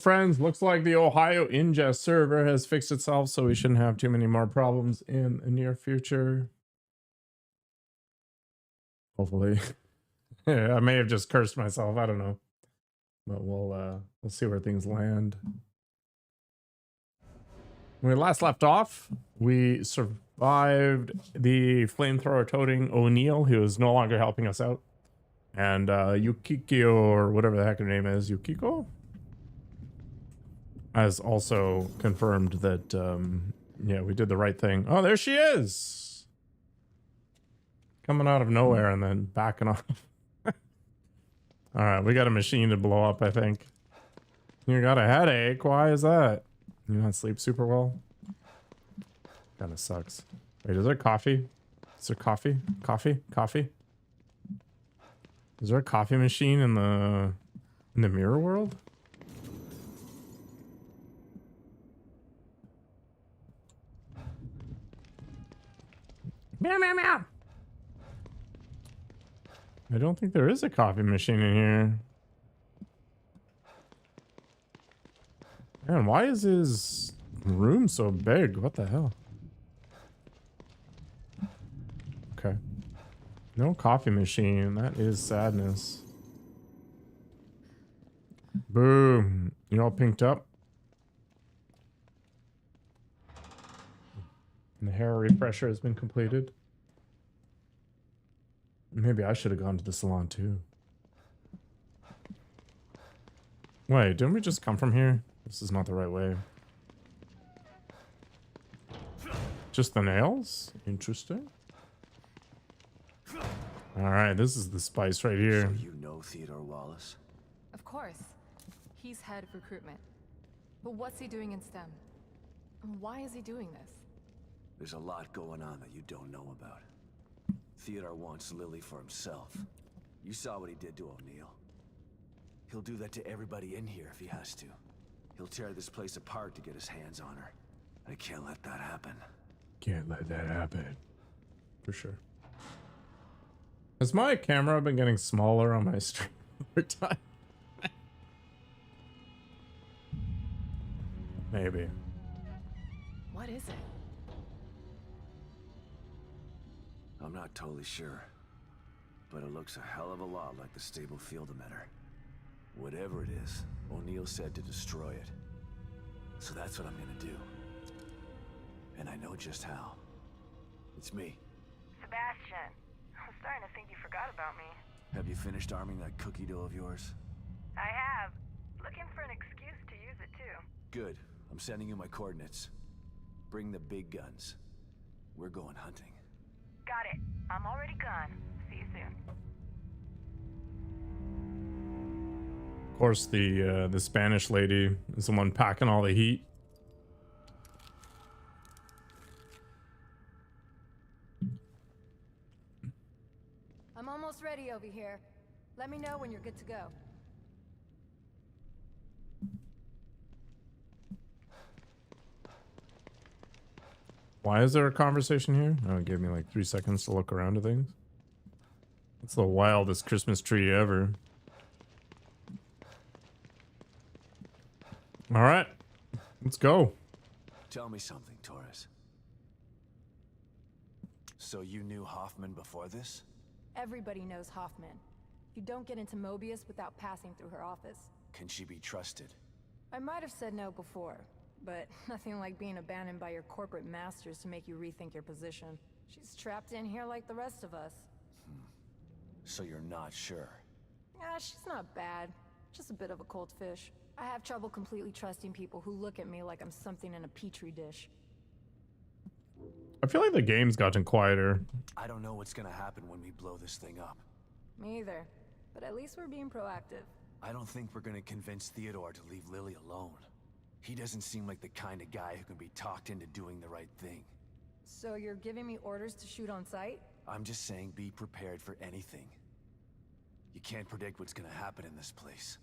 Friends, looks like the Ohio ingest server has fixed itself, so we shouldn't have too many more problems in the near future. Hopefully. Yeah, I may have just cursed myself. I don't know. But we'll see where things land. When we last left off, we survived the flamethrower toting O'Neill, who is no longer helping us out. And Yukiko, or whatever the heck her name is, Yukiko, has also confirmed that, yeah, we did the right thing. Oh, there she is! Coming out of nowhere and then backing off. Alright, we got a machine to blow up, I think. You got a headache? Why is that? You not sleep super well? Kinda sucks. Wait, is there coffee? Is there coffee? Coffee? Is there a coffee machine in the mirror world? Meow meow meow. I don't think there is a coffee machine in here. Man, why is his room so big? What the hell? Okay. No coffee machine. That is sadness. Boom. You're all pinked up. And the hair refresher has been completed. Maybe I should have gone to the salon too. Wait, didn't we just come from here? This is not the right way. Just the nails? Interesting. Alright, this is the spice right here. So you know Theodore Wallace? Of course. He's head of recruitment. But what's he doing in STEM? And why is he doing this? There's a lot going on that you don't know about. Theodore wants Lily for himself. You saw what he did to O'Neill. He'll do that to everybody in here if he has to. He'll tear this place apart to get his hands on her. I can't let that happen. Can't let that happen. For sure. Has my camera been getting smaller on my stream over time? Maybe. What is it? I'm not totally sure, but it looks a hell of a lot like the stable field emitter. Whatever it is, O'Neill said to destroy it. So that's what I'm gonna do. And I know just how. It's me. Sebastian, I'm starting to think you forgot about me. Have you finished arming that cookie dough of yours? I have. Looking for an excuse to use it too. Good. I'm sending you my coordinates. Bring the big guns. We're going hunting. Got it. I'm already gone. See you soon. Of course, the Spanish lady is the one packing all the heat. I'm almost ready over here. Let me know when you're good to go. Why is there a conversation here? Oh, it gave me like 3 seconds to look around to things. It's the wildest Christmas tree ever. All right, let's go. Tell me something, Torres. So you knew Hoffman before this? Everybody knows Hoffman. You don't get into Mobius without passing through her office. Can she be trusted? I might have said no before, but nothing like being abandoned by your corporate masters to make you rethink your position. She's trapped in here like the rest of us. So you're not sure? Yeah, she's not bad. Just a bit of a cold fish. I have trouble completely trusting people who look at me like I'm something in a petri dish. I feel like the game's gotten quieter. I don't know what's gonna happen when we blow this thing up. Me either. But at least we're being proactive. I don't think we're gonna convince Theodore to leave Lily alone. He doesn't seem like the kind of guy who can be talked into doing the right thing. So you're giving me orders to shoot on sight? I'm just saying be prepared for anything. You can't predict what's gonna happen in this place.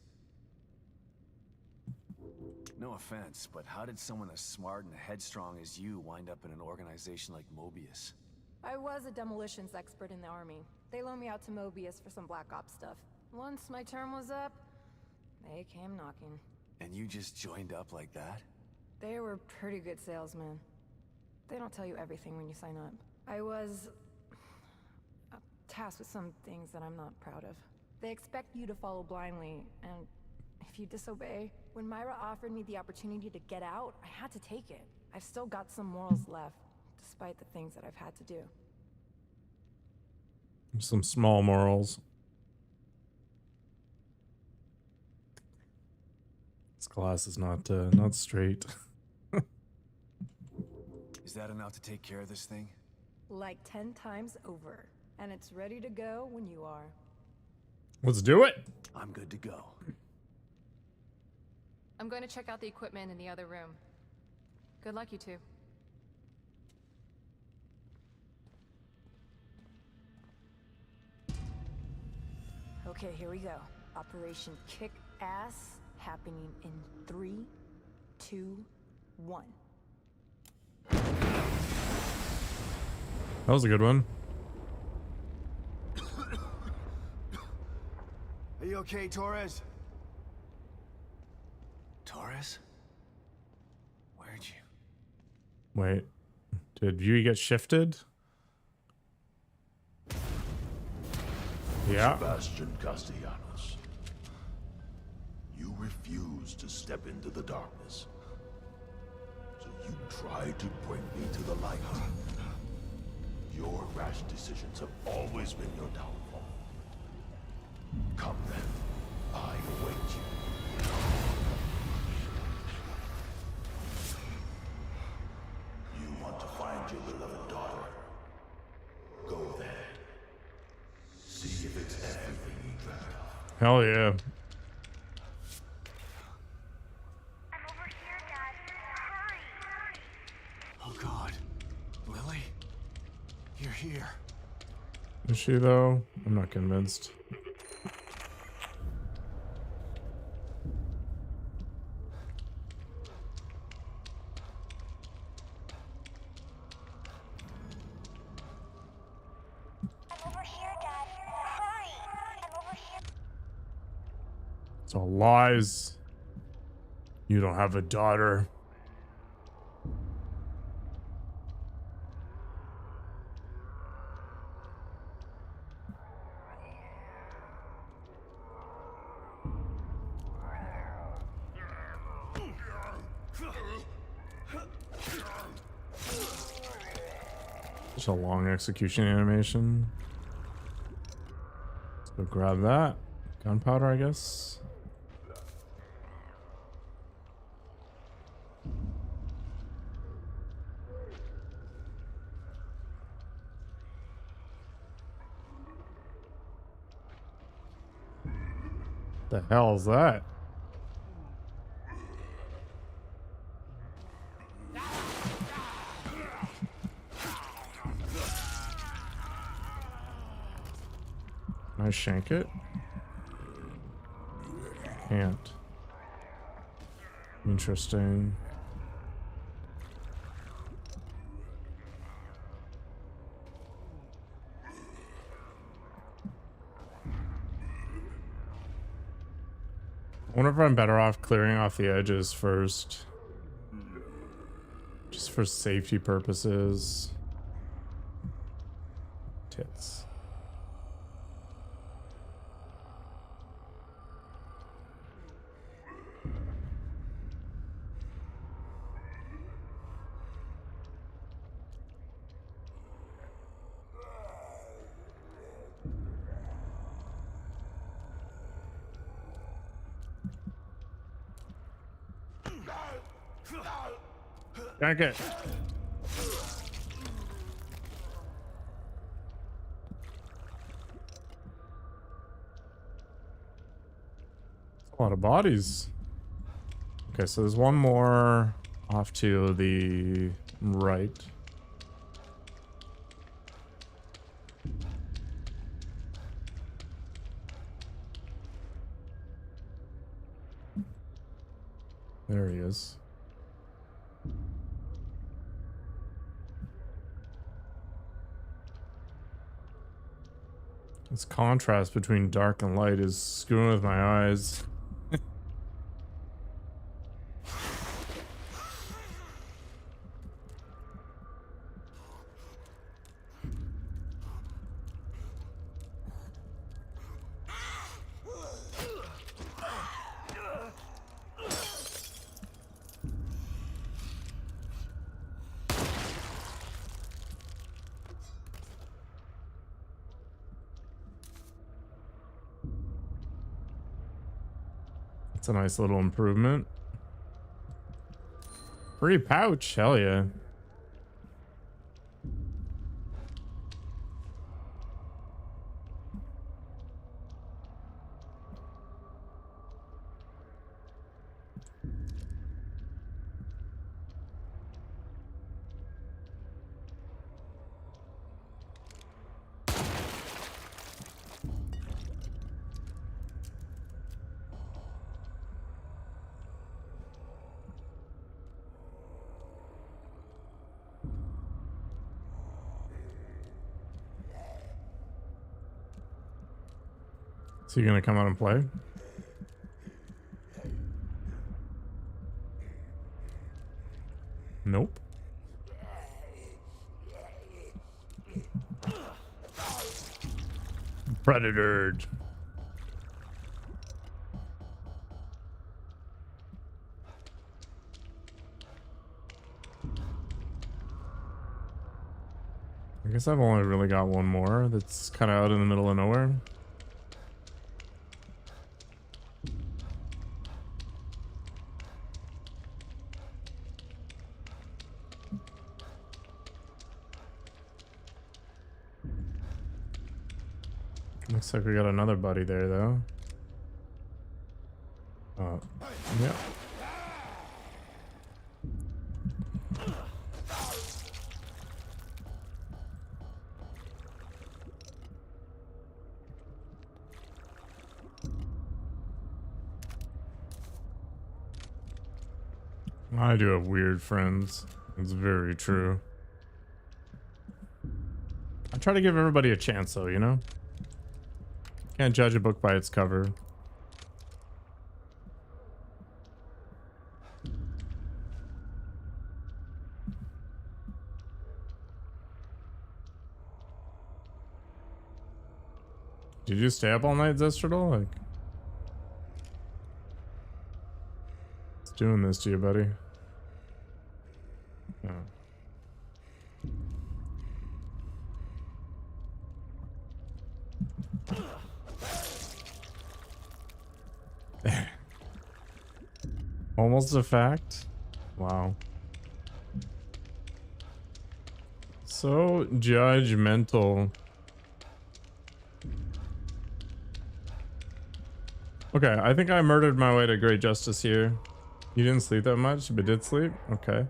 No offense, but how did someone as smart and headstrong as you wind up in an organization like Mobius? I was a demolitions expert in the army. They loaned me out to Mobius for some Black Ops stuff. Once my term was up, they came knocking. And you just joined up like that? They were pretty good salesmen. They don't tell you everything when you sign up. I was tasked with some things that I'm not proud of. They expect you to follow blindly, and if you disobey... When Myra offered me the opportunity to get out, I had to take it. I've still got some morals left, despite the things that I've had to do. Some small morals. This glass is not straight. Is that enough to take care of this thing? Like 10 times over. And it's ready to go when you are. Let's do it. I'm good to go. I'm going to check out the equipment in the other room. Good luck, you two. Okay, here we go. Operation Kick Ass, happening in 3, 2, 1. That was a good one. Are you okay, Torres? Torres? Where'd you... Wait. Did you get shifted? Yeah. Sebastian Castellanos. You refused to step into the darkness. So you tried to bring me to the light. Your rash decisions have always been your downfall. Come then. I await you. You want to find your beloved daughter? Go there. See if it's everything you dreamt of. Hell yeah. I'm over here, Dad. Hurry! Oh God. Lily? You're here. Is she though? I'm not convinced. I'm over here, Dad. Hurry! I'm over here. It's all lies. You don't have a daughter. Just a long execution animation. Let's go grab that. Gunpowder, I guess. The hell is that? Can I shank it? Can't. Interesting. I wonder if I'm better off clearing off the edges first. Just for safety purposes. Tits. Yank it. A lot of bodies. Okay, so there's one more off to the right. There he is. This contrast between dark and light is screwing with my eyes. It's a nice little improvement. Free pouch, hell yeah. Is he gonna come out and play? Nope. Predator. I guess I've only really got one more that's kind of out in the middle of nowhere. Looks like we got another buddy there, though. Yeah. I do have weird friends. It's very true. I try to give everybody a chance, though, you know? Can't judge a book by its cover. Did you stay up all night, Zestrel? Like, it's doing this to you, buddy. Oh. Almost a fact. Wow. So judgmental. Okay, I think I murdered my way to great justice here. You didn't sleep that much, but did sleep? Okay.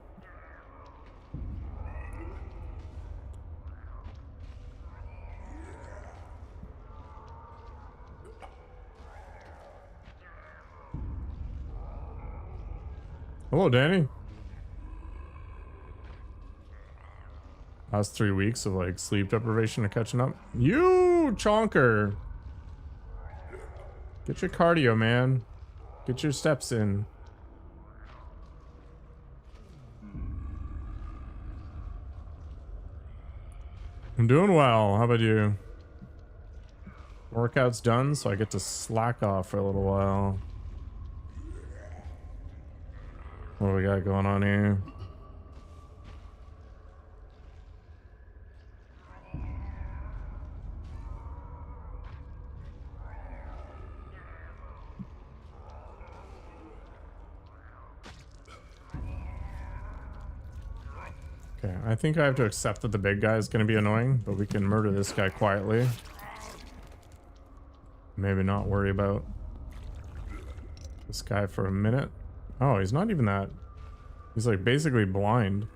Hello, Danny. Last 3 weeks of like sleep deprivation and catching up. You chonker. Get your cardio, man. Get your steps in. I'm doing well. How about you? Workout's done, so I get to slack off for a little while. What do we got going on here? Okay, I think I have to accept that the big guy is going to be annoying, but we can murder this guy quietly. Maybe not worry about this guy for a minute. Oh, he's not even that. He's like basically blind.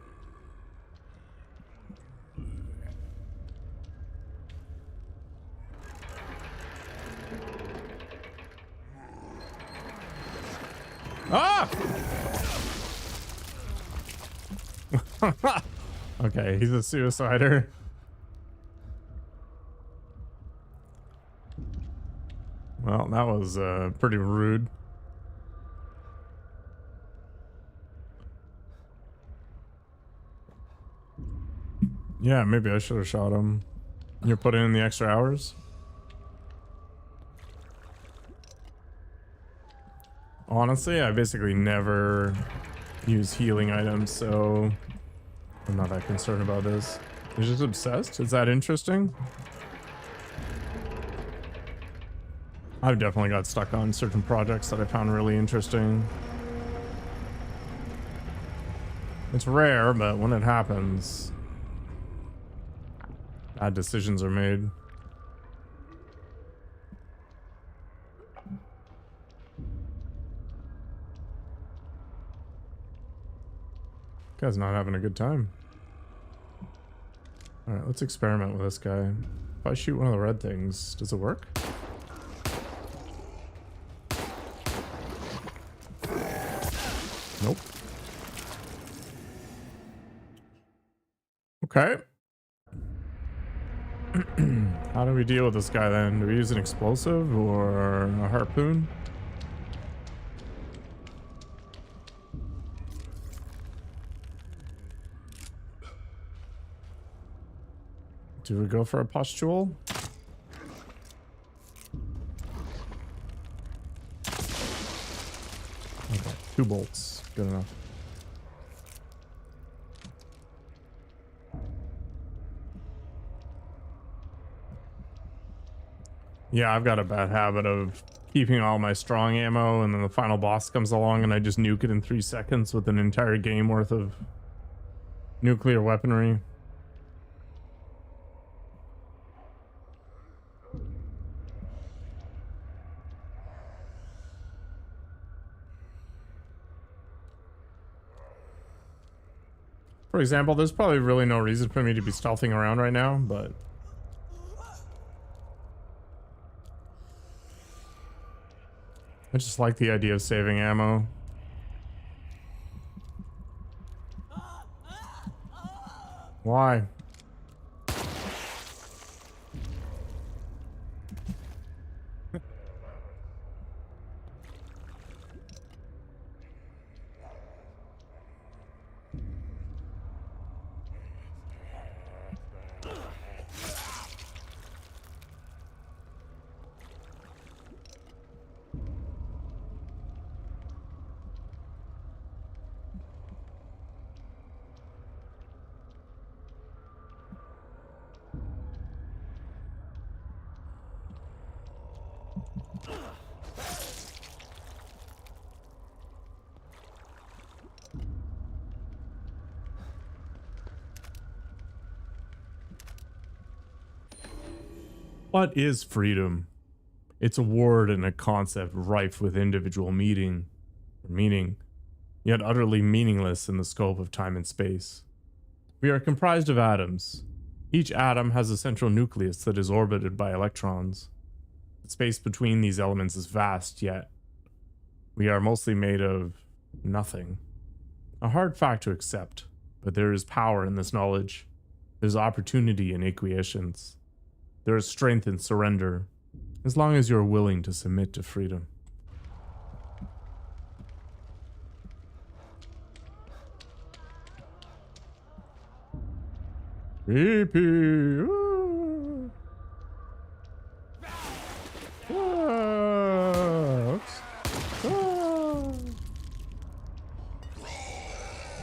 Ah! Okay, he's a suicider. Well, that was pretty rude. Yeah, maybe I should have shot him. You're putting in the extra hours? Honestly, I basically never use healing items, so I'm not that concerned about this. You're just obsessed? Is that interesting? I've definitely got stuck on certain projects that I found really interesting. It's rare, but when it happens, bad decisions are made. Guy's not having a good time. Alright, let's experiment with this guy. If I shoot one of the red things, does it work? Nope. Okay. How do we deal with this guy then? Do we use an explosive or a harpoon? Do we go for a pustule? Okay, 2 bolts. Good enough. Yeah, I've got a bad habit of keeping all my strong ammo, and then the final boss comes along and I just nuke it in 3 seconds with an entire game worth of nuclear weaponry. For example, there's probably really no reason for me to be stealthing around right now, but I just like the idea of saving ammo. Why? What is freedom? It's a word and a concept rife with individual meaning, yet utterly meaningless in the scope of time and space. We are comprised of atoms. Each atom has a central nucleus that is orbited by electrons. The space between these elements is vast, yet we are mostly made of nothing. A hard fact to accept, but there is power in this knowledge. There's opportunity in acquiescence. There is strength in surrender, as long as you're willing to submit to freedom. Creepy. Oops.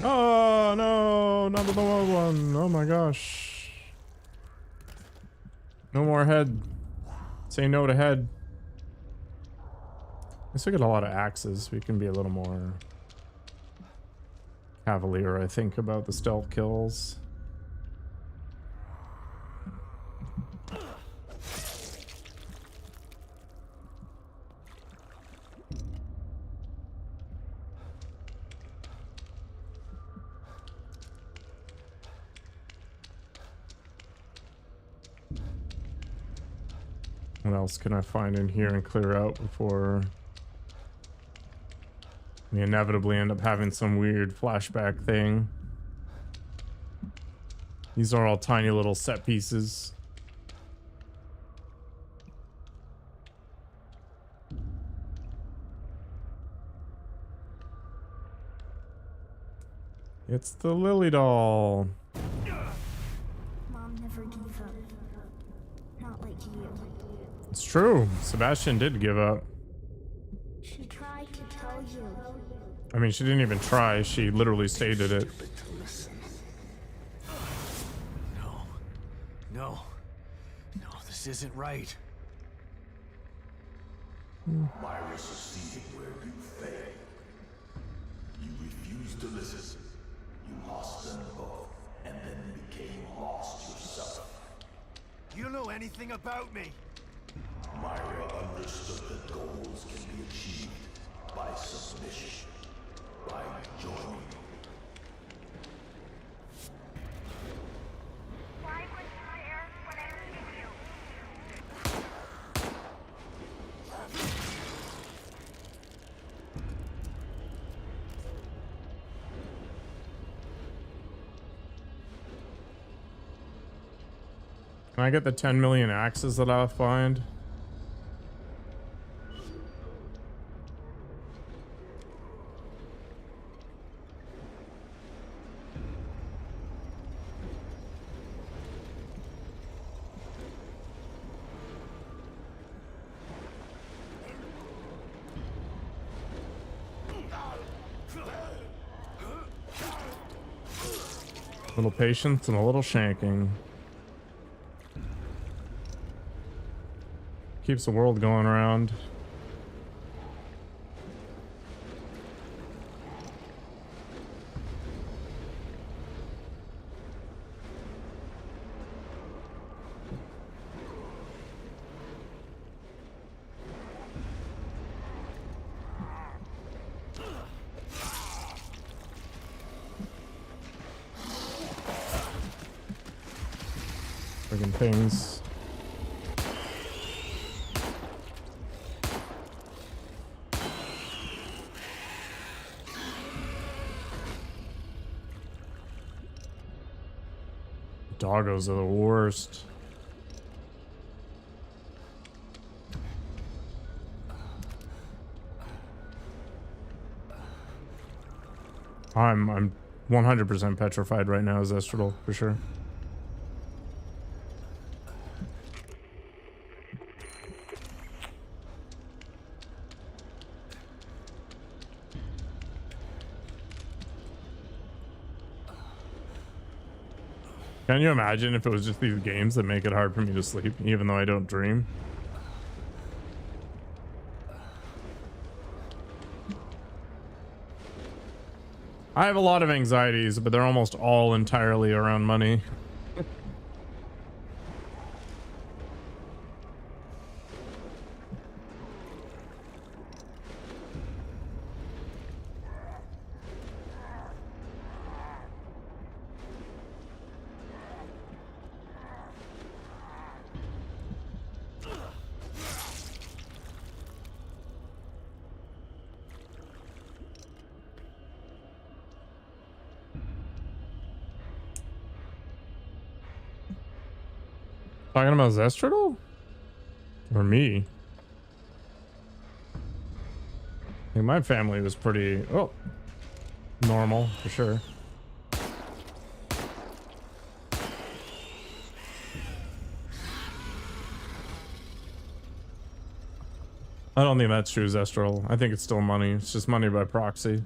Oh no, not the wild one. Oh my gosh. No more head. Say no to head. Let's look at a lot of axes. We can be a little more cavalier, I think, about the stealth kills. What else can I find in here and clear out before we inevitably end up having some weird flashback thing? These are all tiny little set pieces. It's the Lily doll. Mom never gave up. Not like you. It's true. Sebastian did give up. She tried to tell you. I mean, she didn't even try. She literally stated it. Stupid to listen. No. No. No, this isn't right. Myra succeeded where you failed. You refused to listen. You lost them both, and then became lost yourself. You know anything about me? Myra understood that goals can be achieved by submission, by joining. Why were you there when I needed you? Can I get the 10 million axes that I'll find? A little patience and a little shanking. Keeps the world going around. Friggin' things. Doggos are the worst. I'm 100% petrified right now, Zestral, for sure. Can you imagine if it was just these games that make it hard for me to sleep, even though I don't dream? I have a lot of anxieties, but they're almost all entirely around money. Talking about Zestral? Or me? I think my family was pretty, normal, for sure. I don't think that's true, Zestral. I think it's still money. It's just money by proxy.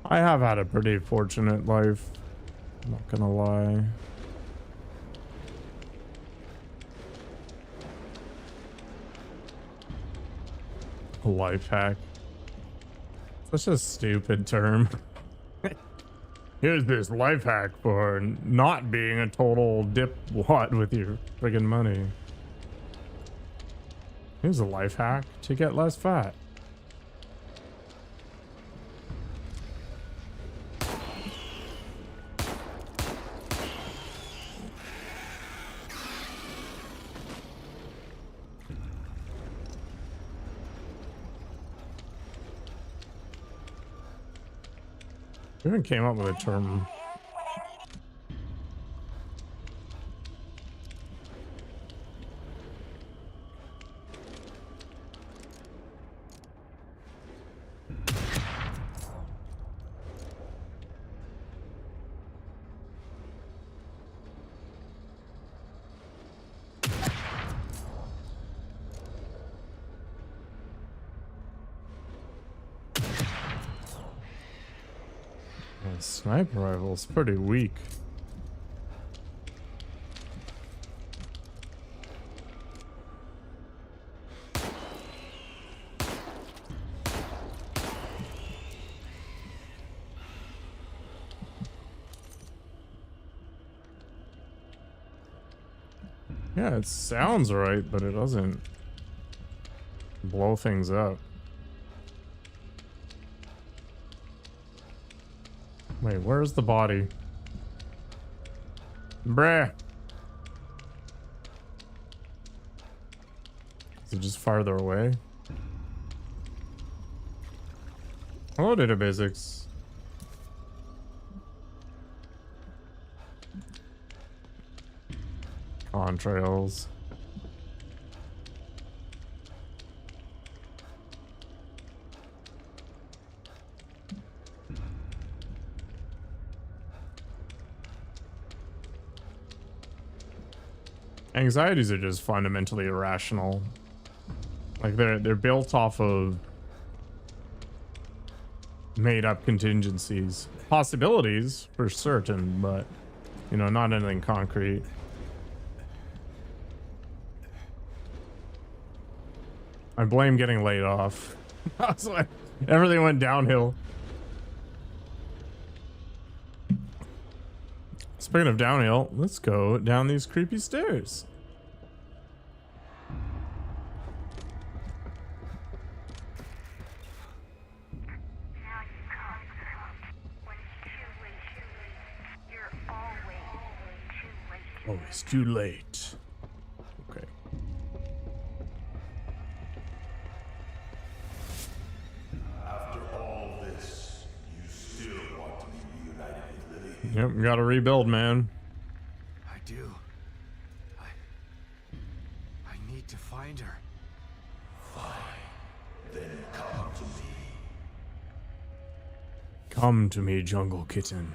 I have had a pretty fortunate life. I'm not gonna lie. A life hack. Such a stupid term. Here's this life hack for not being a total dipwad with your friggin' money. Here's a life hack to get less fat. We even came up with a term. Sniper rifle's pretty weak. Yeah, it sounds right, but it doesn't blow things up. Wait, where's the body? Bruh. Is it just farther away? Hello, data basics. Contrails. Anxieties are just fundamentally irrational. Like they're built off of made up contingencies. Possibilities for certain, but you know, not anything concrete. I blame getting laid off. I was like, everything went downhill. Speaking of downhill, let's go down these creepy stairs. Now you come. When it's too late, you're always too late. Oh, it's too late. Okay. After all this, you still want to be reunited with Lily? Yep, we gotta rebuild, man. I do. I need to find her. Then come to me. Come to me, jungle kitten.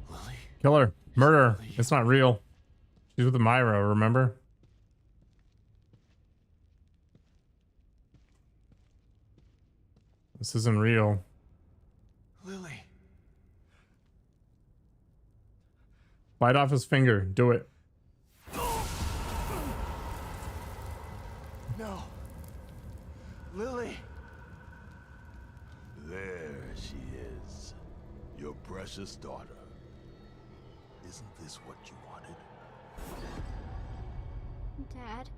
Lily? Kill her. Murder. It's not real. She's with Myra, remember? This isn't real. Lily. Bite off his finger. Do it. No. Lily. There she is. Your precious daughter. Isn't this what you wanted? Dad?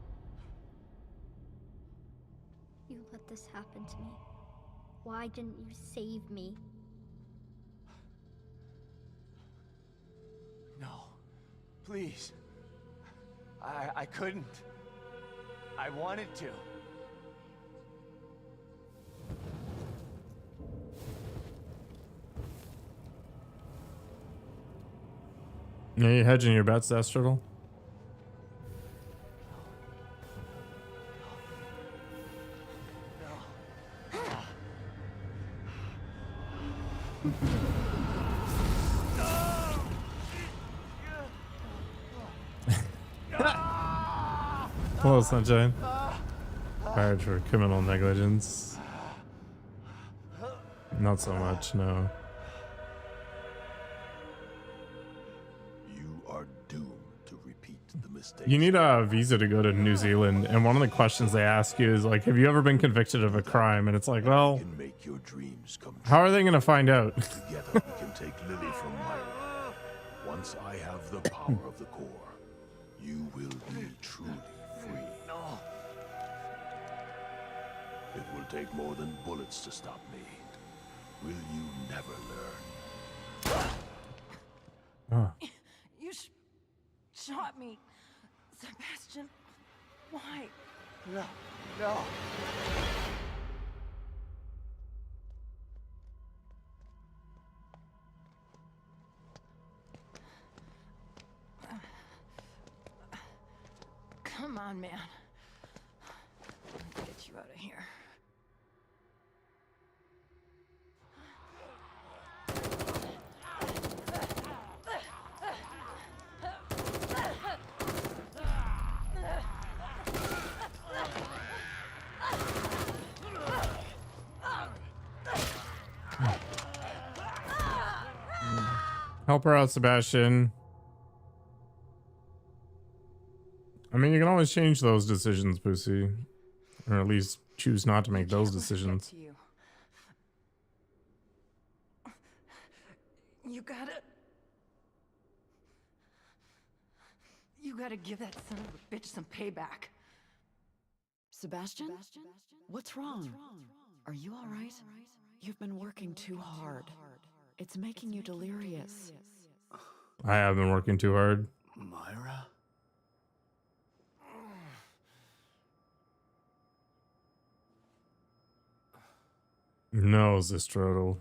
You let this happen to me. Why didn't you save me? No. Please. I couldn't. I wanted to. Are you hedging your bets, Estrel? Hello, Sunshine. Fired for criminal negligence. Not so much, no. You are doomed to repeat the mistake. You need a visa to go to New Zealand, and one of the questions they ask you is like, have you ever been convicted of a crime? And it's like, well, Can make your dreams come true. how are they gonna find out? Together we can take Lily from Myra. Once I have the power of the core, you will be truly free. No. It will take more than bullets to stop me. Will you never learn? Oh. You shot me. Sebastian, why? No. No. Come on, man. Let's get you out of here. Help her out, Sebastian. I mean, you can always change those decisions, Pussy. Or at least choose not to make those decisions. You gotta give that son of a bitch some payback. Sebastian? What's wrong? Are you all right? You've been working too hard. It's making you delirious. I have been working too hard. Myra? No, Zistrodel.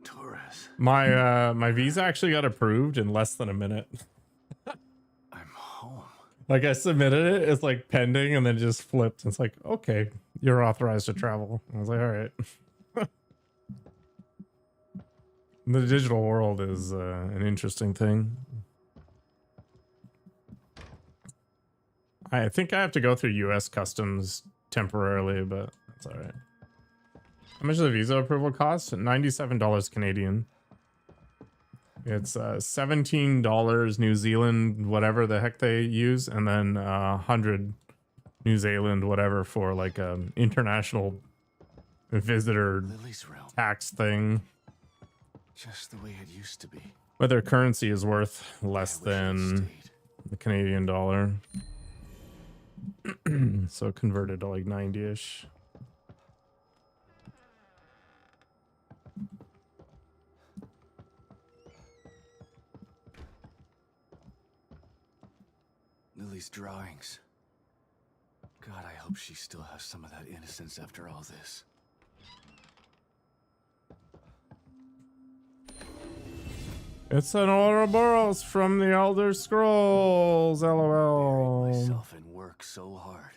Torres. My visa actually got approved in less than a minute. I'm home. Like I submitted it, it's like pending, and then it just flipped. It's like, okay, you're authorized to travel. I was like, all right. The digital world is an interesting thing. I think I have to go through U.S. customs temporarily, but that's all right. How much does the visa approval cost? $97 Canadian. It's $17 New Zealand, whatever the heck they use, and then 100 New Zealand, whatever, for like an international visitor tax thing. Just the way it used to be. But their currency is worth less than the Canadian dollar. So converted to like 90-ish. Lily's drawings. God, I hope she still has some of that innocence after all this. It's an Ouroboros from the Elder Scrolls, Buried lol. myself in work so hard.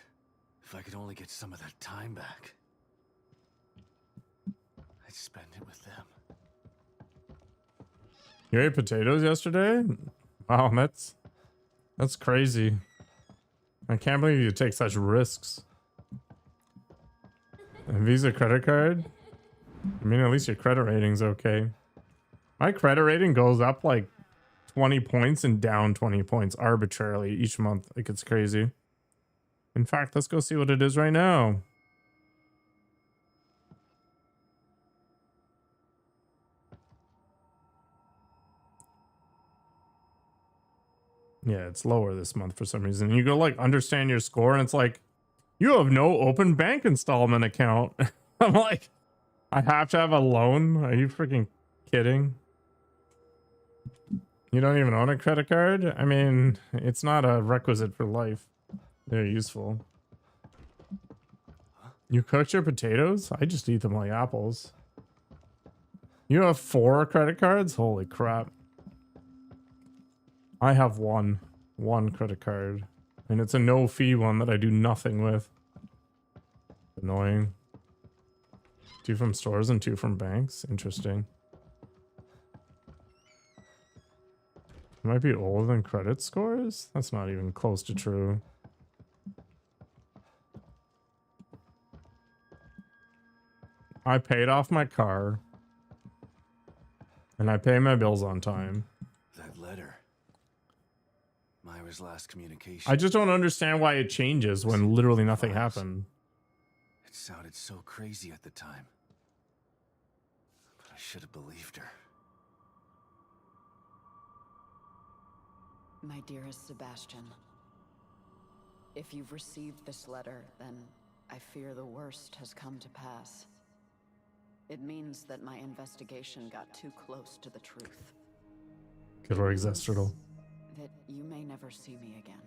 If I could only get some of that time back, I'd spend it with them. You ate potatoes yesterday? Wow, that's crazy. I can't believe you take such risks. A Visa credit card? I mean, at least your credit rating's okay. My credit rating goes up like 20 points and down 20 points arbitrarily each month. Like, it's crazy. In fact, let's go see what it is right now. Yeah, it's lower this month for some reason. You go like understand your score and it's like, you have no open bank installment account. I'm like, I have to have a loan? Are you freaking kidding? You don't even own a credit card? I mean, it's not a requisite for life. They're useful. You cooked your potatoes? I just eat them like apples. You have 4 credit cards? Holy crap. I have one credit card. And it's a no-fee one that I do nothing with. Annoying. 2 from stores and 2 from banks? Interesting. Might be older than credit scores? That's not even close to true. I paid off my car. And I pay my bills on time. That letter. Myra's last communication. I just don't understand why it changes when literally nothing happened. It sounded so crazy at the time. But I should have believed her. My dearest Sebastian, if you've received this letter, then I fear the worst has come to pass. It means that my investigation got too close to the truth. Good work, Zestradal. That you may never see me again.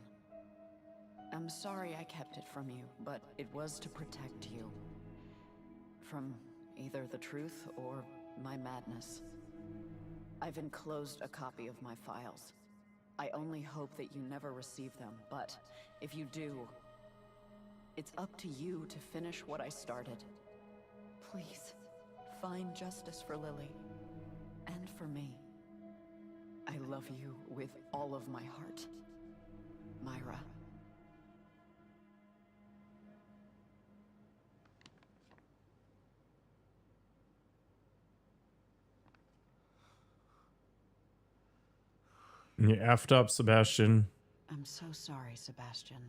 I'm sorry I kept it from you, but it was to protect you. From either the truth or my madness. I've enclosed a copy of my files. I only hope that you never receive them, but if you do, it's up to you to finish what I started. Please, find justice for Lily, and for me. I love you with all of my heart. Myra. You effed up, Sebastian. I'm so sorry, Sebastian.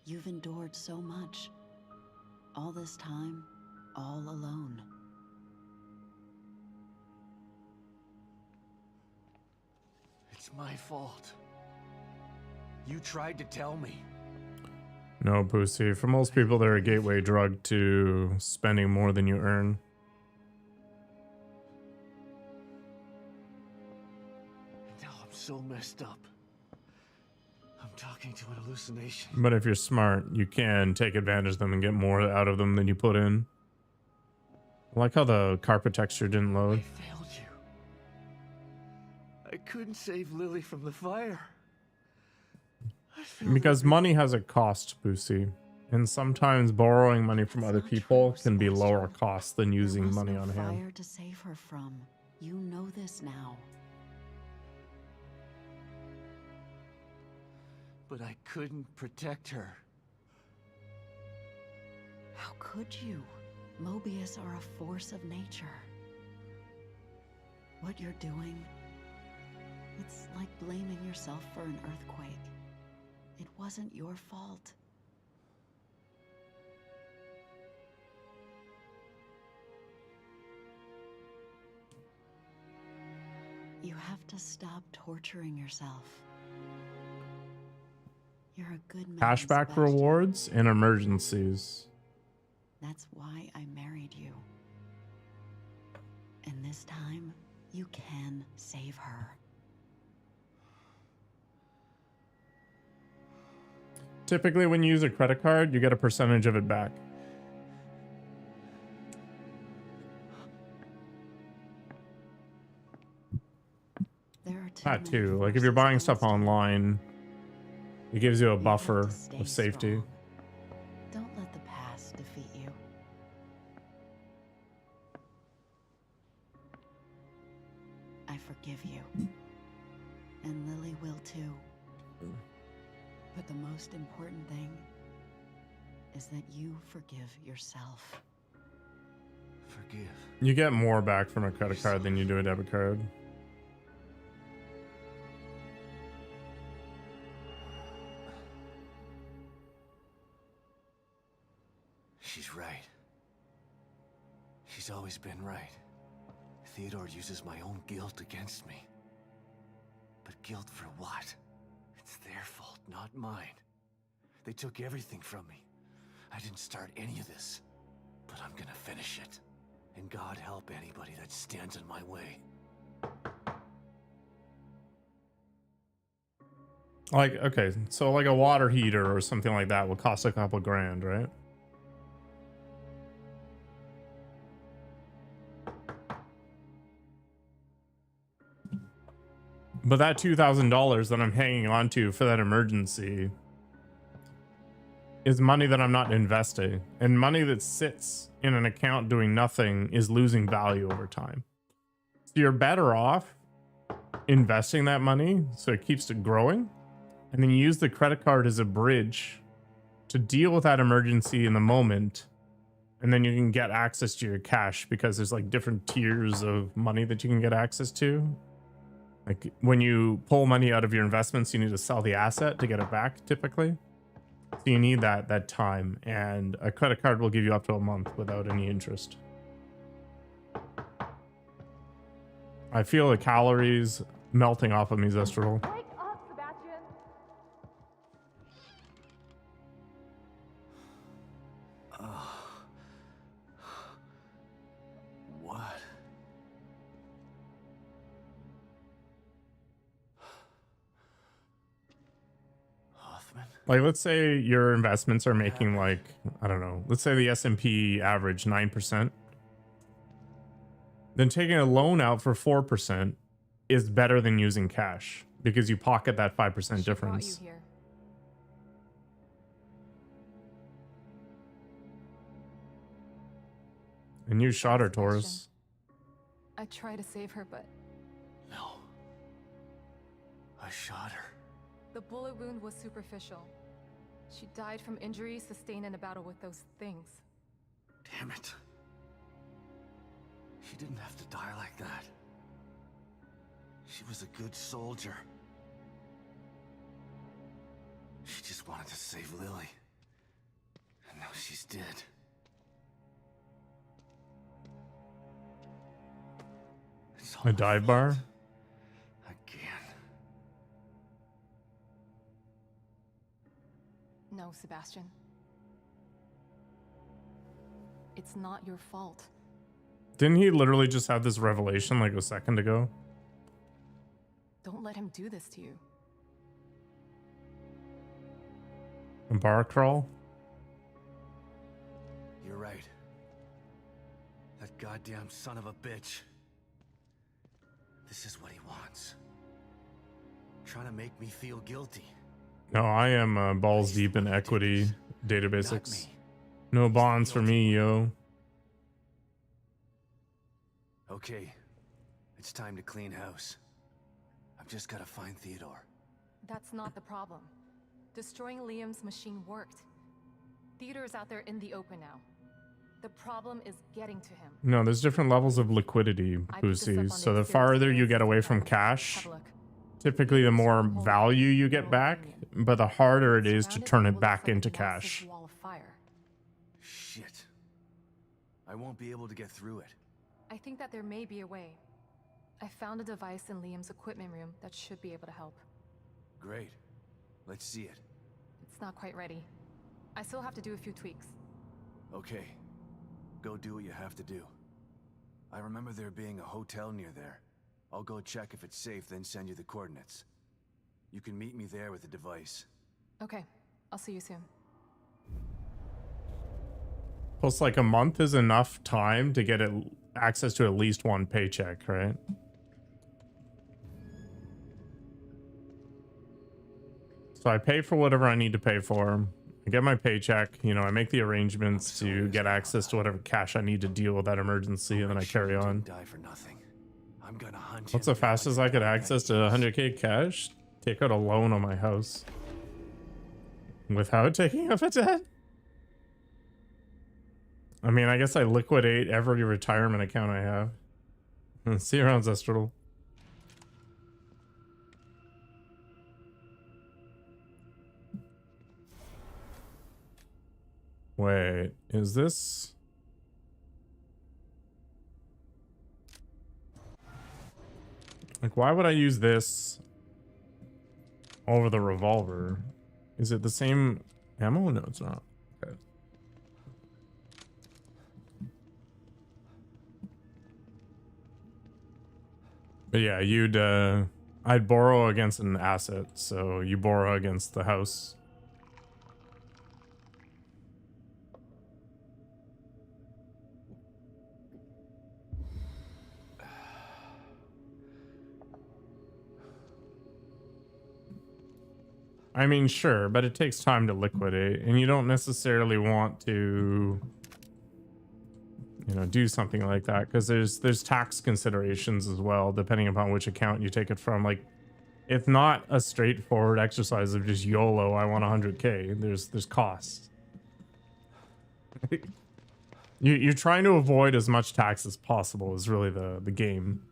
You've endured so much. All this time, all alone. It's my fault. You tried to tell me. No, Pussy. For most people, they're a gateway drug to spending more than you earn. And now I'm so messed up. I'm talking to an hallucination. But if you're smart, you can take advantage of them and get more out of them than you put in. I like how the carpet texture didn't load. I failed you. I couldn't save Lily from the fire. Because money has a cost, Boosie. And sometimes borrowing money from other people can be lower cost than using money on hand. Fire to save her from. You know this now. But I couldn't protect her. How could you? Mobius are a force of nature. What you're doing, it's like blaming yourself for an earthquake. It wasn't your fault. You have to stop torturing yourself. You're a good man, Cashback Sebastian. rewards in emergencies. That's why I married you. And this time, you can save her. Typically, when you use a credit card, you get a percentage of it back. There are That too. Like if you're buying stuff online, it gives you a have buffer to stay of safety. strong. Don't let the past defeat you. I forgive you. And Lily will too. But the most important thing is that you forgive yourself. Forgive. You get more back from a credit card than you do a debit card. She's right. She's always been right. Theodore uses my own guilt against me. But guilt for what? It's their fault, not mine. They took everything from me. I didn't start any of this, but I'm gonna finish it. And God help anybody that stands in my way. Like, okay, so like a water heater or something like that will cost a couple grand, right? But that $2,000 that I'm hanging on to for that emergency is money that I'm not investing. And money that sits in an account doing nothing is losing value over time. So you're better off investing that money so it keeps it growing. And then you use the credit card as a bridge to deal with that emergency in the moment. And then you can get access to your cash because there's like different tiers of money that you can get access to. Like when you pull money out of your investments, you need to sell the asset to get it back typically. So you need that time, and a credit card will give you up to a month without any interest. I feel the calories melting off of me, Zestral. Wake up, Sebastian! What? Hoffman? Like, let's say your investments are making like, I don't know, let's say the S&P average 9%. Then taking a loan out for 4% is better than using cash because you pocket that 5% difference. You here. And you shot her, Taurus. I tried to save her, but No. I shot her. the bullet wound was superficial. She died from injuries sustained in a battle with those things. Damn it. She didn't have to die like that. She was a good soldier. She just wanted to save Lily. And now she's dead. It's all A my dive fault. bar? Again. No, Sebastian. It's not your fault. Didn't he literally just have this revelation like a second ago? Don't let him do this to you. A bar crawl? You're right. That goddamn son of a bitch. This is what he wants. Trying to make me feel guilty. No, I am balls deep in equity Not databasics. me. No bonds for me, yo. Okay. It's time to clean house. I've just gotta find Theodore. That's not the problem. Destroying Liam's machine worked. Theodore's out there in the open now. The problem is getting to him. No, there's different levels of liquidity, I picked this up on Boosie. the So the exhibit farther you space get away and from have cash, a look. typically the more value you get back, but the harder it is to Surrounded turn by it what back looks like a into massive cash. wall of fire. Shit. I won't be able to get through it. I think that there may be a way. I found a device in Liam's equipment room that should be able to help. Great. Let's see it. It's not quite ready. I still have to do a few tweaks. Okay. Go do what you have to do. I remember there being a hotel near there. I'll go check if it's safe, then send you the coordinates. You can meet me there with the device. Okay, I'll see you soon. Plus, like a month is enough time to get access to at least one paycheck, right? So I pay for whatever I need to pay for. I get my paycheck, you know, I make the arrangements to get access to whatever cash I need to deal with that emergency, and then I carry on. Die for nothing. I'm gonna hunt What's him the fastest down I could and access to get 100k cash? Take out a loan on my house. Without taking up a debt? I mean, I guess I liquidate every retirement account I have. See you around, Zestral. Wait, is this... Like, why would I use this over the revolver? Is it the same ammo? No, it's not. Okay. But yeah, I'd borrow against an asset, so you borrow against the house. I mean, sure, but it takes time to liquidate, and you don't necessarily want to, you know, do something like that because there's tax considerations as well, depending upon which account you take it from. Like, it's not a straightforward exercise of just YOLO, I want 100k. There's costs. You're trying to avoid as much tax as possible is really the game.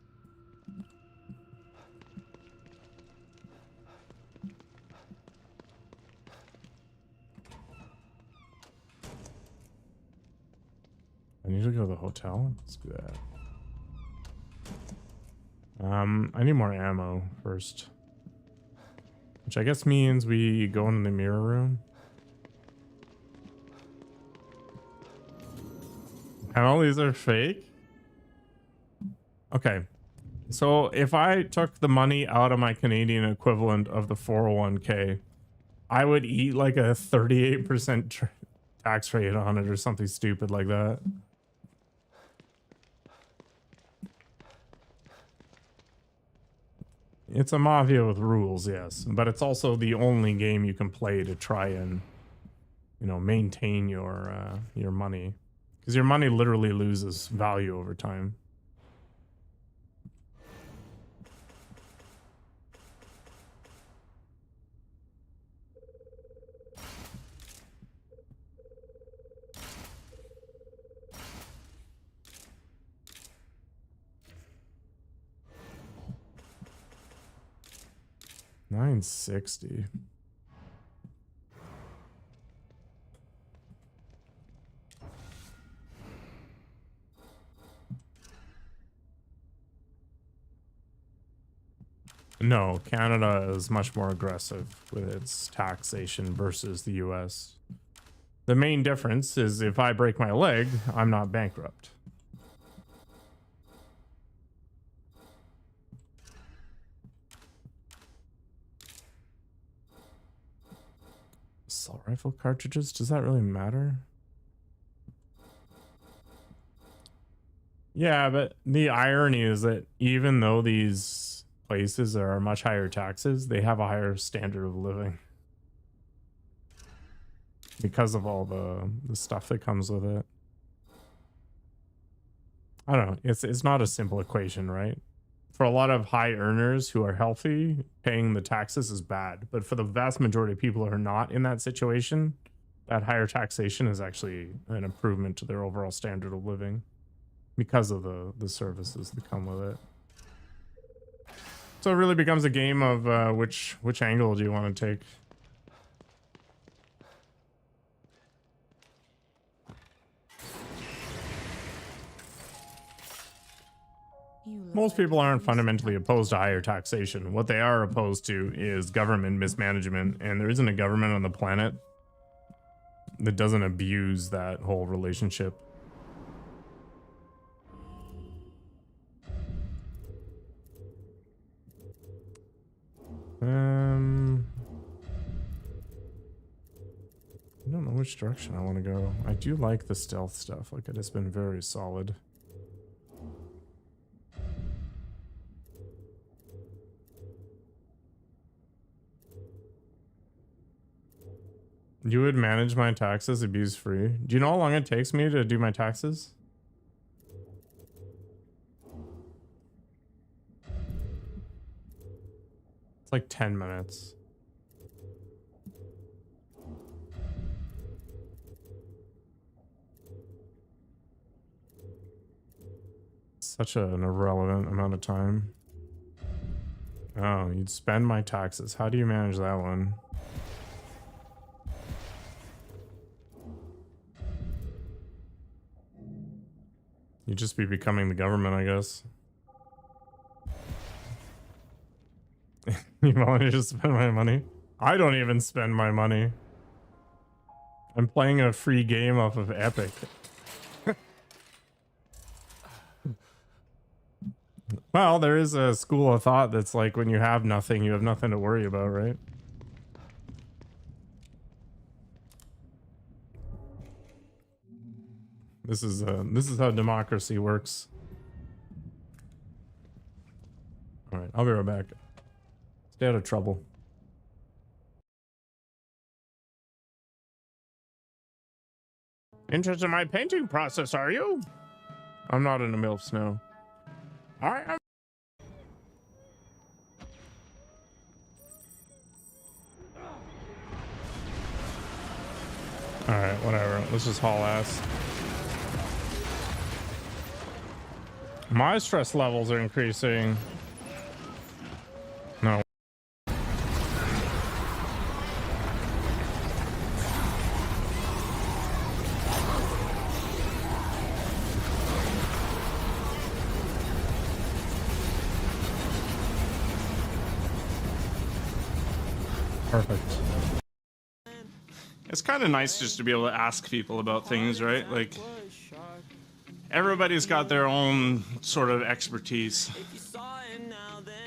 I need to go to the hotel. Let's do that. I need more ammo first. Which I guess means we go into the mirror room. And all these are fake? Okay. So if I took the money out of my Canadian equivalent of the 401k, I would eat like a 38% tax rate on it or something stupid like that. It's a mafia with rules, yes, but it's also the only game you can play to try and, you know, maintain your money, because your money literally loses value over time. $960. No, Canada is much more aggressive with its taxation versus the US. The main difference is if I break my leg, I'm not bankrupt. Assault rifle cartridges, does that really matter? Yeah, but the irony is that even though these places are much higher taxes, they have a higher standard of living because of all the stuff that comes with it. I don't know. It's not a simple equation, right? For a lot of high earners who are healthy, paying the taxes is bad. But for the vast majority of people who are not in that situation, that higher taxation is actually an improvement to their overall standard of living because of the services that come with it. So it really becomes a game of which angle do you want to take? Most people aren't fundamentally opposed to higher taxation. What they are opposed to is government mismanagement, and there isn't a government on the planet that doesn't abuse that whole relationship. I don't know which direction I want to go. I do like the stealth stuff. Like, it has been very solid. You would manage my taxes abuse free. Do you know how long it takes me to do my taxes? It's like 10 minutes. Such an irrelevant amount of time. Oh, you'd spend my taxes. How do you manage that one? You'd just be becoming the government, I guess. You want to just spend my money? I don't even spend my money. I'm playing a free game off of Epic. Well, there is a school of thought that's like, when you have nothing, you have nothing to worry about, right? This is how democracy works. All right, I'll be right back. Stay out of trouble. Interested in my painting process, are you? I'm not in a MILF no. All right. All right, whatever. Let's just haul ass. My stress levels are increasing. No. Perfect. It's kind of nice just to be able to ask people about things, right? Like, everybody's got their own sort of expertise.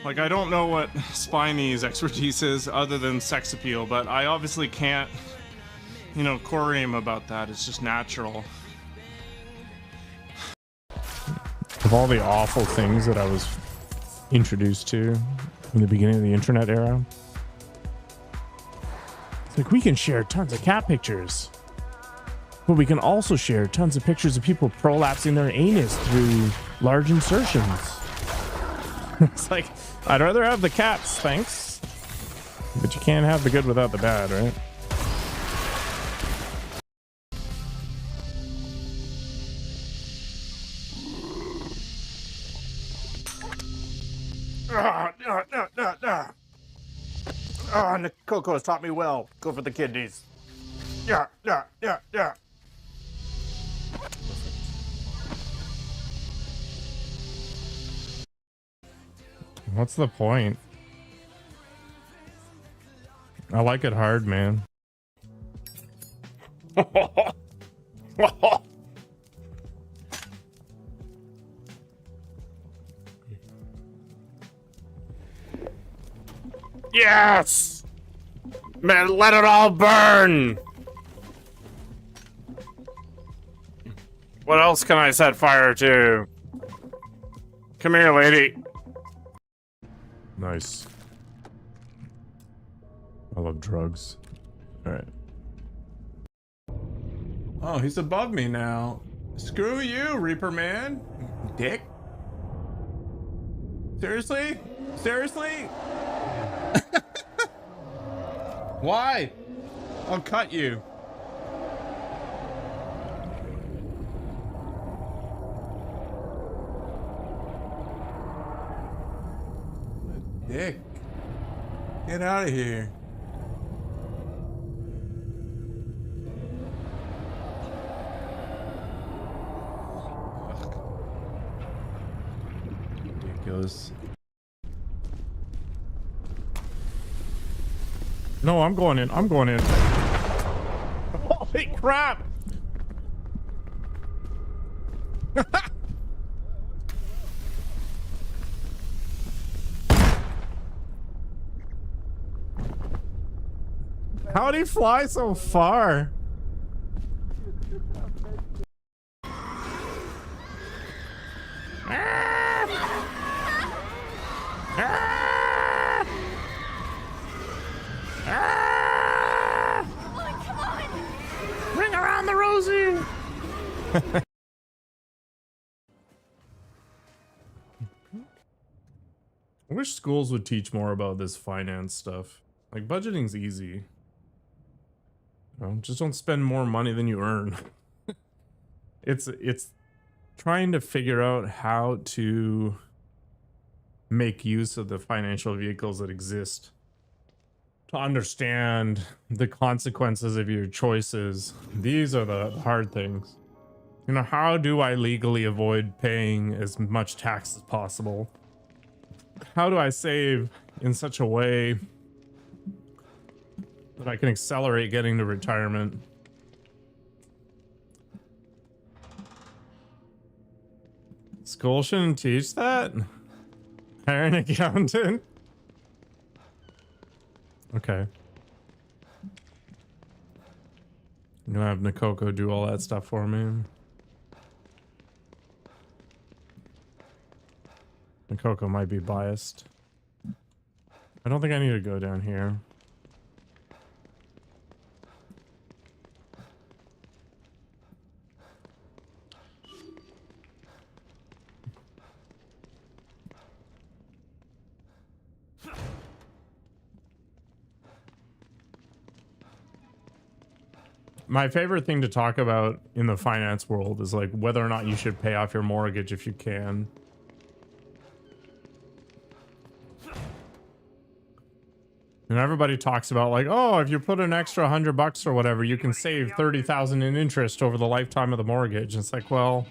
Like, I don't know what Spiney's expertise is other than sex appeal, but I obviously can't, you know, query him about that. It's just natural. Of all the awful things that I was introduced to in the beginning of the internet era, it's like, we can share tons of cat pictures, but we can also share tons of pictures of people prolapsing their anus through large insertions. It's like, I'd rather have the cats, thanks. But you can't have the good without the bad, right? the cocoa has taught me well. Go for the kidneys. Yeah, yeah, yeah, yeah. What's the point? I like it hard, man. Yes! Man, let it all burn! What else can I set fire to? Come here, lady. Nice. I love drugs. Alright. Oh, he's above me now. Screw you, Reaper Man. Dick. Seriously? Seriously? Why? I'll cut you. Dick. Get out of here. Ridiculous. No, I'm going in. I'm going in. Holy crap! How'd he fly so far? Ring around the rosy. I wish schools would teach more about this finance stuff. Like, budgeting's easy. Just don't spend more money than you earn. It's trying to figure out how to make use of the financial vehicles that exist, to understand the consequences of your choices. These are the hard things. You know, how do I legally avoid paying as much tax as possible? How do I save in such a way that I can accelerate getting to retirement? School shouldn't teach that? Hire an accountant? Okay. I'm gonna have Nikoko do all that stuff for me. Nikoko might be biased. I don't think I need to go down here. My favorite thing to talk about in the finance world is like whether or not you should pay off your mortgage if you can. And everybody talks about like, oh, if you put an extra $100 or whatever, you can save 30,000 in interest over the lifetime of the mortgage. And it's like, well,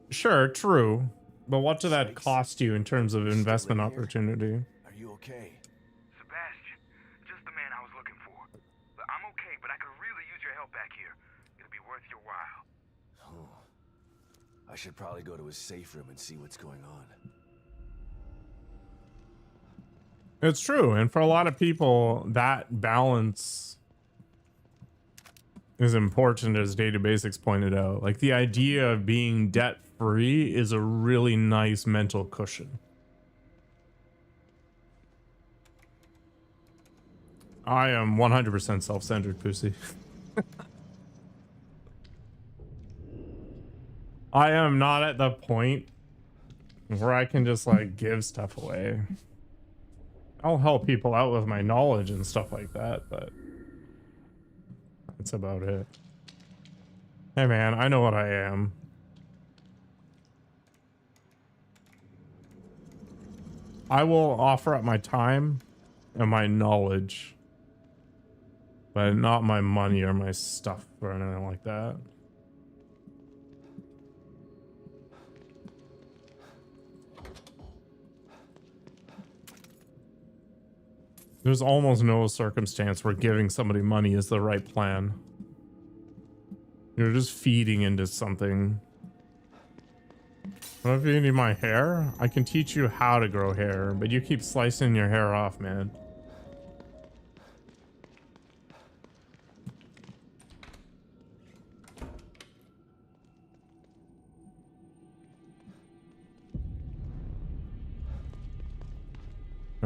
sure, true. But what did that cost you in terms of investment opportunity? Are you okay? Sebastian, just the man I was looking for. But I'm okay, but I could really use your help back here. It'll be worth your while. Oh. I should probably go to his safe room and see what's going on. It's true, and for a lot of people, that balance is important, as Data Basics pointed out. Like, the idea of being debt-free is a really nice mental cushion. I am 100% self-centered, Pussy. I am not at the point where I can just, like, give stuff away. I'll help people out with my knowledge and stuff like that, but that's about it. Hey man, I know what I am. I will offer up my time and my knowledge But not my money or my stuff or anything like that. There's almost no circumstance where giving somebody money is the right plan. You're just feeding into something. What if you need my hair? I can teach you how to grow hair, but you keep slicing your hair off, man.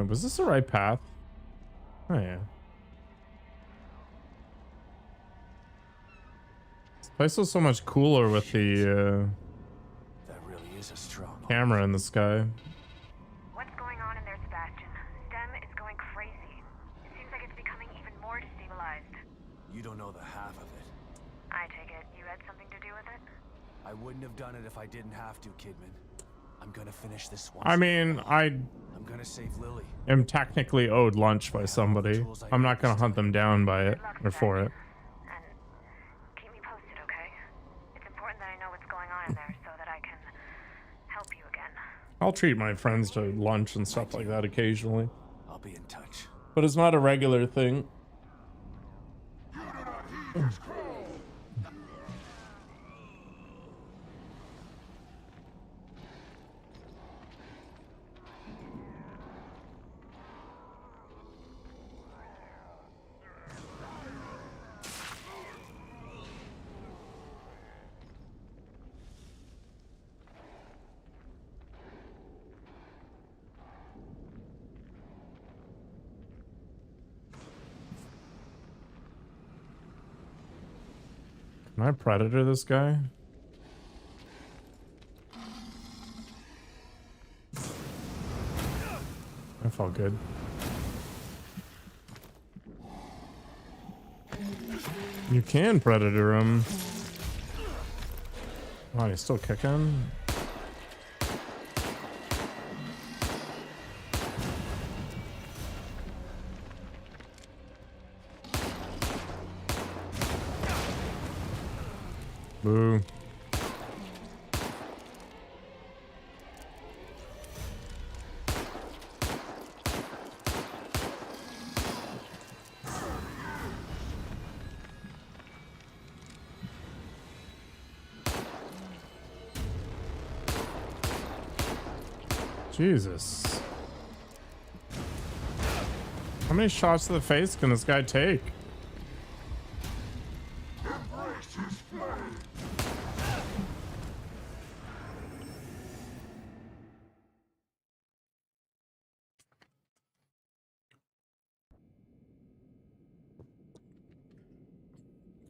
Was this the right path? Oh yeah. This place was so much cooler with the That really is a stronghold. camera in the sky. What's going on in there, Sebastian? STEM is going crazy. It seems like it's becoming even more destabilized. You don't know the half of it. I take it you had something to do with it? I wouldn't have done it if I didn't have to, Kidman. I'm gonna finish this one. I mean, I'm gonna save Lily. am technically owed lunch by somebody. I'm not gonna hunt them down by it or for it. And keep me posted, okay? It's important that I know what's going on in there so that I can help you again. I'll treat my friends to lunch and stuff like that occasionally, I'll be in touch. but it's not a regular thing. Can I predator this guy? That felt good. You can predator him. Oh, he's still kicking. Boo. Jesus. How many shots to the face can this guy take?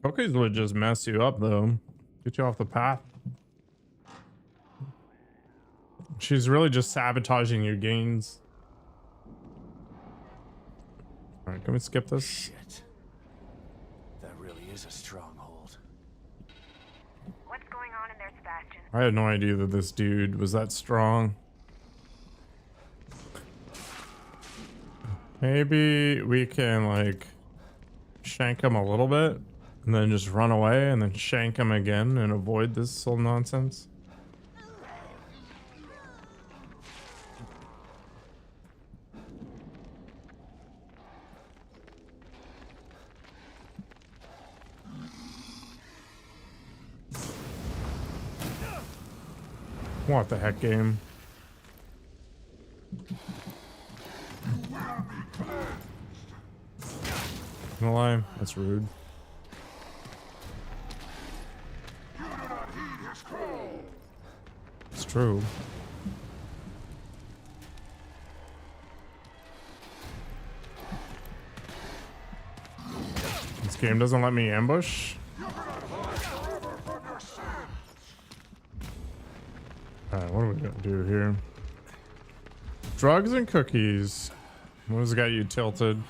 Cookies would just mess you up, though. Get you off the path. She's really just sabotaging your gains. Alright, can we skip this? Shit. That really is a stronghold. What's going on in there, Sebastian? I had no idea that this dude was that strong. Maybe we can, like, shank him a little bit and then just run away and then shank him again and avoid this whole nonsense. What the heck, game? No lie, that's rude. It's true. This game doesn't let me ambush. Alright, what are we gonna do here? Drugs and cookies. What has got you tilted?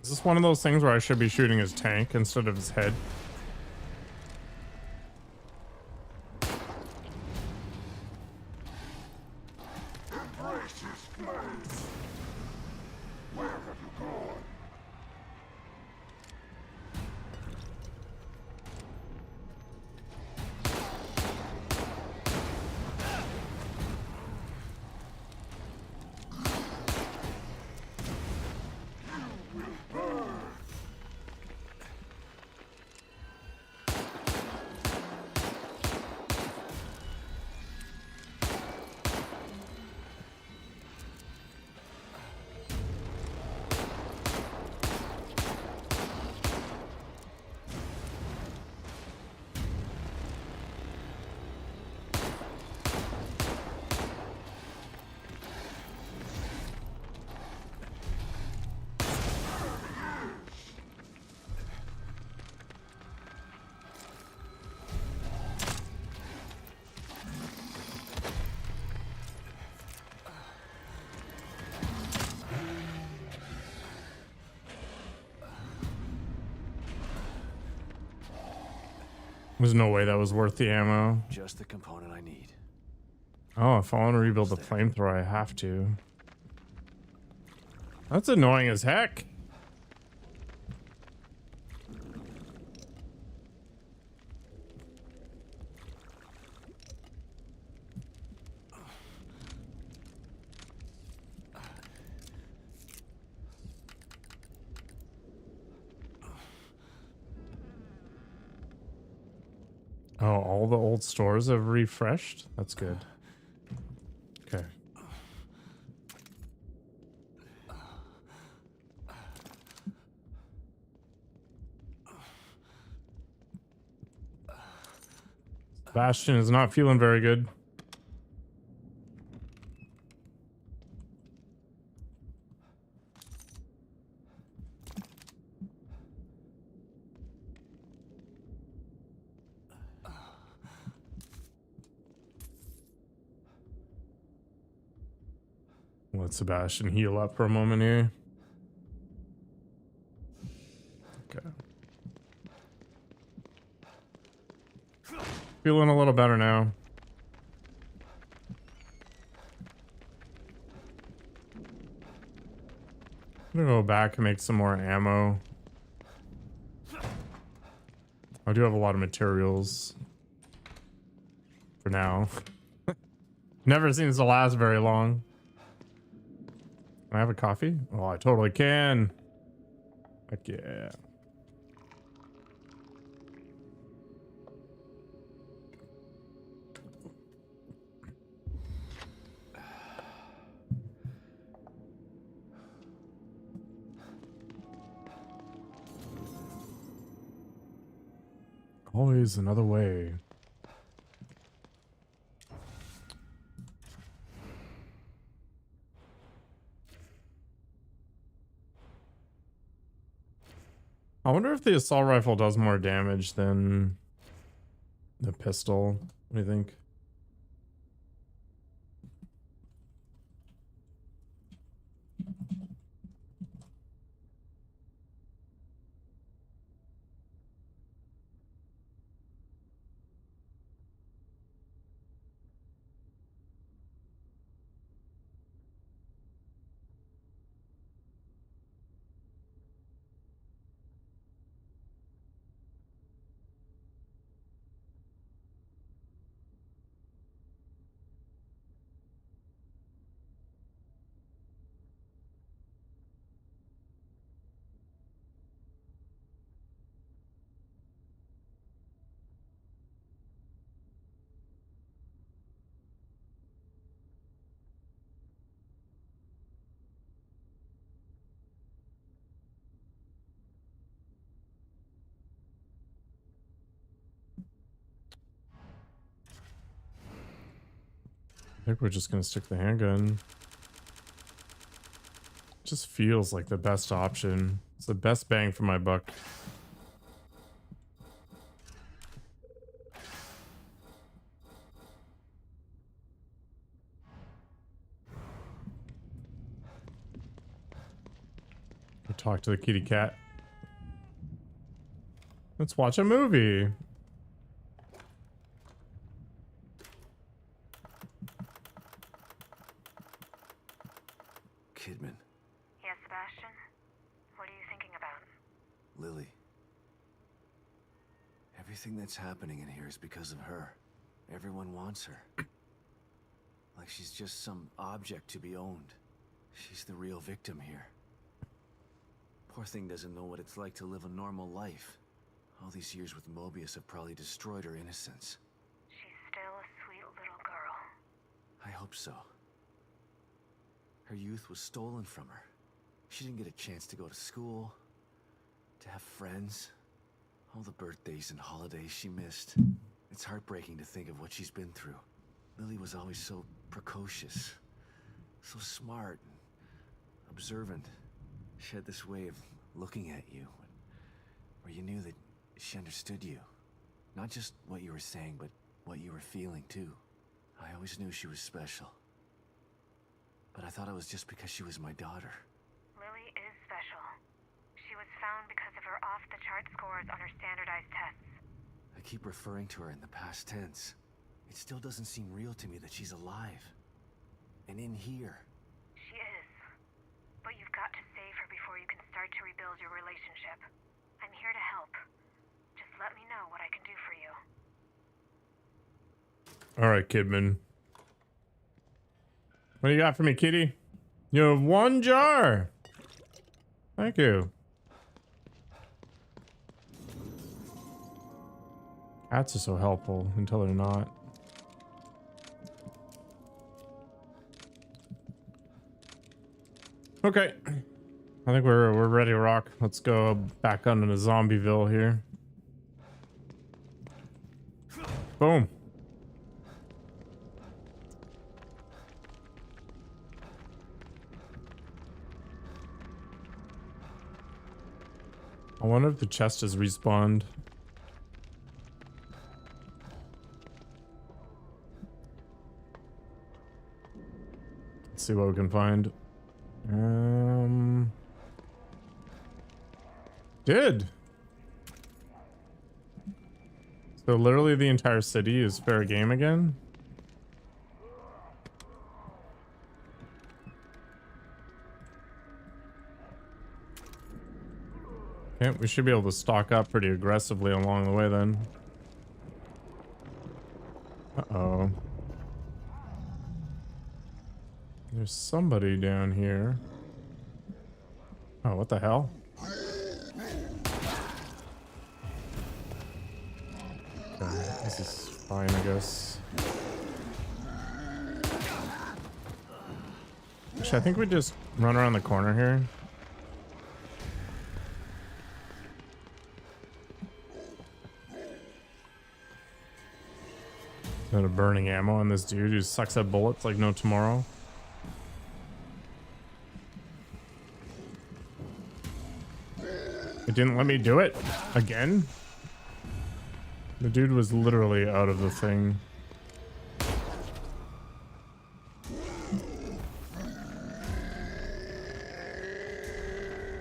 Is this one of those things where I should be shooting his tank instead of his head? Embrace his flames. Where have you gone? There's no way that was worth the ammo. Just the component I need. Oh, if I want to rebuild the flamethrower, I have to. That's annoying as heck. Oh, all the old stores have refreshed? That's good. Okay. Bastion is not feeling very good. Let Sebastian heal up for a moment here. Okay. Feeling a little better now. I'm gonna go back and make some more ammo. I do have a lot of materials for now. Never seems to last very long. Can I have a coffee? Oh, I totally can. Heck yeah. Always another way. I wonder if the assault rifle does more damage than the pistol. What do you think? I think we're just gonna stick the handgun. Just feels like the best option. It's the best bang for my buck. Talk to the kitty cat. Let's watch a movie. Kidman, Yes, Sebastian? What are you thinking about? Lily. Everything that's happening in here is because of her. Everyone wants her. Like she's just some object to be owned. She's the real victim here. Poor thing doesn't know what it's like to live a normal life. All these years with Mobius have probably destroyed her innocence. She's still a sweet little girl. I hope so. Her youth was stolen from her. She didn't get a chance to go to school, to have friends. All the birthdays and holidays she missed. It's heartbreaking to think of what she's been through. Lily was always so precocious, so smart and observant. She had this way of looking at you, where you knew that she understood you. Not just what you were saying, but what you were feeling too. I always knew she was special. But I thought it was just because she was my daughter. Lily is special. She was found because of her off-the-chart scores on her standardized tests. I keep referring to her in the past tense. It still doesn't seem real to me that she's alive. And in here. She is. But you've got to save her before you can start to rebuild your relationship. I'm here to help. Just let me know what I can do for you. All right, Kidman. What do you got for me, kitty? You have 1 jar. Thank you. Cats are so helpful until they're not. Okay. I think we're ready to rock. Let's go back onto the Zombieville here. Boom. I wonder if the chest is respawned. Let's see what we can find. Did. So literally the entire city is fair game again? Okay, we should be able to stock up pretty aggressively along the way then. Uh-oh. There's somebody down here. Oh, what the hell? Okay, this is fine, I guess. Actually, I think we just run around the corner here. Got a burning ammo on this dude who sucks at bullets like no tomorrow. It didn't let me do it again. The dude was literally out of the thing.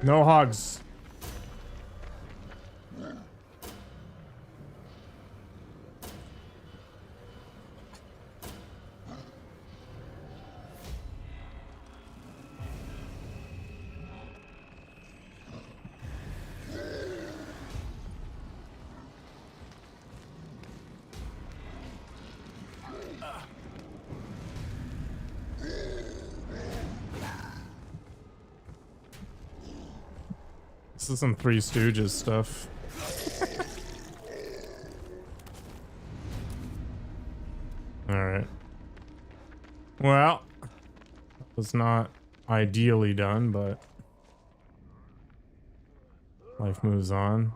No hogs. This is some Three Stooges stuff. Alright. Well, that was not ideally done, but life moves on.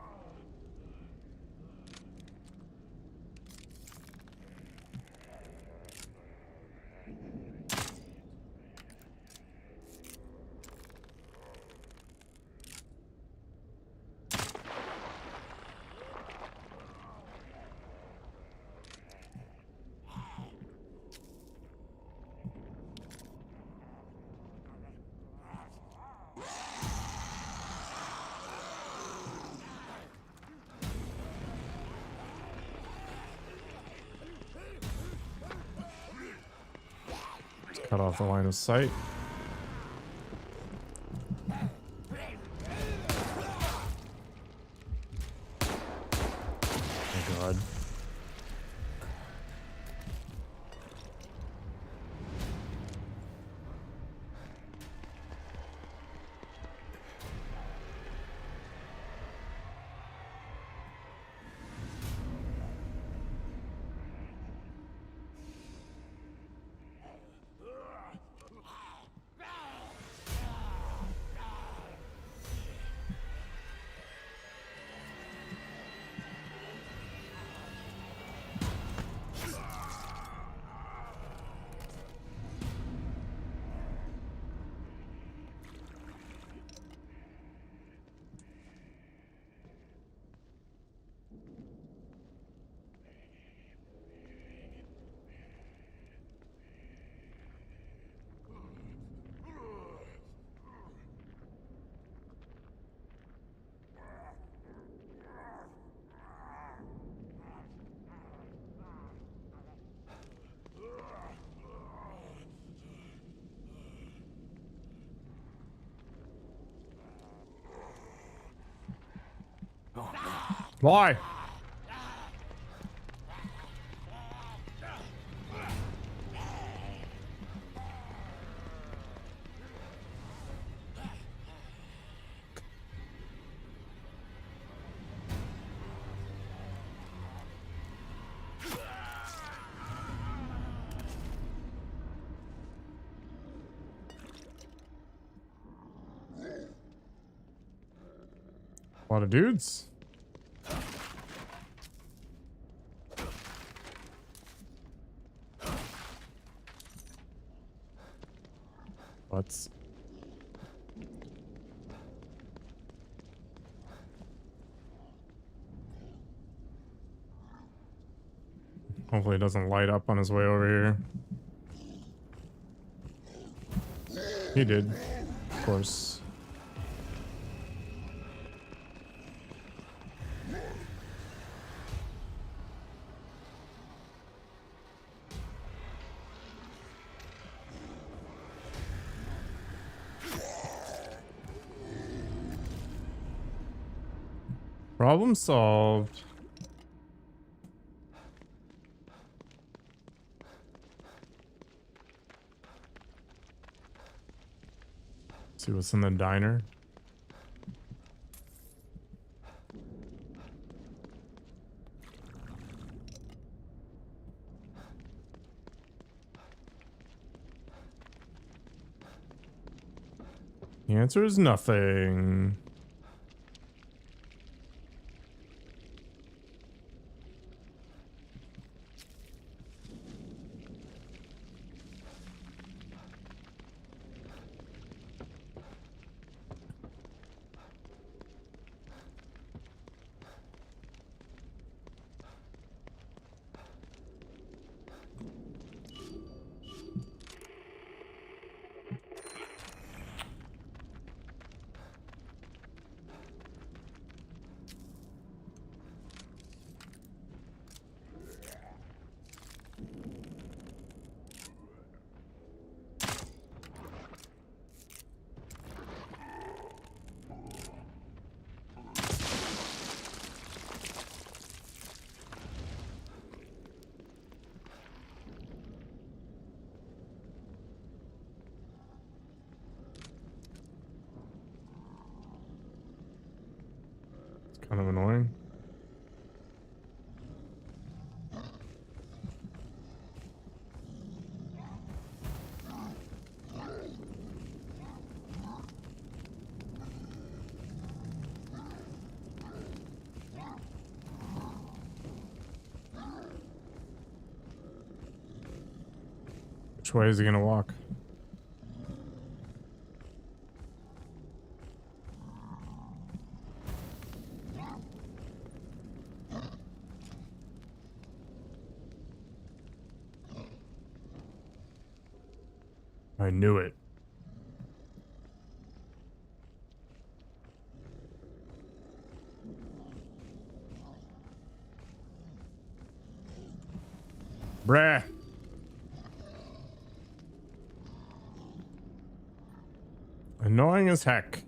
Cut off the line of sight. Oh god. Why? A lot of dudes. Let's. Hopefully it doesn't light up on his way over here. He did, of course. Problem solved. See what's in the diner. The answer is nothing. Kind of annoying. Which way is he gonna walk? I knew it. Bruh. Annoying as heck.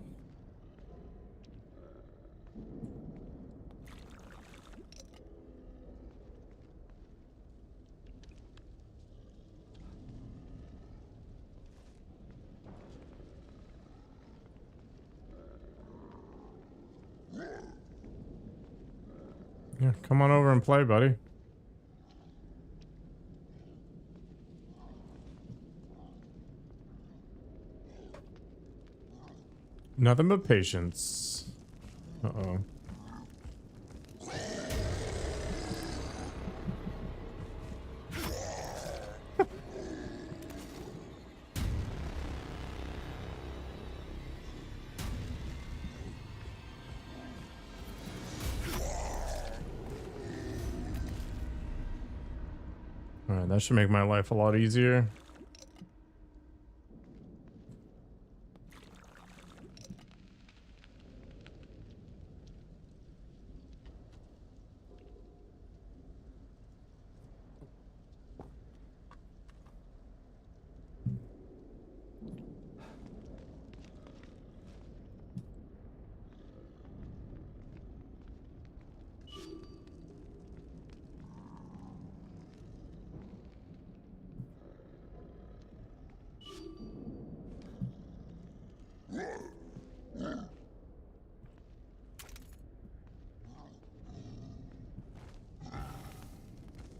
Yeah, come on over and play, buddy. Nothing but patience. Uh-oh. Alright, that should make my life a lot easier.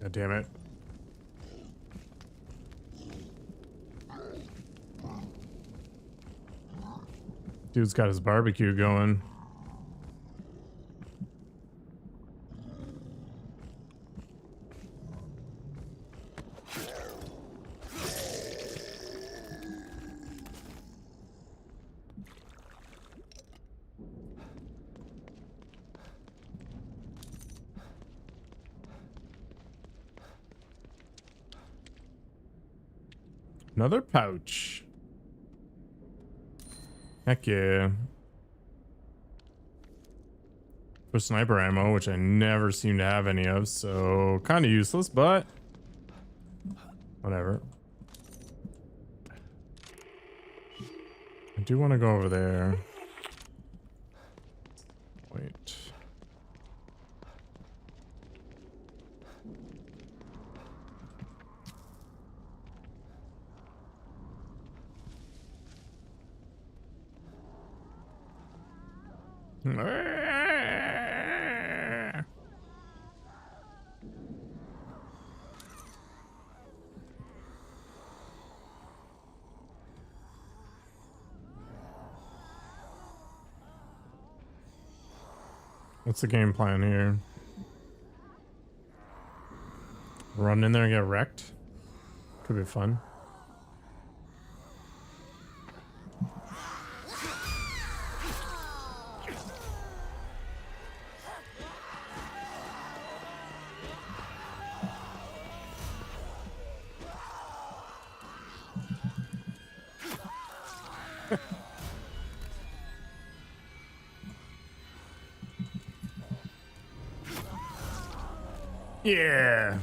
God damn it. Dude's got his barbecue going. Another pouch. Heck yeah. For sniper ammo, which I never seem to have any of, so kind of useless, but whatever. I do want to go over there. Wait. What's the game plan here? Run in there and get wrecked? Could be fun. Yeah.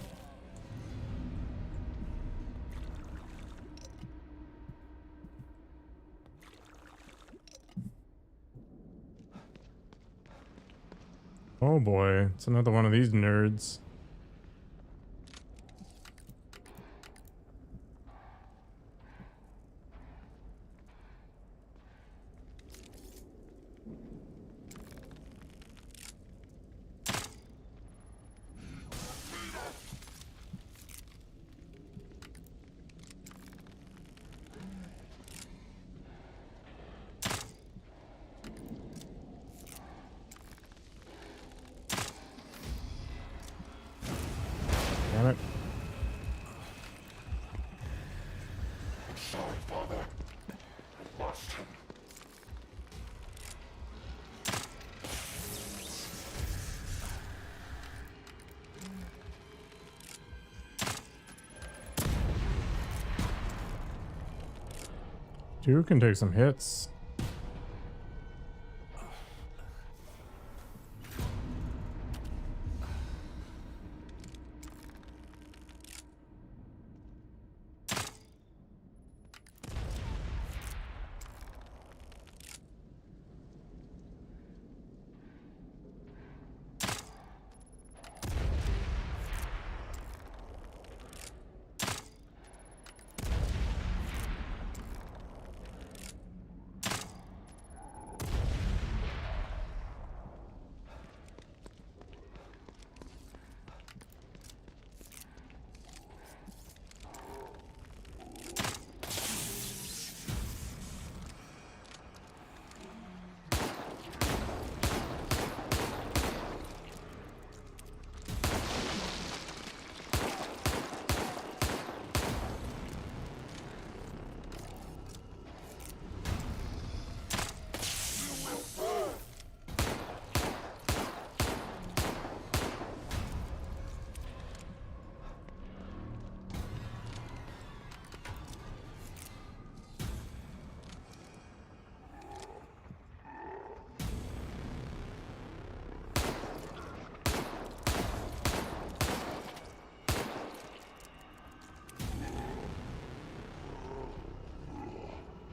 Oh boy, it's another one of these nerds. Damn it. Sorry, Father. I lost him. Dude can take some hits.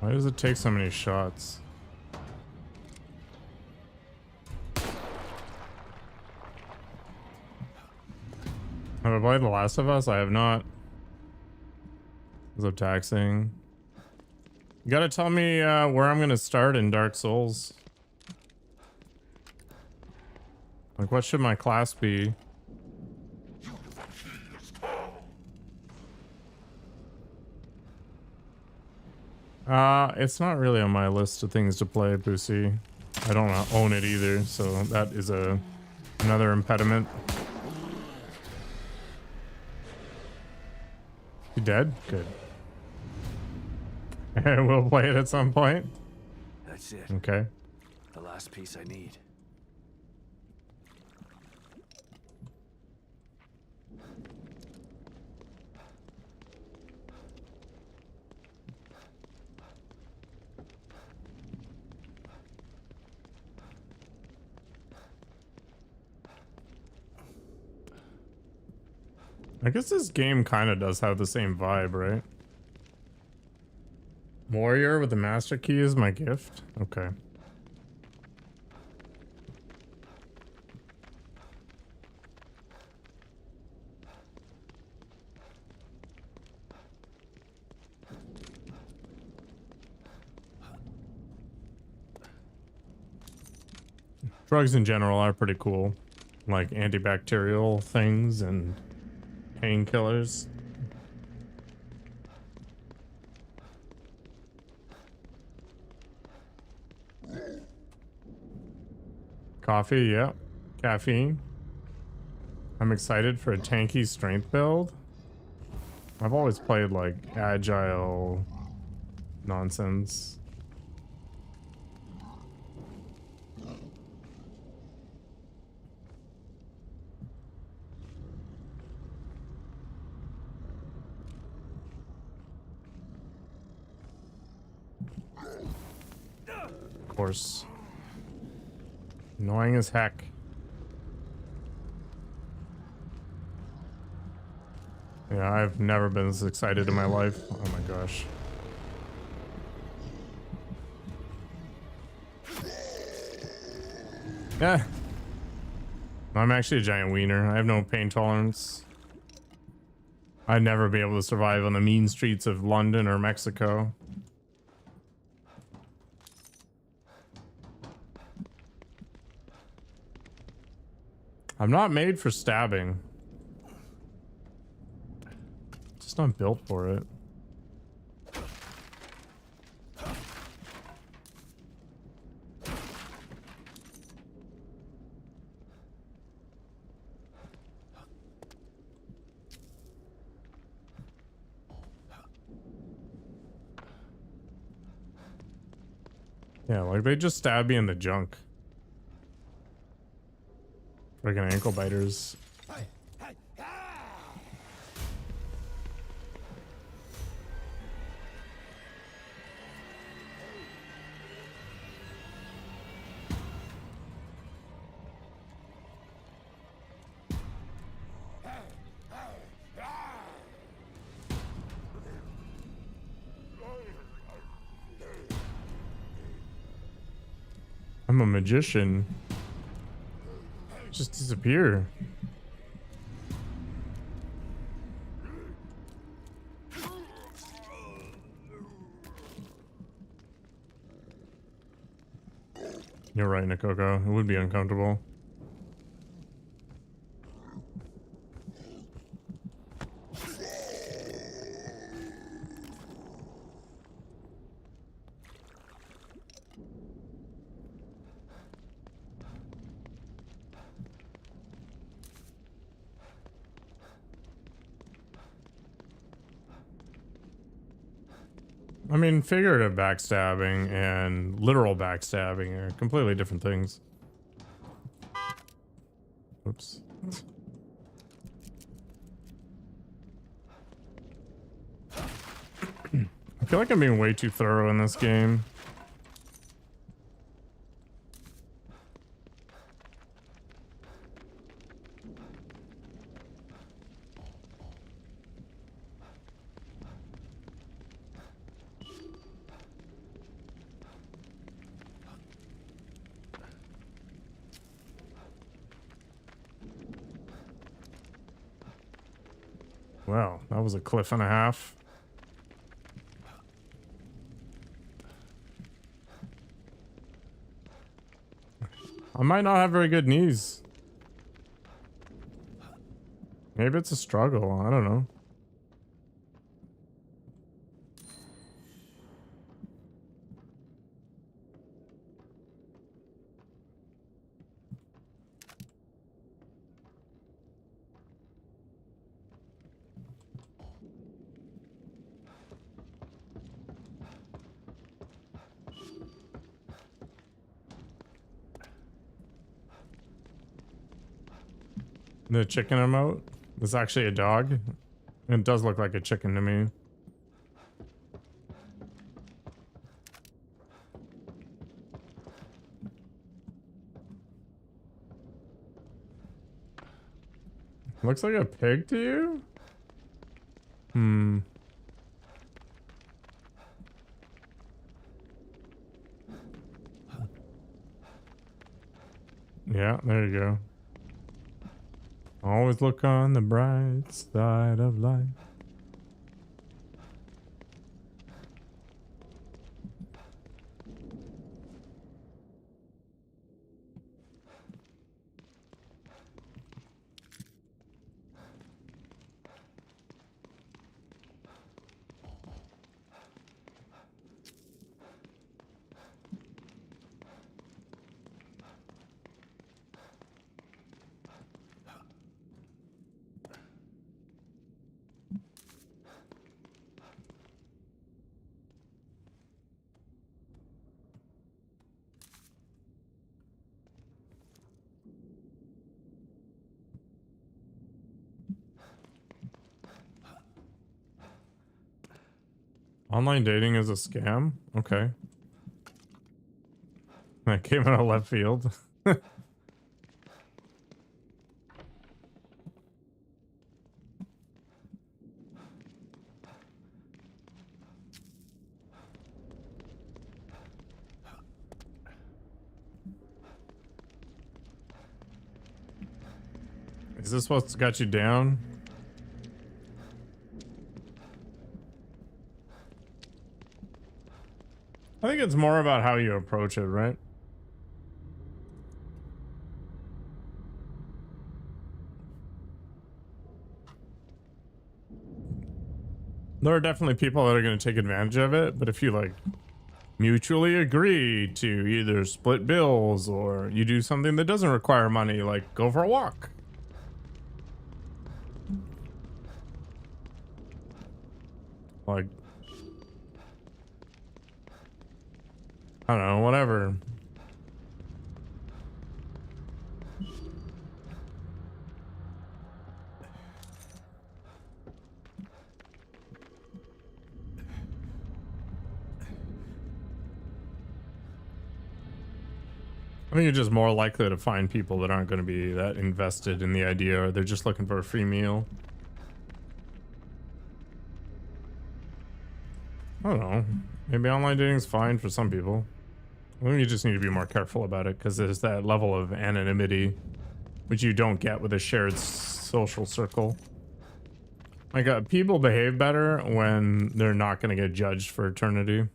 Why does it take so many shots? Have I played The Last of Us? I have not. What's up, taxing? You gotta tell me where I'm gonna start in Dark Souls. Like, what should my class be? It's not really on my list of things to play, Boosie. I don't own it either, so that is another impediment. You dead? Good. We'll play it at some point. That's it. Okay. The last piece I need. I guess this game kind of does have the same vibe, right? Warrior with the master key is my gift? Okay. Drugs in general are pretty cool. Like antibacterial things and painkillers. Coffee, yeah. Caffeine. I'm excited for a tanky strength build. I've always played like agile nonsense. Of course. Annoying as heck. Yeah, I've never been this excited in my life. Oh my gosh. Yeah. I'm actually a giant wiener. I have no pain tolerance. I'd never be able to survive on the mean streets of London or Mexico. I'm not made for stabbing. Just not built for it. Yeah, like they just stabbed me in the junk. Freaking ankle biters. I'm a magician. Just disappear. You're right, Nikoko. It would be uncomfortable. I mean, figurative backstabbing and literal backstabbing are completely different things. Oops. I feel like I'm being way too thorough in this game. Wow, that was a cliff and a half. I might not have very good knees. Maybe it's a struggle. I don't know. The chicken emote is actually a dog. It does look like a chicken to me. Looks like a pig to you? Hmm. Yeah, there you go. Always look on the bright side of life. Online dating is a scam? Okay. That came out of left field. Is this what's got you down? I think it's more about how you approach it, right? There are definitely people that are going to take advantage of it, but if you like mutually agree to either split bills or you do something that doesn't require money, like go for a walk. Like, I don't know, whatever. I think you're just more likely to find people that aren't going to be that invested in the idea, or they're just looking for a free meal. I don't know. Maybe online dating is fine for some people. I think you just need to be more careful about it because there's that level of anonymity which you don't get with a shared social circle. Like, people behave better when they're not going to get judged for eternity.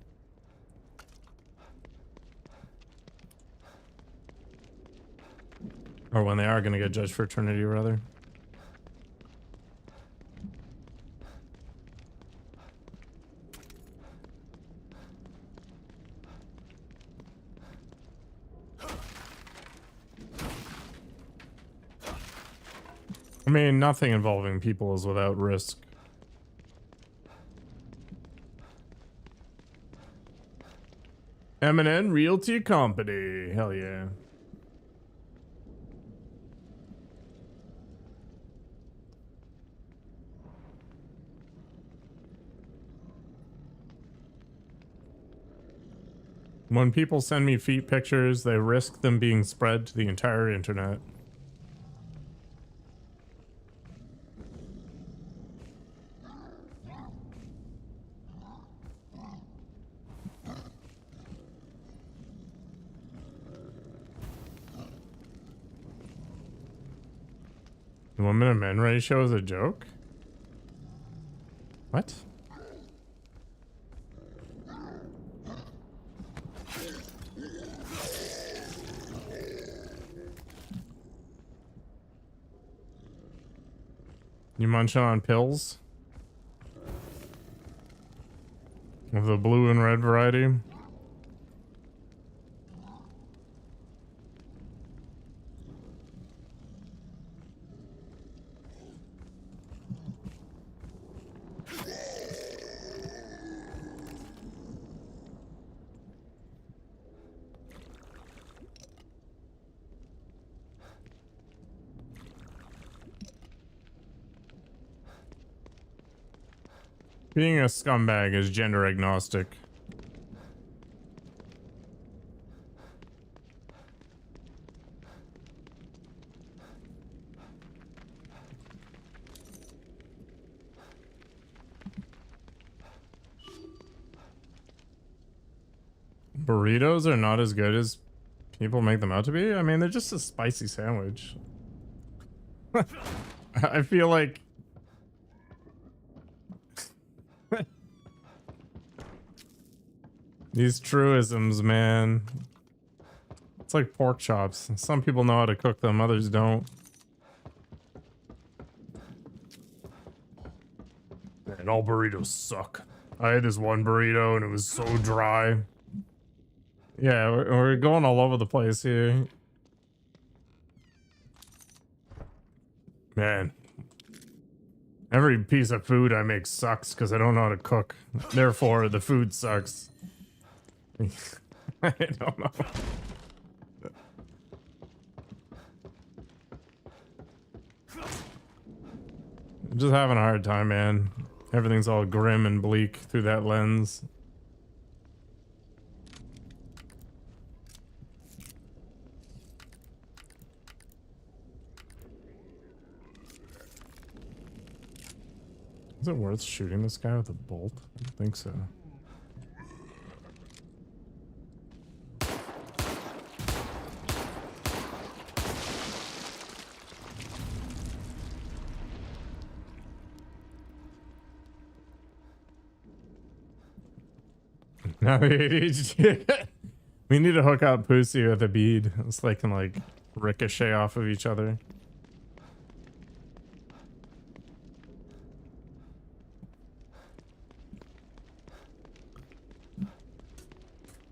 Or when they are going to get judged for eternity, rather. I mean, nothing involving people is without risk. M&N Realty Company. Hell yeah. When people send me feet pictures, they risk them being spread to the entire internet. The 1 minute men ratio is a joke? What? You munching on pills? Of the blue and red variety? Being a scumbag is gender agnostic. Burritos are not as good as people make them out to be. I mean, they're just a spicy sandwich. I feel like these truisms, man. It's like pork chops. Some people know how to cook them, others don't. And all burritos suck. I had this one burrito and it was so dry. Yeah, we're going all over the place here. Man. Every piece of food I make sucks because I don't know how to cook. Therefore, the food sucks. I don't know. I'm just having a hard time, man. Everything's all grim and bleak through that lens. Is it worth shooting this guy with a bolt? I don't think so. Now the ADHD. We need to hook up Pussy with a bead so they can like ricochet off of each other.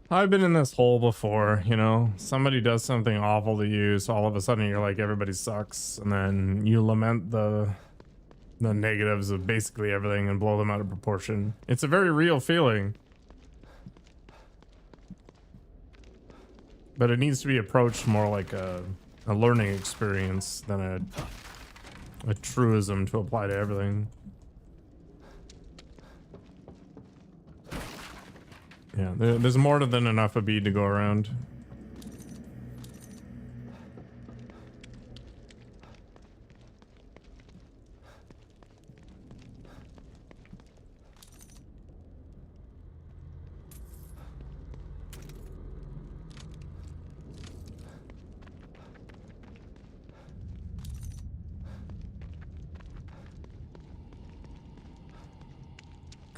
I've been in this hole before, you know, somebody does something awful to you, so all of a sudden you're like, everybody sucks, and then you lament the negatives of basically everything and blow them out of proportion. It's a very real feeling. But it needs to be approached more like a learning experience than a truism to apply to everything. Yeah, there's more than enough of bead to go around.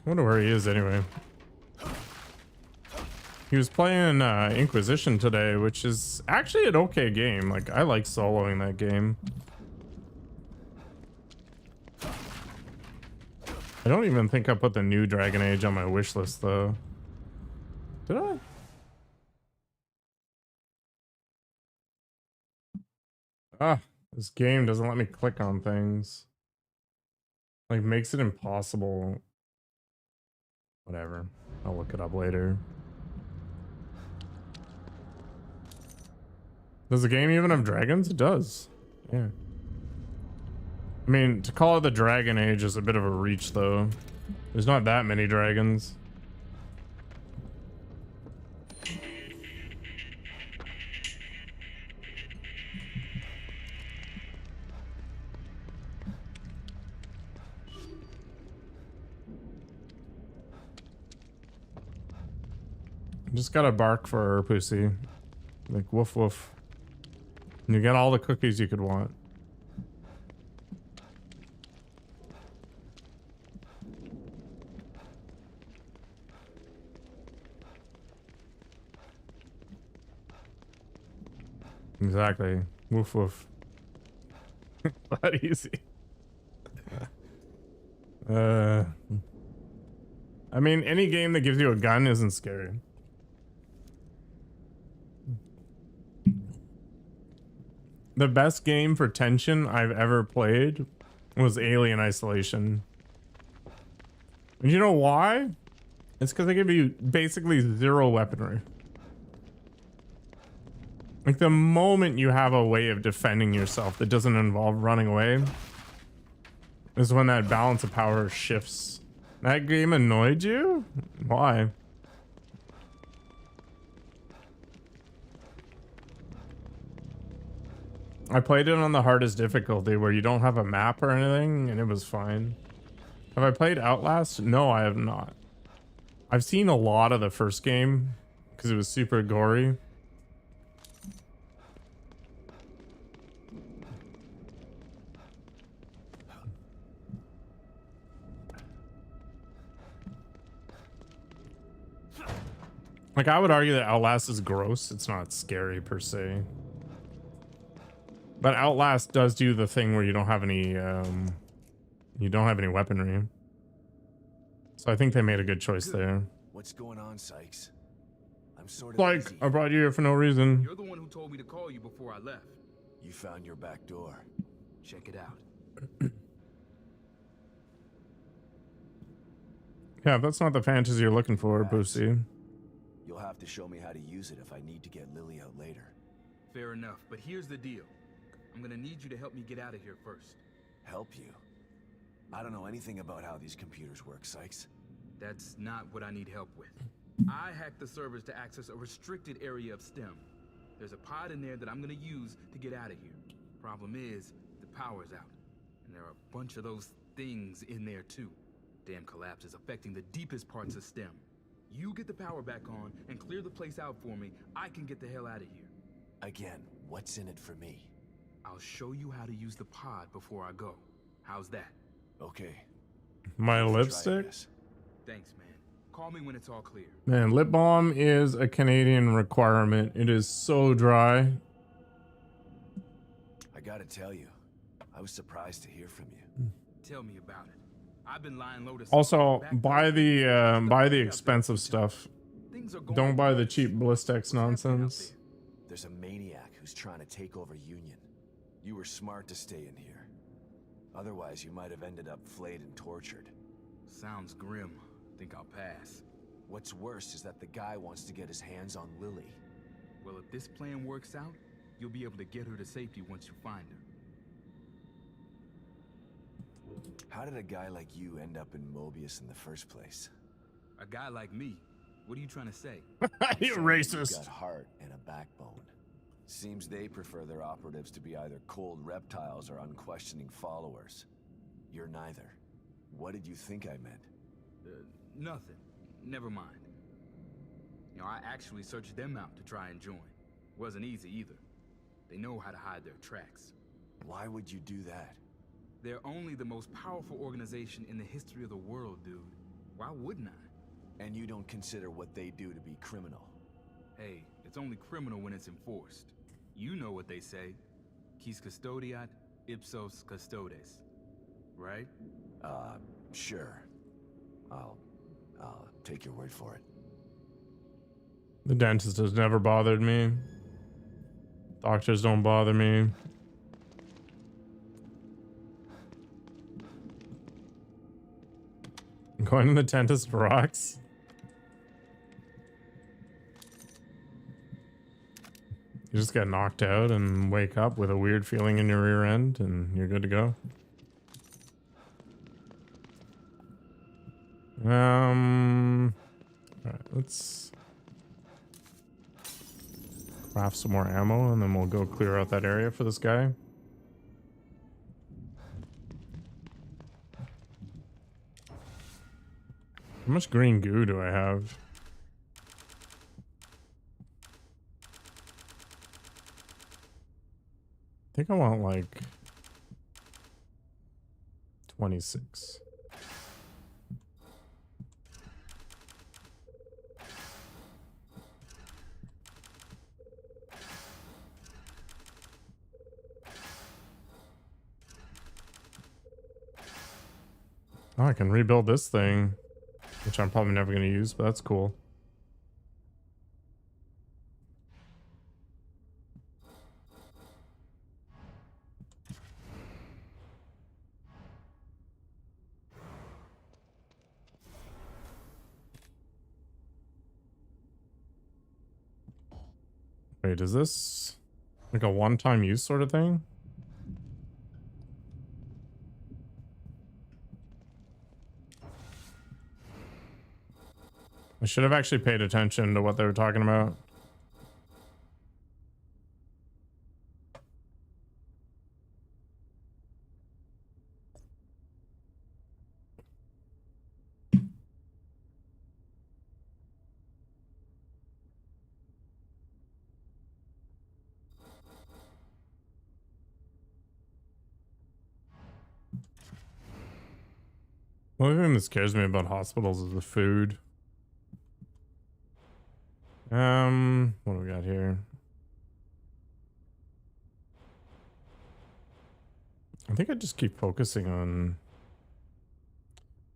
I wonder where he is anyway. He was playing Inquisition today, which is actually an okay game. Like, I like soloing that game. I don't even think I put the new Dragon Age on my wish list, though. Did I? Ah, this game doesn't let me click on things. Like, makes it impossible. Whatever. I'll look it up later. Does the game even have dragons? It does. Yeah. I mean, to call it the Dragon Age is a bit of a reach, though. There's not that many dragons. Just gotta bark for her, Pussy. Like, woof woof. And you get all the cookies you could want. Exactly. Woof woof. That easy. I mean, any game that gives you a gun isn't scary. The best game for tension I've ever played was Alien Isolation. And you know why? It's because they give you basically zero weaponry. Like the moment you have a way of defending yourself that doesn't involve running away is when that balance of power shifts. That game annoyed you? Why? I played it on the hardest difficulty where you don't have a map or anything and it was fine. Have I played Outlast? No, I have not. I've seen a lot of the first game because it was super gory. Like, I would argue that Outlast is gross. It's not scary per se. But Outlast does do the thing where you don't have any weaponry. So I think they made a good choice there. What's going on, Sykes? I'm sort of Like, busy. I brought you here for no reason. You're the one who told me to call you before I left. You found your back door. Check it out. Yeah, that's not the fantasy you're looking for, Boosie. You'll have to show me how to use it if I need to get Lily out later. Fair enough, but here's the deal. I'm gonna need you to help me get out of here first. Help you? I don't know anything about how these computers work, Sykes. That's not what I need help with. I hacked the servers to access a restricted area of STEM. There's a pod in there that I'm gonna use to get out of here. Problem is, the power's out. And there are a bunch of those things in there too. Damn collapse is affecting the deepest parts of STEM. You get the power back on and clear the place out for me, I can get the hell out of here. Again, what's in it for me? I'll show you how to use the pod before I go. How's that? Okay. My Try lipstick? this. Thanks, man. Call me when it's all clear. Man, lip balm is a Canadian requirement. It is so dry. I gotta tell you, I was surprised to hear from you. Tell me about it. I've been lying low to Also, back buy there. the expensive stuff. Things are going Don't buy the well. cheap ballistics What's happening out nonsense. there? There's a maniac who's trying to take over Union. You were smart to stay in here. Otherwise, you might have ended up flayed and tortured. Sounds grim. Think I'll pass. What's worse is that the guy wants to get his hands on Lily. Well, if this plan works out, you'll be able to get her to safety once you find her. How did a guy like you end up in Mobius in the first place? A guy like me? What are you trying to say? You Saying racist. You've got heart and a backbone. Seems they prefer their operatives to be either cold reptiles or unquestioning followers. You're neither. What did you think I meant? Nothing. Never mind. You know, I actually searched them out to try and join. Wasn't easy either. They know how to hide their tracks. Why would you do that? They're only the most powerful organization in the history of the world, dude. Why wouldn't I? And you don't consider what they do to be criminal? Hey, it's only criminal when it's enforced. You know what they say. Quis custodiat, ipsos custodes. Right? Sure. I'll take your word for it. The dentist has never bothered me. Doctors don't bother me. Going to the dentist rocks. You just get knocked out and wake up with a weird feeling in your rear end and you're good to go. Alright, let's craft some more ammo and then we'll go clear out that area for this guy. How much green goo do I have? I think I want like 26. Oh, I can rebuild this thing, which I'm probably never going to use, but that's cool. Wait, is this like a one-time use sort of thing? I should have actually paid attention to what they were talking about. The only thing that scares me about hospitals is the food. What do we got here? I think I just keep focusing on.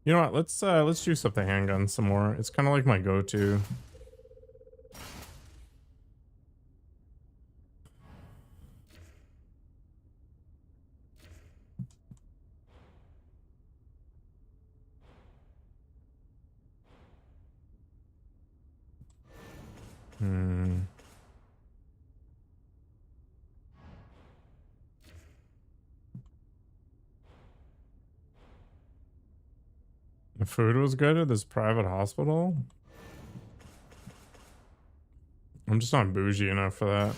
You know what? Let's juice up the handgun some more. It's kind of like my go-to. The food was good at this private hospital. I'm just not bougie enough for that.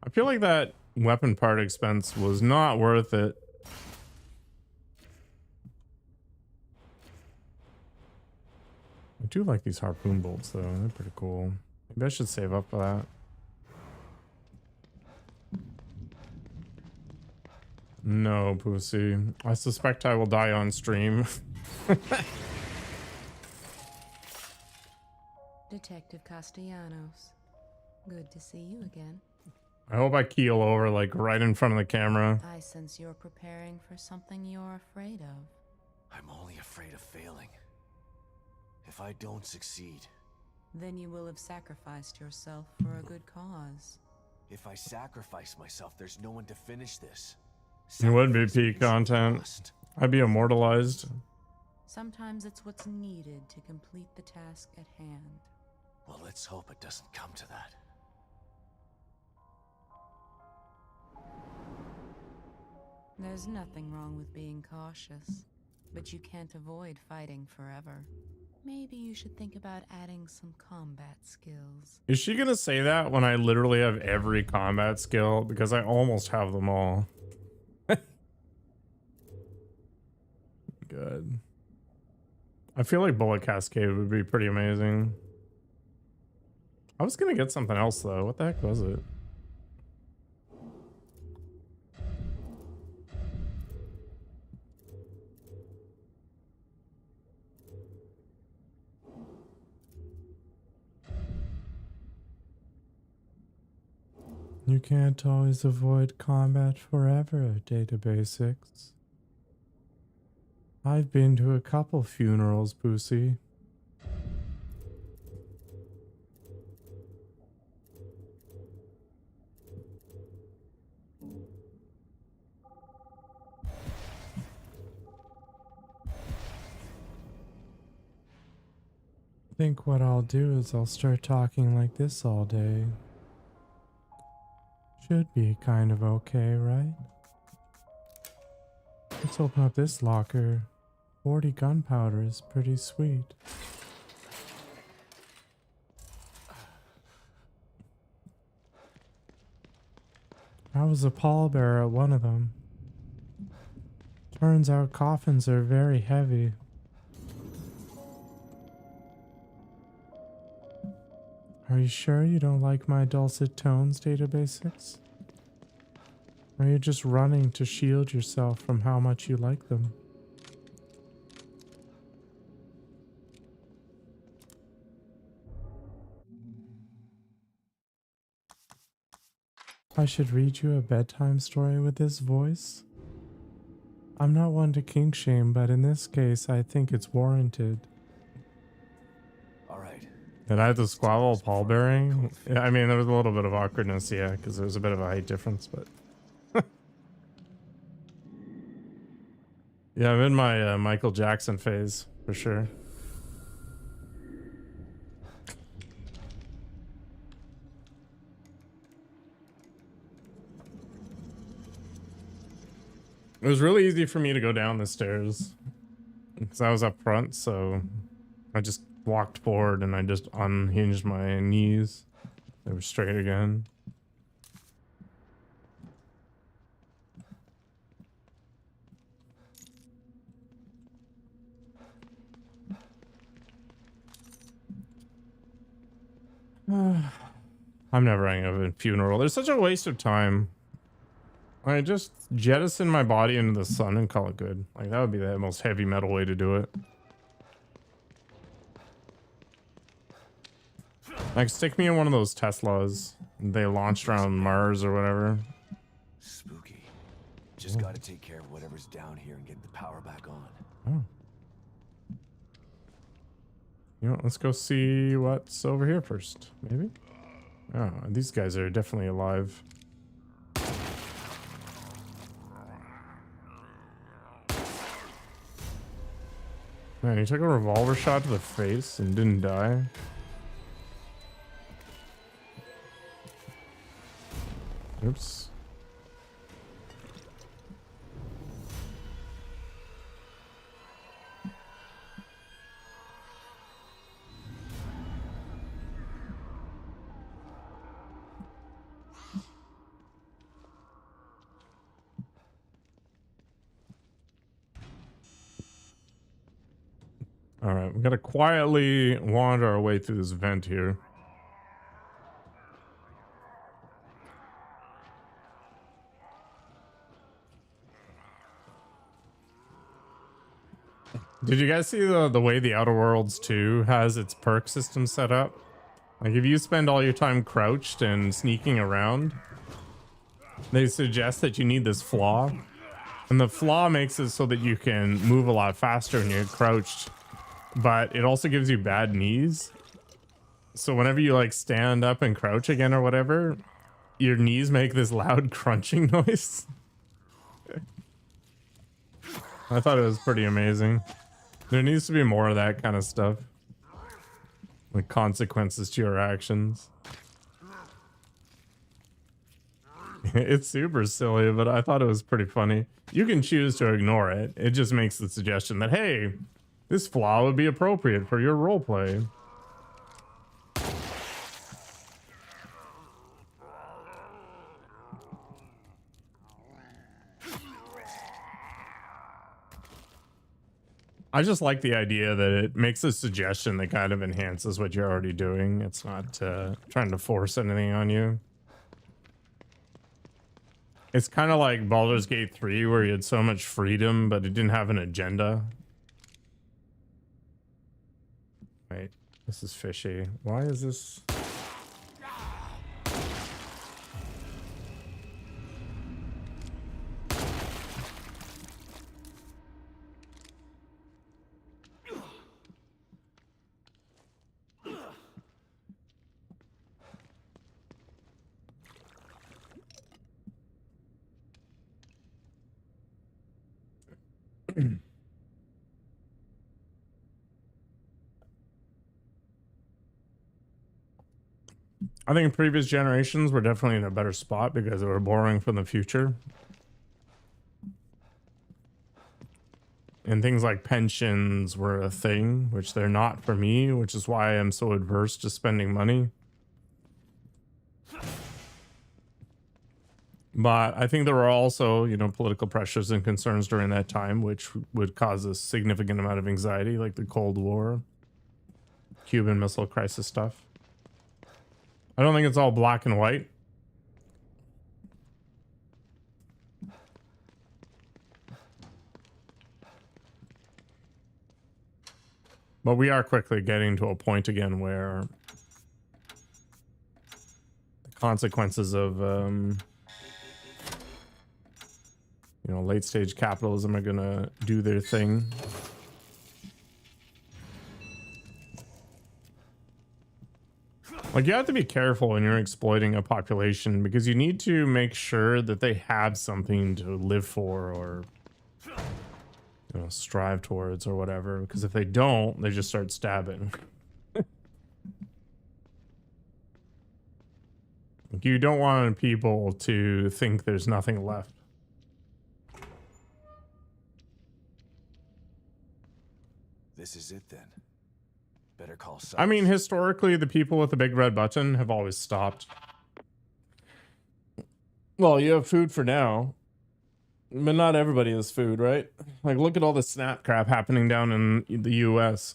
I feel like that weapon part expense was not worth it. I do like these harpoon bolts though. They're pretty cool. Maybe I should save up for that. No, pussy. I suspect I will die on stream. Detective Castellanos, good to see you again. I hope I keel over like right in front of the camera. I sense you're preparing for something you're afraid of. I'm only afraid of failing. If I don't succeed, Then you will have sacrificed yourself for a good cause. if I sacrifice myself, there's no one to finish this. It would be Sacrifice peak means you content. must. I'd be immortalized. Sometimes it's what's needed to complete the task at hand. Well, let's hope it doesn't come to that. There's nothing wrong with being cautious, but you can't avoid fighting forever. Maybe you should think about adding some combat skills. Is she gonna say that when I literally have every combat skill? Because I almost have them all. Good. I feel like Bullet Cascade would be pretty amazing. I was gonna get something else though. What the heck was it? You can't always avoid combat forever, Data Basics. I've been to a couple funerals, Pussy. I think what I'll do is I'll start talking like this all day. Should be kind of okay, right? Let's open up this locker. 40 gunpowder is pretty sweet. I was a pallbearer at one of them. Turns out coffins are very heavy. Are you sure you don't like my dulcet tones, Data Basics? Or are you just running to shield yourself from how much you like them? I should read you a bedtime story with this voice? I'm not one to kink shame, but in this case, I think it's warranted. All right. Did I have to squabble pallbearing? Yeah, I mean, there was a little bit of awkwardness, yeah, because there was a bit of a height difference, but... yeah, I'm in my Michael Jackson phase, for sure. It was really easy for me to go down the stairs because I was up front, so I just walked forward and I just unhinged my knees. They were straight again. I'm never hanging up a funeral. There's such a waste of time. I just jettison my body into the sun and call it good. Like, that would be the most heavy metal way to do it. Like, stick me in one of those Teslas they launched around Mars or whatever. Spooky. Just gotta take care of whatever's down here and get the power back on. Oh. You know, let's go see what's over here first, maybe? Oh, these guys are definitely alive. Man, he took a revolver shot to the face and didn't die. Oops. All right, we gotta quietly wander our way through this vent here. Did you guys see the way the Outer Worlds 2 has its perk system set up? Like, if you spend all your time crouched and sneaking around, they suggest that you need this flaw. And the flaw makes it so that you can move a lot faster when you're crouched. But it also gives you bad knees. So whenever you like stand up and crouch again or whatever, your knees make this loud crunching noise. I thought it was pretty amazing. There needs to be more of that kind of stuff. Like consequences to your actions. It's super silly, but I thought it was pretty funny. You can choose to ignore it. It just makes the suggestion that, hey, this flaw would be appropriate for your roleplay. I just like the idea that it makes a suggestion that kind of enhances what you're already doing. It's not trying to force anything on you. It's kind of like Baldur's Gate 3 where you had so much freedom, but it didn't have an agenda. Wait, this is fishy. Why is this? I think previous generations were definitely in a better spot because they were borrowing from the future. And things like pensions were a thing, which they're not for me, which is why I'm so adverse to spending money. But I think there were also, you know, political pressures and concerns during that time, which would cause a significant amount of anxiety, like the Cold War, Cuban Missile Crisis stuff. I don't think it's all black and white. But we are quickly getting to a point again where the consequences of, you you know, late stage capitalism are gonna do their thing. Like, you have to be careful when you're exploiting a population because you need to make sure that they have something to live for or, you know, strive towards or whatever. Because if they don't, they just start stabbing. Like, you don't want people to think there's nothing left. This is it then. Better call Sykes. I mean, historically, the people with the big red button have always stopped. Well, you have food for now, but not everybody has food, right? Like, look at all the snap crap happening down in the US.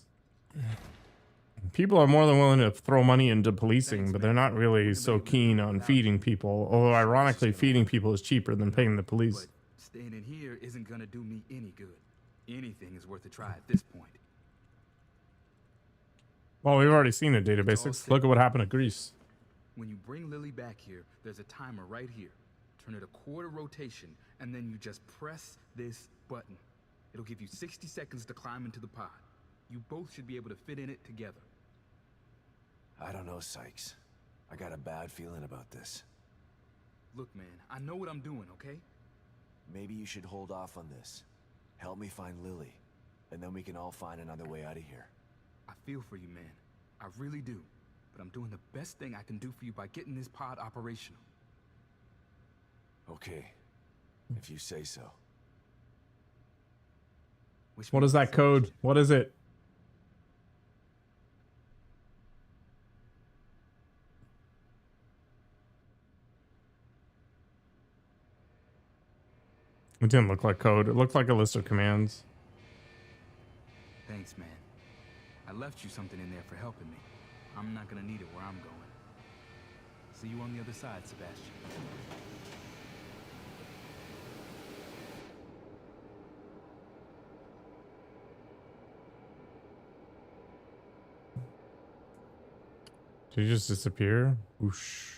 People are more than willing to throw money into policing, but they're not really so keen on feeding people. Although, ironically, feeding people is cheaper than paying the police. But staying in here isn't gonna do me any good. Anything is worth a try at this point. Well, we've already seen it, Data Basics. Look at what happened to Greece. When you bring Lily back here, there's a timer right here. Turn it a quarter rotation, and then you just press this button. It'll give you 60 seconds to climb into the pod. You both should be able to fit in it together. I don't know, Sykes. I got a bad feeling about this. Look, man, I know what I'm doing, okay? Maybe you should hold off on this. Help me find Lily, and then we can all find another way out of here. I feel for you, man. I really do. But I'm doing the best thing I can do for you by getting this pod operational. Okay, if you say so. What is that code? What is it? It didn't look like code. It looked like a list of commands. Thanks, man. I left you something in there for helping me. I'm not gonna need it where I'm going. See you on the other side, Sebastian. Did he just disappear? Whoosh.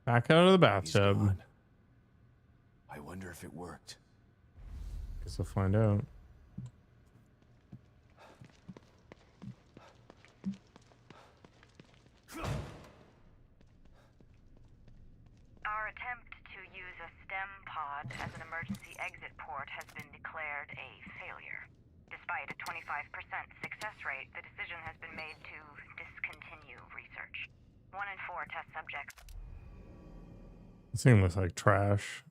Back out of the bathtub. I wonder if it worked. Guess we'll find out. Our attempt to use a STEM pod as an emergency exit port has been declared a failure. Despite a 25% success rate, the decision has been made to discontinue research. 1 in 4 test subjects It seems like trash.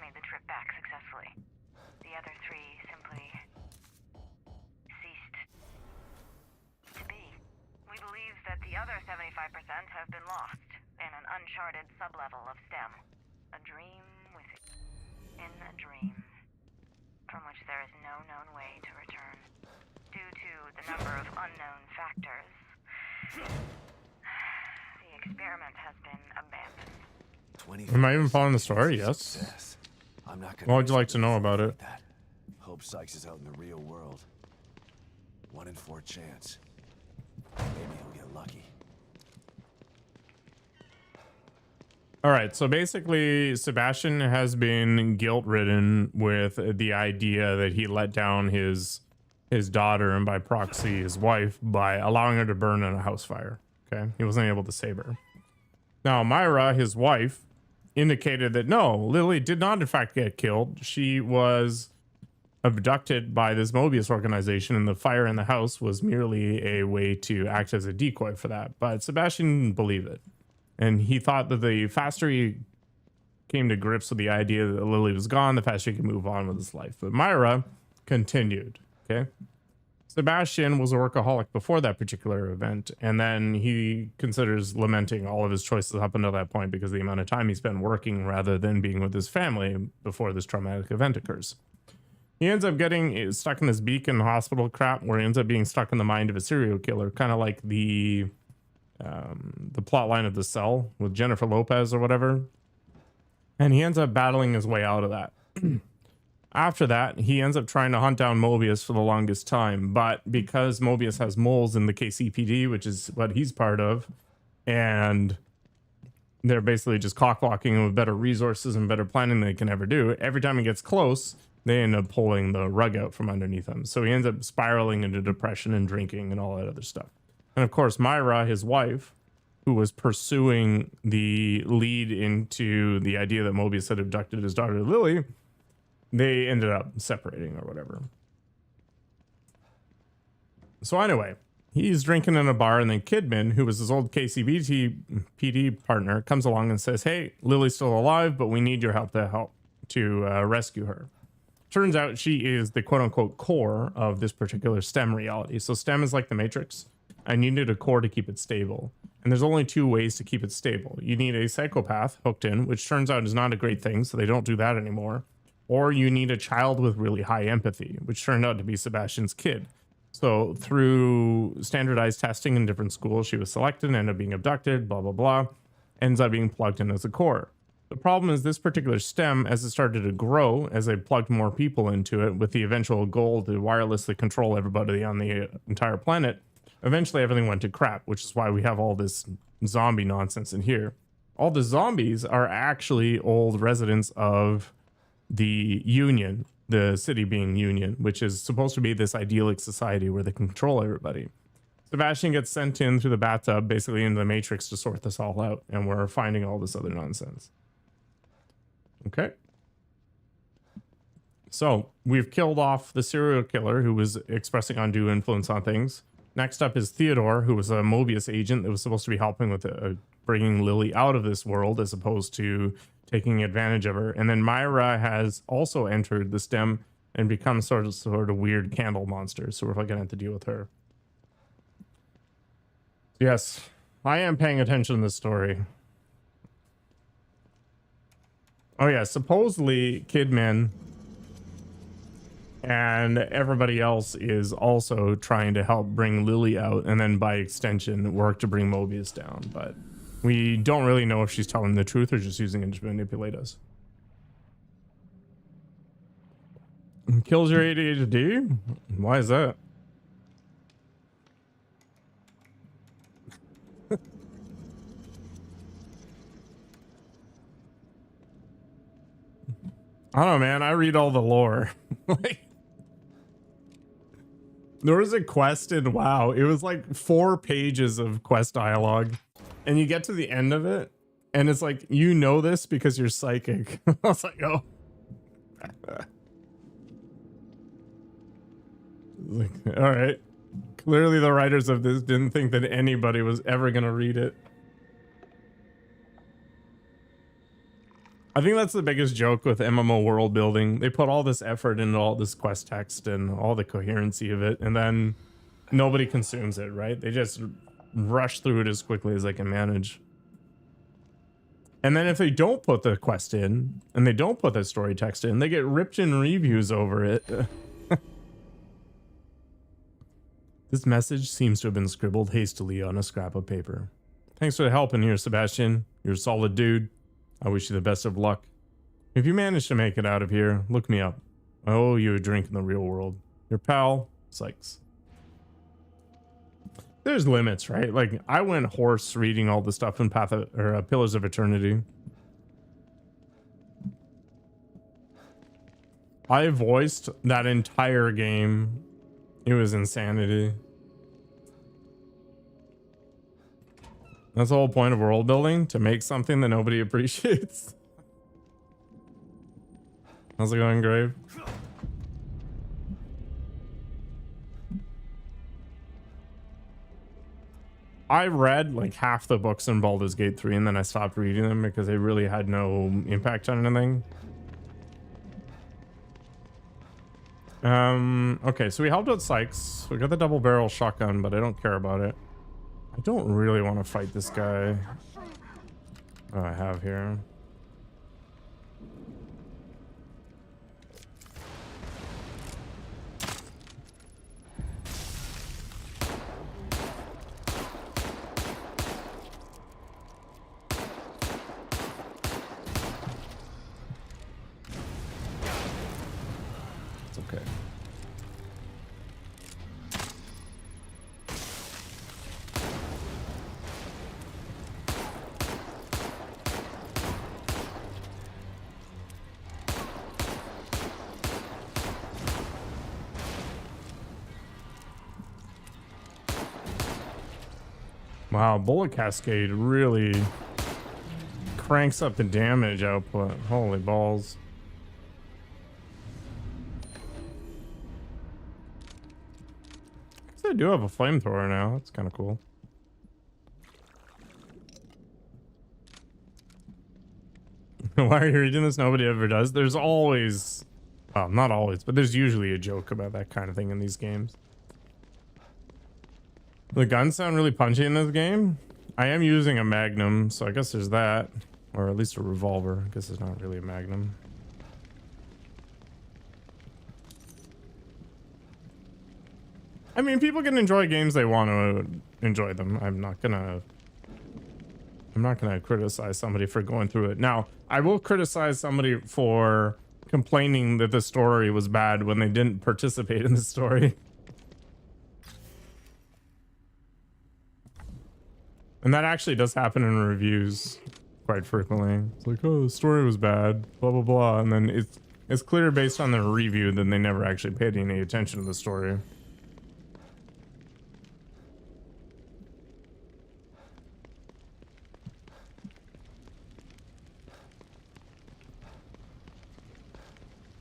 made the trip back successfully. The other 3 simply ceased to be. We believe that the other 75% have been lost in an uncharted sublevel of STEM. A dream within a dream, from which there is no known way to return. Due to the number of unknown factors, the experiment has been abandoned. Am I even following the story? Yes. Success. I'm not What would you like to know about it? that. Hope Sykes is out in the real world. 1 in 4 chance. Maybe he'll get lucky. All right, so basically, Sebastian has been guilt-ridden with the idea that he let down his daughter and by proxy his wife by allowing her to burn in a house fire. Okay, he wasn't able to save her. Now, Myra, his wife, indicated that no, Lily did not in fact get killed. She was abducted by this Mobius organization, and the fire in the house was merely a way to act as a decoy for that. But Sebastian didn't believe it. And he thought that the faster he came to grips with the idea that Lily was gone, the faster he could move on with his life. But Myra continued, okay? Sebastian was a workaholic before that particular event, and then he considers lamenting all of his choices up until that point because of the amount of time he spent working rather than being with his family before this traumatic event occurs. He ends up getting stuck in this Beacon hospital crap where he ends up being stuck in the mind of a serial killer, kind of like the plot line of The Cell with Jennifer Lopez or whatever. And he ends up battling his way out of that. After that, he ends up trying to hunt down Mobius for the longest time. But because Mobius has moles in the KCPD, which is what he's part of, and they're basically just cock-blocking him with better resources and better planning than they can ever do. Every time he gets close, they end up pulling the rug out from underneath him. So he ends up spiraling into depression and drinking and all that other stuff. And of course, Myra, his wife, who was pursuing the lead into the idea that Mobius had abducted his daughter Lily, they ended up separating or whatever. So anyway, he's drinking in a bar, and then Kidman, who was his old KCBT PD partner, comes along and says, hey, Lily's still alive, but we need your help to rescue her. Turns out she is the quote-unquote core of this particular STEM reality. So STEM is like the Matrix. I needed a core to keep it stable. And there's only two ways to keep it stable. You need a psychopath hooked in, which turns out is not a great thing, so they don't do that anymore. Or you need a child with really high empathy, which turned out to be Sebastian's kid. So through standardized testing in different schools, she was selected and ended up being abducted, blah, blah, blah, ends up being plugged in as a core. The problem is this particular STEM, as it started to grow, as they plugged more people into it with the eventual goal to wirelessly control everybody on the entire planet, eventually everything went to crap, which is why we have all this zombie nonsense in here. All the zombies are actually old residents of the Union, the city being Union, which is supposed to be this idyllic society where they control everybody. Sebastian gets sent in through the bathtub, basically into the Matrix, to sort this all out, and we're finding all this other nonsense. Okay. So we've killed off the serial killer who was expressing undue influence on things. Next up is Theodore, who was a Mobius agent that was supposed to be helping with bringing Lily out of this world as opposed to taking advantage of her. And then Myra has also entered the STEM and become sort of weird candle monster. So we're going to have to deal with her. Yes, I am paying attention to this story. Oh yeah, supposedly Kidman and everybody else is also trying to help bring Lily out, and then by extension work to bring Mobius down. But we don't really know if she's telling the truth or just using it to manipulate us. Kills your ADHD? Why is that? I don't know, man. I read all the lore. Like, there was a quest in WoW. It was like 4 pages of quest dialogue. And you get to the end of it, and it's like, you know this because you're psychic. I was like, oh. Like, all right. Clearly the writers of this didn't think that anybody was ever going to read it. I think that's the biggest joke with MMO world building. They put all this effort into all this quest text and all the coherency of it, and then nobody consumes it, right? They just rush through it as quickly as they can manage. And then if they don't put the quest in, and they don't put the story text in, they get ripped in reviews over it. This message seems to have been scribbled hastily on a scrap of paper. Thanks for the help in here, Sebastian. You're a solid dude. I wish you the best of luck. If you manage to make it out of here, look me up. I owe you a drink in the real world. Your pal, Sykes. There's limits, right? Like, I went hoarse reading all the stuff in Pillars of Eternity. I voiced that entire game. It was insanity. That's the whole point of world building, to make something that nobody appreciates. How's it going, Grave? I read like half the books in Baldur's Gate 3, and then I stopped reading them because they really had no impact on anything. Okay, so we helped out Sykes. We got the double barrel shotgun, but I don't care about it. I don't really want to fight this guy. Oh, I have here. It's okay. Wow, bullet cascade really cranks up the damage output. Holy balls. Guess I do have a flamethrower now. That's kind of cool. Why are you reading this? Nobody ever does. There's always, well, not always, but there's usually a joke about that kind of thing in these games. The guns sound really punchy in this game. I am using a Magnum, so I guess there's that. Or at least a revolver. I guess it's not really a Magnum. I mean, people can enjoy games they want to enjoy them. I'm not gonna criticize somebody for going through it. Now, I will criticize somebody for complaining that the story was bad when they didn't participate in the story. And that actually does happen in reviews quite frequently. It's like, oh, the story was bad, blah, blah, blah. And then it's clear based on the review that they never actually paid any attention to the story.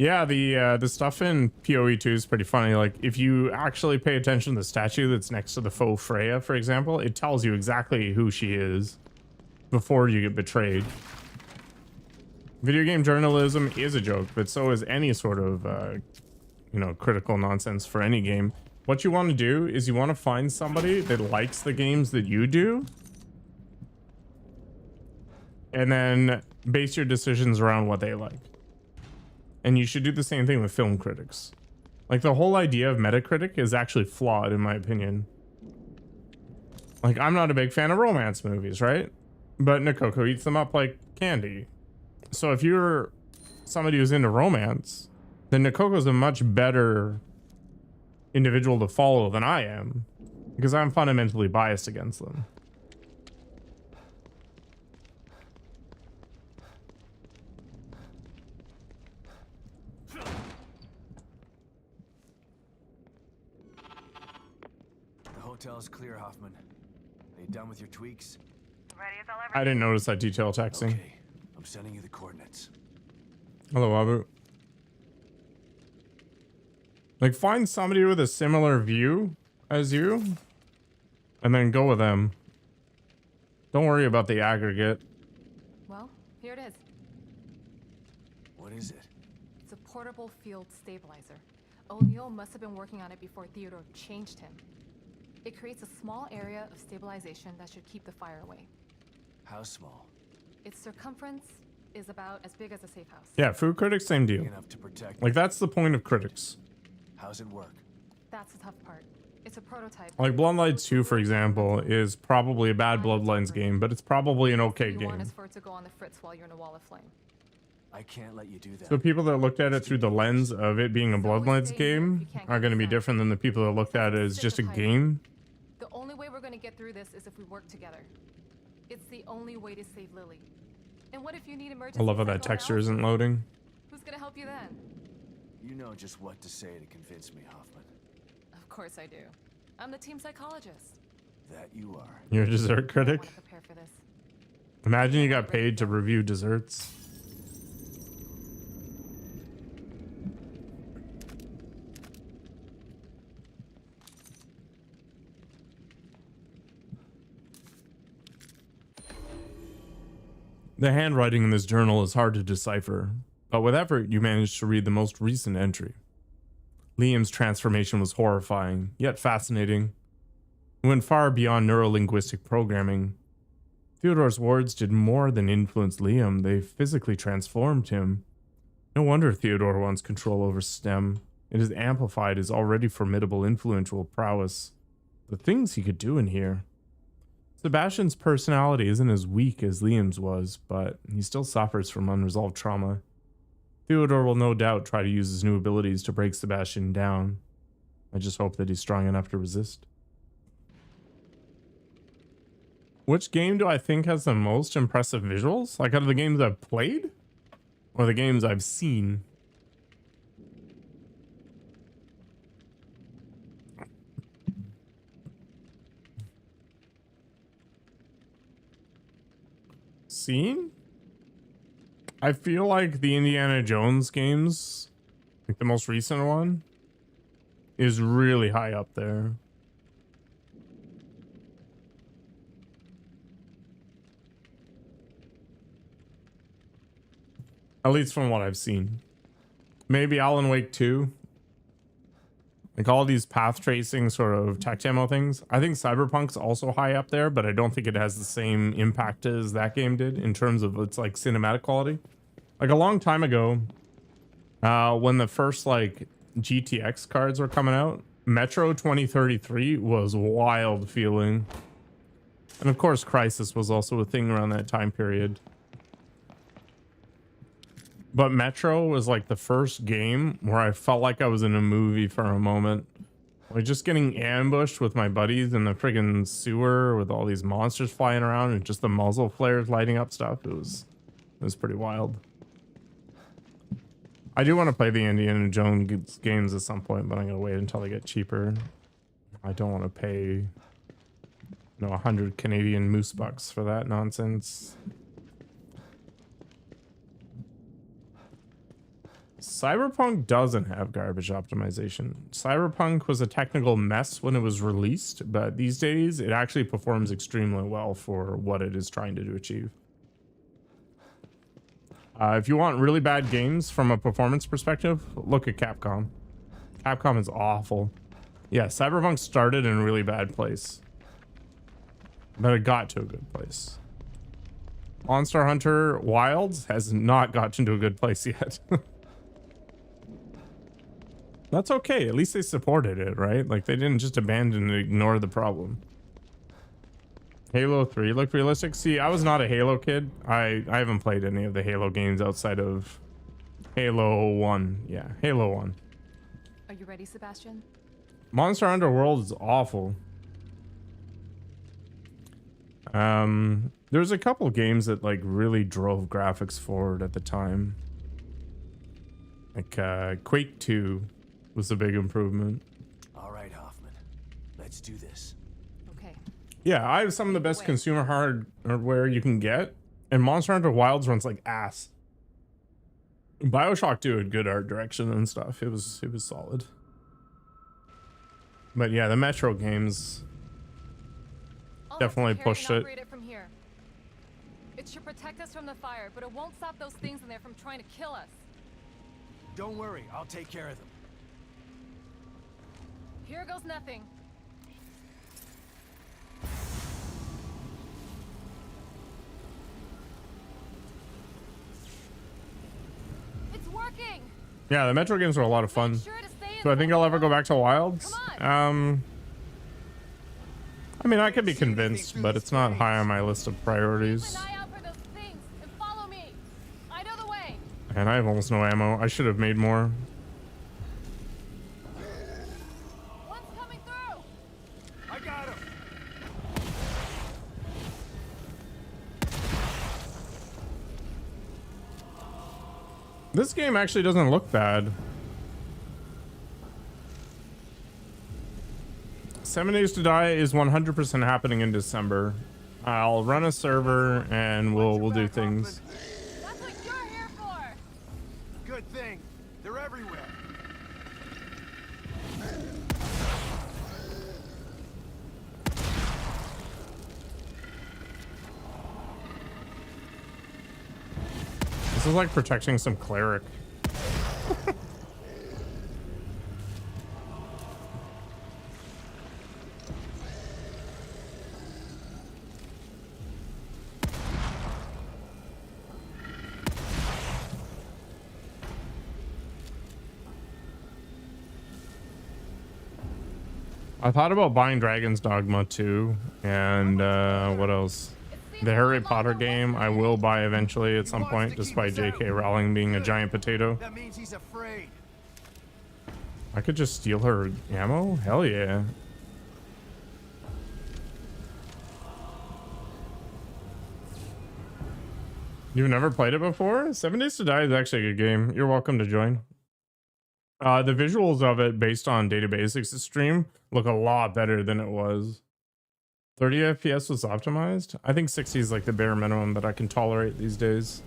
Yeah, the stuff in PoE 2 is pretty funny. Like, if you actually pay attention to the statue that's next to the faux Freya, for example, it tells you exactly who she is before you get betrayed. Video game journalism is a joke, but so is any sort of, you know, critical nonsense for any game. What you want to do is you want to find somebody that likes the games that you do, and then base your decisions around what they like. And you should do the same thing with film critics. Like, the whole idea of Metacritic is actually flawed, in my opinion. Like, I'm not a big fan of romance movies, right? But Nikoko eats them up like candy. So if you're somebody who's into romance, then Nikoko's a much better individual to follow than I am, because I'm fundamentally biased against them. Hotel's clear, Hoffman. Are you done with your tweaks? Ready as I'll ever I didn't notice that detail texting. Okay, I'm sending you the coordinates. Hello, Abu. Like, find somebody with a similar view as you, and then go with them. Don't worry about the aggregate. Well, here it is. What is it? It's a portable field stabilizer. O'Neill must have been working on it before Theodore changed him. It creates a small area of stabilization that should keep the fire away. How small? Its circumference is about as big as a safe house. Yeah, food critics, same deal. Big enough to protect. Like, that's the point of critics. How's it work? That's the tough part. It's a prototype. Like, Bloodlines 2, for example, is probably a bad Bloodlines game, but it's probably an okay You want game. us for it to go on the fritz while you're in a wall of flame. I can't let you do that. So people that looked at it through the lens of it being a Bloodlines game are going to be different than the people that looked at it as just a game. The only way we're going to get through this is if we work together. It's the only way to save Lily. And what if you need emergency? I love how that texture isn't loading. Who's going to help you then? You know just what to say to convince me, Hoffman. Of course I do. I'm the team psychologist. That you are. You're a dessert I want critic? to prepare for this. Imagine you got paid to review desserts. The handwriting in this journal is hard to decipher, but with effort you managed to read the most recent entry. Liam's transformation was horrifying, yet fascinating. It went far beyond neurolinguistic programming. Theodore's words did more than influence Liam, they physically transformed him. No wonder Theodore wants control over STEM. It has amplified his already formidable influential prowess. The things he could do in here. Sebastian's personality isn't as weak as Liam's was, but he still suffers from unresolved trauma. Theodore will no doubt try to use his new abilities to break Sebastian down. I just hope that he's strong enough to resist. Which game do I think has the most impressive visuals? Like, out of the games I've played? Or the games I've seen? seen, I feel like the Indiana Jones games, like the most recent one, is really high up there. At least from what I've seen. Maybe Alan Wake 2. Like all these path tracing sort of tech demo things. I think Cyberpunk's also high up there, but I don't think it has the same impact as that game did in terms of its like cinematic quality. Like a long time ago, when the first like GTX cards were coming out, Metro 2033 was wild feeling. And of course, Crysis was also a thing around that time period. But Metro was like the first game where I felt like I was in a movie for a moment. Like just getting ambushed with my buddies in the friggin' sewer with all these monsters flying around and just the muzzle flares lighting up stuff. It was pretty wild. I do want to play the Indiana Jones games at some point, but I'm gonna wait until they get cheaper. I don't want to pay, you know, 100 Canadian moose bucks for that nonsense. Cyberpunk doesn't have garbage optimization. Cyberpunk was a technical mess when it was released, but these days it actually performs extremely well for what it is trying to achieve. If you want really bad games from a performance perspective, look at Capcom. Capcom is awful. Yeah, Cyberpunk started in a really bad place, but it got to a good place. Monster Hunter Wilds has not gotten to a good place yet. That's okay. At least they supported it, right? Like they didn't just abandon and ignore the problem. Halo 3 looked realistic. See, I was not a Halo kid. I haven't played any of the Halo games outside of Halo 1. Yeah, Halo 1. Are you ready, Sebastian? Monster Hunter World is awful. There's a couple games that like really drove graphics forward at the time. Like Quake 2 was a big improvement. All right, Hoffman. Let's do this. Okay. Yeah, I have some of the best consumer hardware you can get, and Monster Hunter Wilds runs like ass. BioShock 2 had good art direction and stuff. It was solid. But yeah, the Metro games definitely pushed it. From here. It should protect us from the fire, but it won't stop those things in there from trying to kill us. Don't worry, I'll take care of them. Here goes nothing. It's working. Yeah, the Metro games were a lot of fun. So I think I'll ever go back to Wilds. I mean, I could be convinced, but it's not high on my list of priorities. Keep an eye out for those things and follow me. I know the way. And I have almost no ammo. I should have made more. One's coming through. I got him. This game actually doesn't look bad. 7 Days to Die is 100% happening in December. I'll run a server and we'll do things. That's what you're here for. Good thing. They're everywhere. This is like protecting some cleric. I thought about buying Dragon's Dogma 2 and what else? The Harry Potter game I will buy eventually at some point, despite J.K. Rowling being a giant potato. That means he's afraid. I could just steal her ammo? Hell yeah. You've never played it before? 7 Days to Die is actually a good game. You're welcome to join. The visuals of it, based on Data Basics' stream, look a lot better than it was. 30 FPS was optimized. I think 60 is like the bare minimum that I can tolerate these days.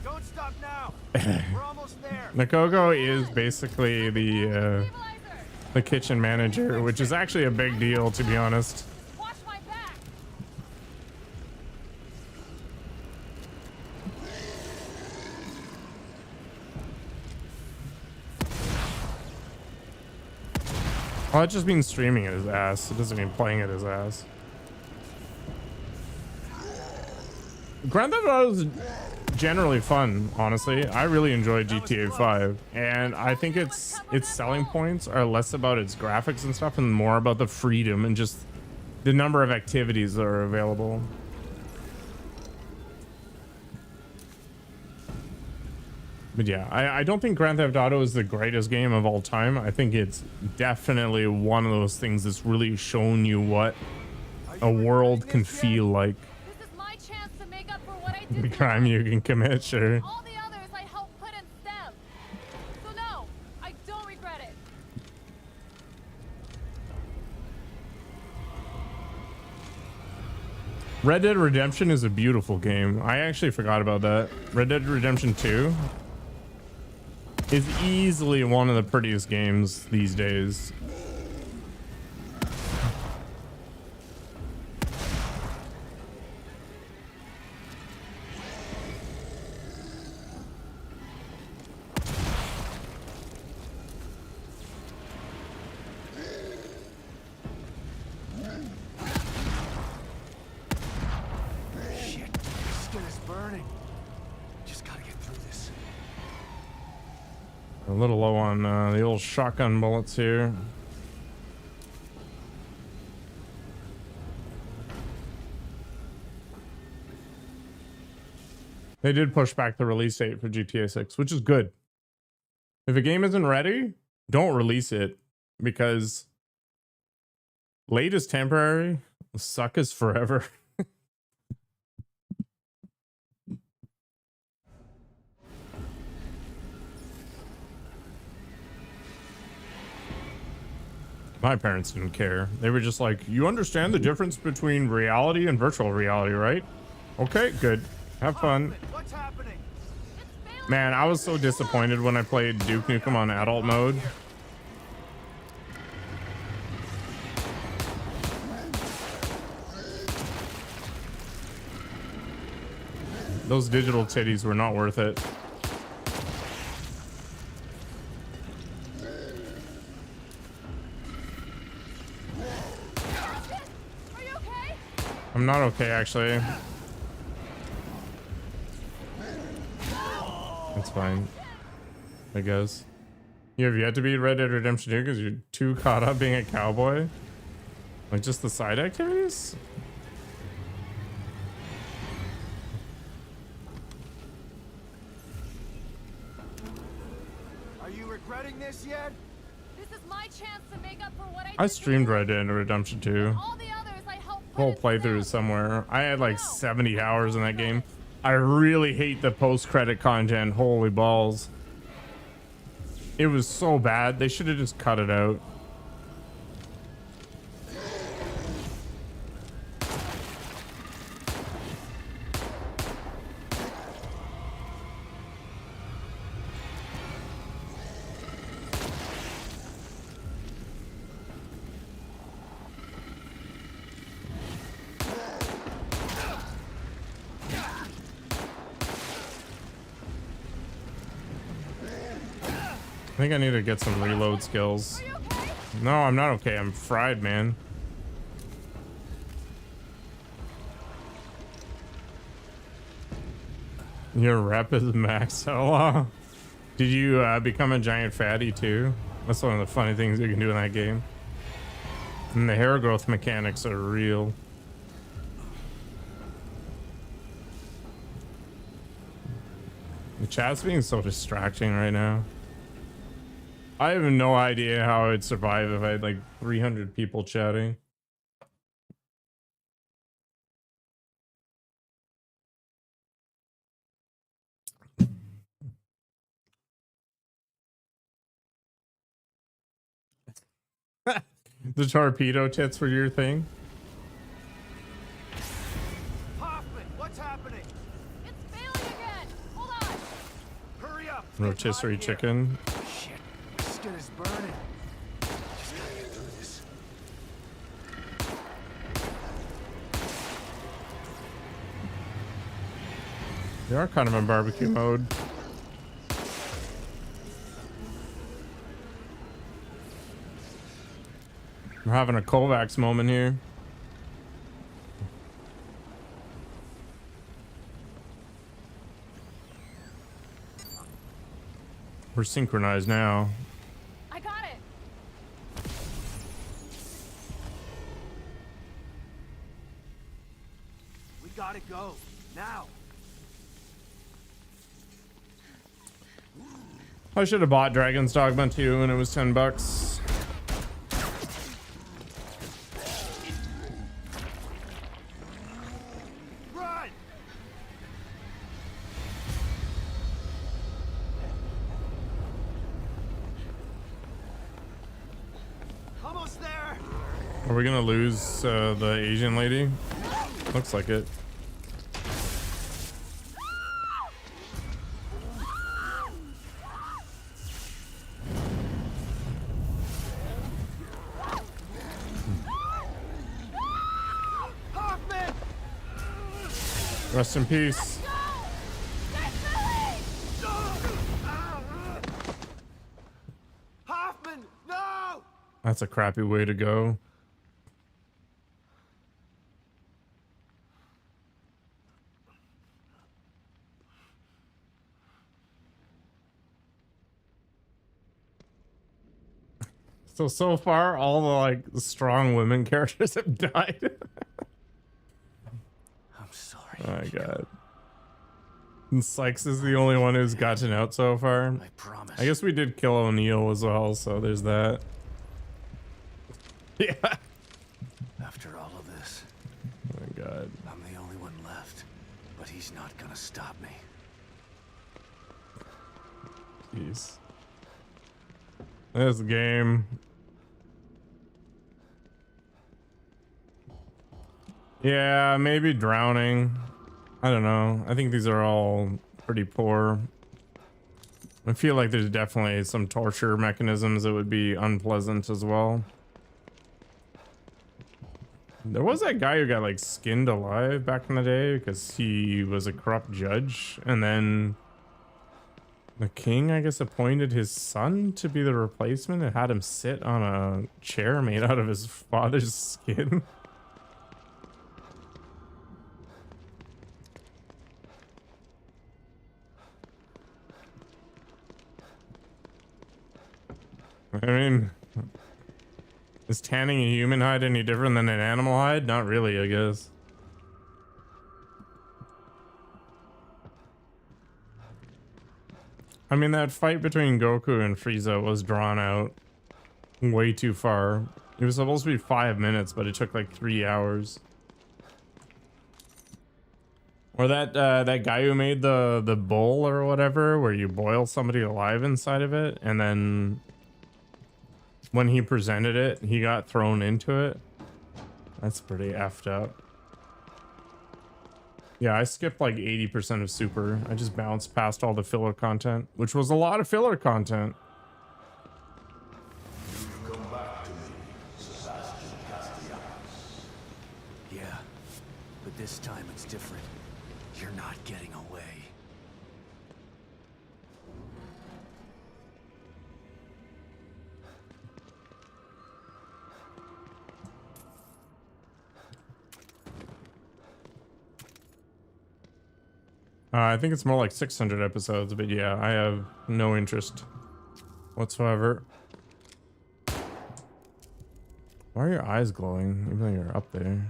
Don't stop now. We're almost there. Nakogo is basically the kitchen manager, which is actually a big deal, to be honest. Watch my back. Oh, it just means streaming at his ass. It doesn't mean playing at his ass. Grand Theft Auto is generally fun, honestly. I really enjoyed GTA 5, and I think its selling points are less about its graphics and stuff and more about the freedom and just the number of activities that are available. But yeah, I don't think Grand Theft Auto is the greatest game of all time. I think it's definitely one of those things that's really shown you what a world can feel like. This is my chance to make up for what I did. The crime you can commit, sure. All the others I helped put in STEM. So no, I don't regret it. Red Dead Redemption is a beautiful game. I actually forgot about that. Red Dead Redemption 2 is easily one of the prettiest games these days. Shit, my skin is burning. Just gotta get through this. A little low on the old shotgun bullets here. They did push back the release date for GTA 6, which is good. If a game isn't ready, don't release it, because late is temporary, suck is forever. My parents didn't care. They were just like, you understand the difference between reality and virtual reality, right? Okay, good. Have fun. What's happening? Man, I was so disappointed when I played Duke Nukem on adult mode. Those digital titties were not worth it. Are you okay? I'm not okay, actually. It's fine, I guess. You have yet to beat Red Dead Redemption 2 because you're too caught up being a cowboy? Like, just the side activities? Are you regretting this yet? This is my chance to make up for what I did. I streamed Red Dead Redemption 2. All the others I helped put Whole in playthrough STEM. somewhere. I had like 70 hours in that game. I really hate the post-credit content. Holy balls. It was so bad. They should have just cut it out. I think I need to get some reload skills. Are you okay? No, I'm not okay. I'm fried, man. Your rep is max. Hello. Did you become a giant fatty too? That's one of the funny things you can do in that game. And the hair growth mechanics are real. The chat's being so distracting right now. I have no idea how I'd survive if I had like 300 people chatting. The torpedo tits were your thing? Hoffman, what's happening? It's failing again. Hold on. Hurry up. Rotisserie chicken. Shit, my skin is burning. Just gotta get through this. You are kind of in barbecue mode. We're having a Kovacs moment here. We're synchronized now. I got it. We gotta go. Now. I should have bought Dragon's Dogma 2 when it was $10. Run! Almost there. Are we gonna lose the Asian lady? Looks like it. Hoffman! Rest in peace. Hoffman, no! That's a crappy way to go. So far, all the like strong women characters have died. I'm sorry. Oh my god. And Sykes is the only one who's gotten out so far. I promise. I guess we did kill O'Neill as well, so there's that. Yeah. After all of this, Oh my god. I'm the only one left. But he's not gonna stop me. Jeez. This game. Yeah, maybe drowning. I don't know. I think these are all pretty poor. I feel like there's definitely some torture mechanisms that would be unpleasant as well. There was that guy who got like skinned alive back in the day because he was a corrupt judge, and then the king, I guess, appointed his son to be the replacement and had him sit on a chair made out of his father's skin. I mean, is tanning a human hide any different than an animal hide? Not really, I guess. I mean, that fight between Goku and Frieza was drawn out way too far. It was supposed to be 5 minutes, but it took like 3 hours. Or that that guy who made the bowl or whatever, where you boil somebody alive inside of it, and then when he presented it, he got thrown into it. That's pretty effed up. Yeah, I skipped like 80% of Super. I just bounced past all the filler content, which was a lot of filler content. Come back to me, Sebastian Castellanos. Yeah, but this time it's different. You're not getting away. I think it's more like 600 episodes, but yeah, I have no interest whatsoever. Why are your eyes glowing, even though you're up there?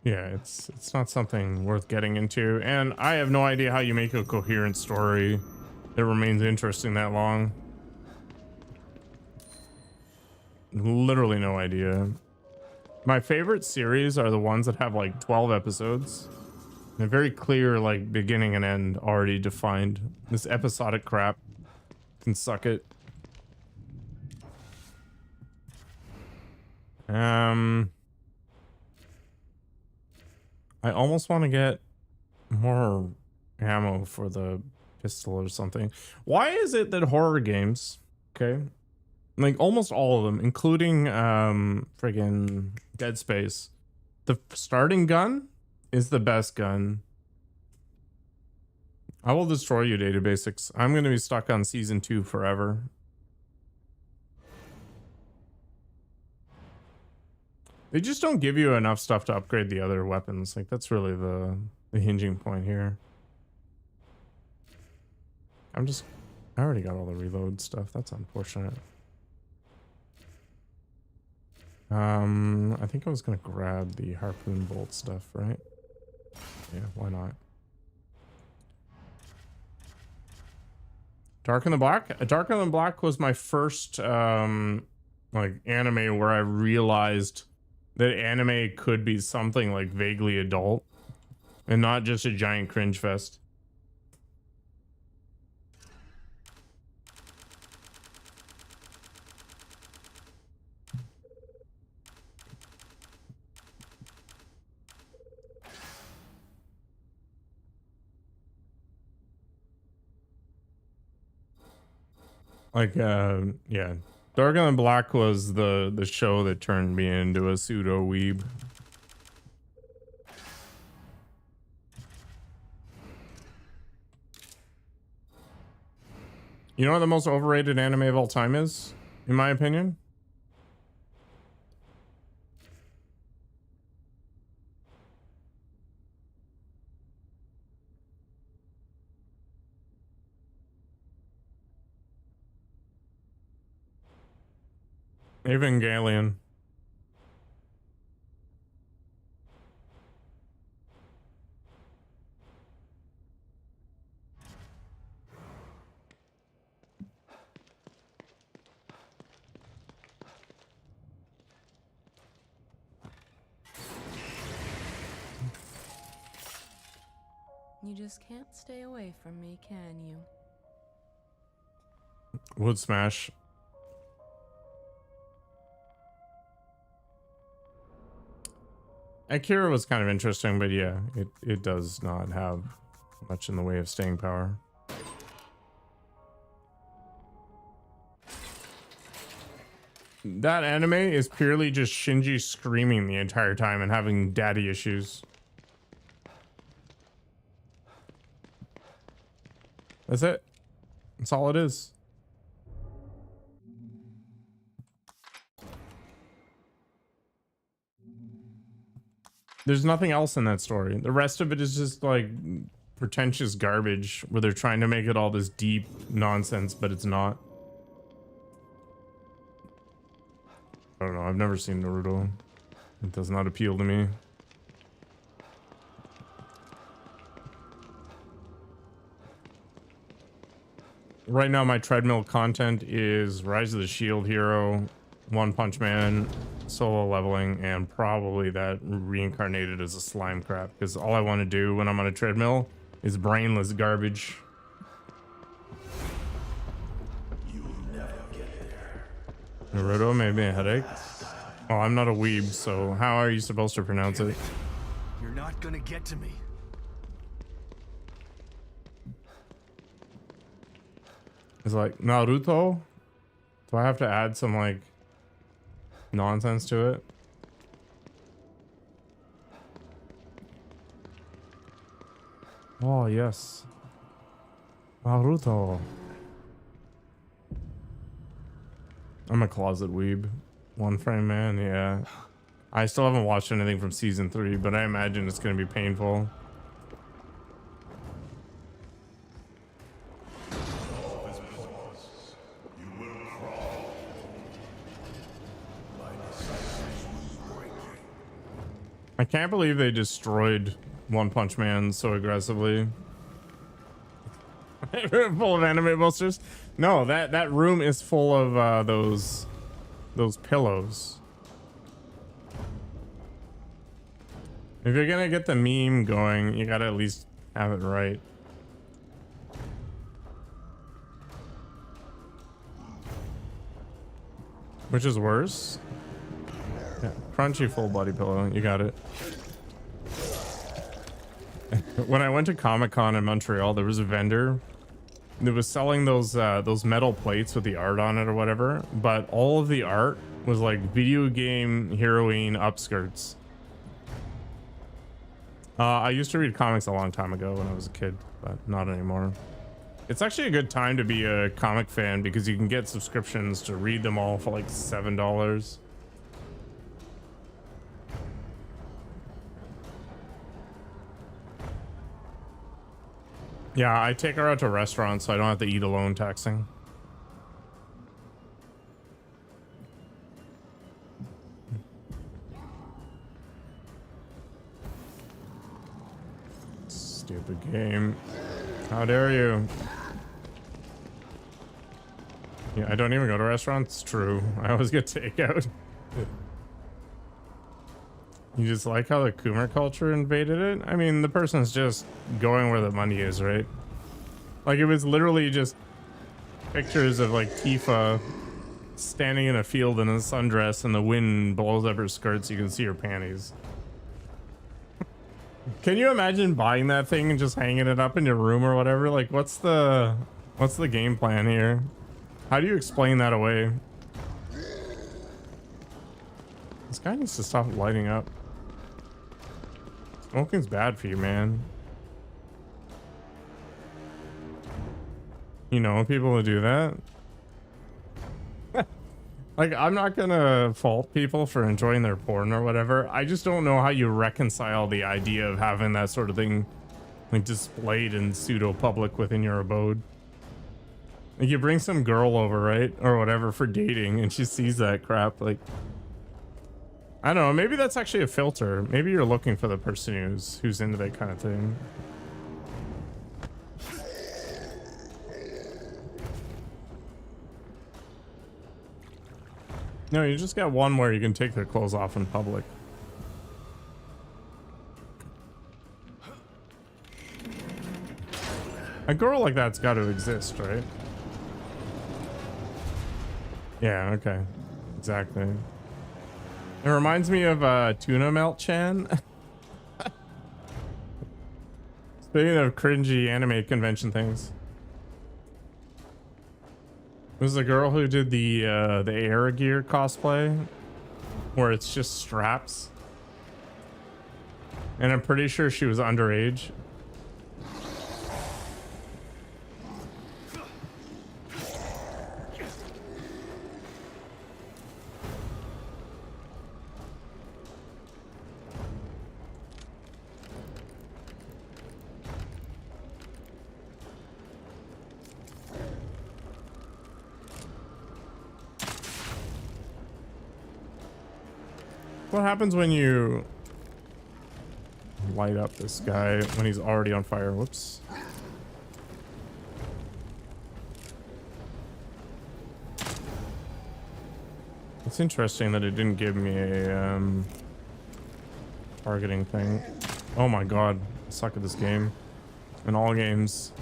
Yeah, it's not something worth getting into, and I have no idea how you make a coherent story that remains interesting that long. Literally no idea. My favorite series are the ones that have like 12 episodes. And a very clear like beginning and end already defined. This episodic crap Can suck it. I almost want to get more ammo for the pistol or something. Why is it that horror games, okay, like almost all of them, including friggin' Dead Space, the starting gun is the best gun? I will destroy you, Data Basics. I'm going to be stuck on season 2 forever. They just don't give you enough stuff to upgrade the other weapons. Like, that's really the hinging point here. I already got all the reload stuff. That's unfortunate. I think I was gonna grab the harpoon bolt stuff, right? Yeah, why not? Dark in the Black? Dark in the Black was my first like anime where I realized that anime could be something like vaguely adult and not just a giant cringe fest. Like yeah, Dark in the Black was the show that turned me into a pseudo weeb. You know what the most overrated anime of all time is, in my opinion? Evangelion. You just can't stay away from me, can you? Wood Smash. Akira was kind of interesting, but yeah, it does not have much in the way of staying power. That anime is purely just Shinji screaming the entire time and having daddy issues. That's it. That's all it is. There's nothing else in that story. The rest of it is just like pretentious garbage where they're trying to make it all this deep nonsense, but it's not. I don't know. I've never seen Naruto. It does not appeal to me. Right now, my treadmill content is Rise of the Shield Hero, One Punch Man, solo leveling, and probably that reincarnated as a slime crap. Because all I want to do when I'm on a treadmill is brainless garbage. You'll never get there. Naruto made me a headache. Well, I'm not a weeb, so how are you supposed to pronounce it? You're not gonna get to me. It's like Naruto. Do I have to add some like nonsense to it? Oh yes, Naruto. I'm a closet weeb. One frame man, yeah. I still haven't watched anything from season 3, but I imagine it's gonna be painful. I can't believe they destroyed One Punch Man so aggressively. Full of anime posters. No, that room is full of those pillows. If you're gonna get the meme going, you gotta at least have it right. Which is worse? Yeah, crunchy full body pillow. You got it. When I went to Comic-Con in Montreal, there was a vendor that was selling those metal plates with the art on it or whatever, but all of the art was like video game heroine upskirts. I used to read comics a long time ago when I was a kid, but not anymore. It's actually a good time to be a comic fan because you can get subscriptions to read them all for like $7. Yeah, I take her out to restaurants so I don't have to eat alone taxing. Stupid game. How dare you? Yeah, I don't even go to restaurants. True. I always get takeout. You just like how the Coomer culture invaded it? I mean, the person's just going where the money is, right? Like, it was literally just pictures of, like, Tifa standing in a field in a sundress and the wind blows up her skirts. You can see her panties. Can you imagine buying that thing and just hanging it up in your room or whatever? Like, what's the game plan here? How do you explain that away? This guy needs to stop lighting up. Smoking's bad for you, man. You know people who do that. Like, I'm not gonna fault people for enjoying their porn or whatever. I just don't know how you reconcile the idea of having that sort of thing like displayed in pseudo public within your abode. Like, you bring some girl over, right, or whatever, for dating, and she sees that crap. Like, I don't know, maybe that's actually a filter. Maybe you're looking for the person who's into that kind of thing. No, you just got one where you can take their clothes off in public. A girl like that's got to exist, right? Yeah, okay. Exactly. It reminds me of Tuna Melt Chan. Speaking of cringy anime convention things. It was the girl who did the Air Gear cosplay, where it's just straps. And I'm pretty sure she was underage. What happens when you light up this guy when he's already on fire? Whoops. It's interesting that it didn't give me a targeting thing. Oh my god, I suck at this game. In all games.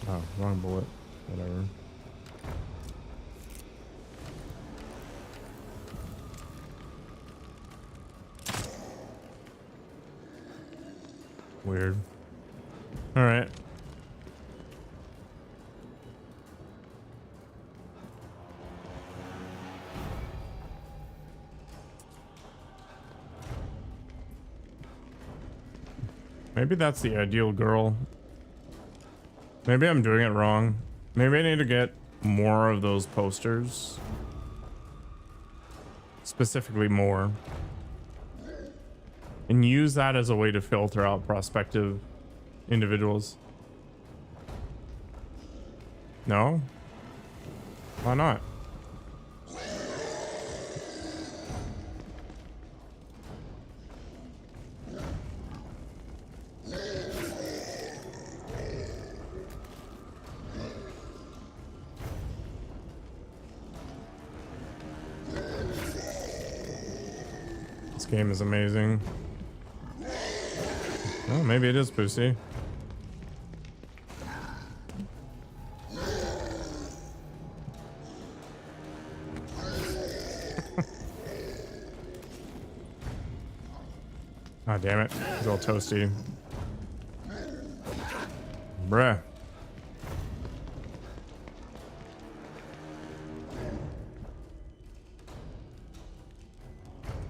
Oh, wrong bullet. Whatever. Weird. All right. Maybe that's the ideal girl. Maybe I'm doing it wrong. Maybe I need to get more of those posters. Specifically more. And use that as a way to filter out prospective individuals. No? Why not? This game is amazing. Oh, maybe it is Pussy. Oh, damn it. He's all toasty. Bruh.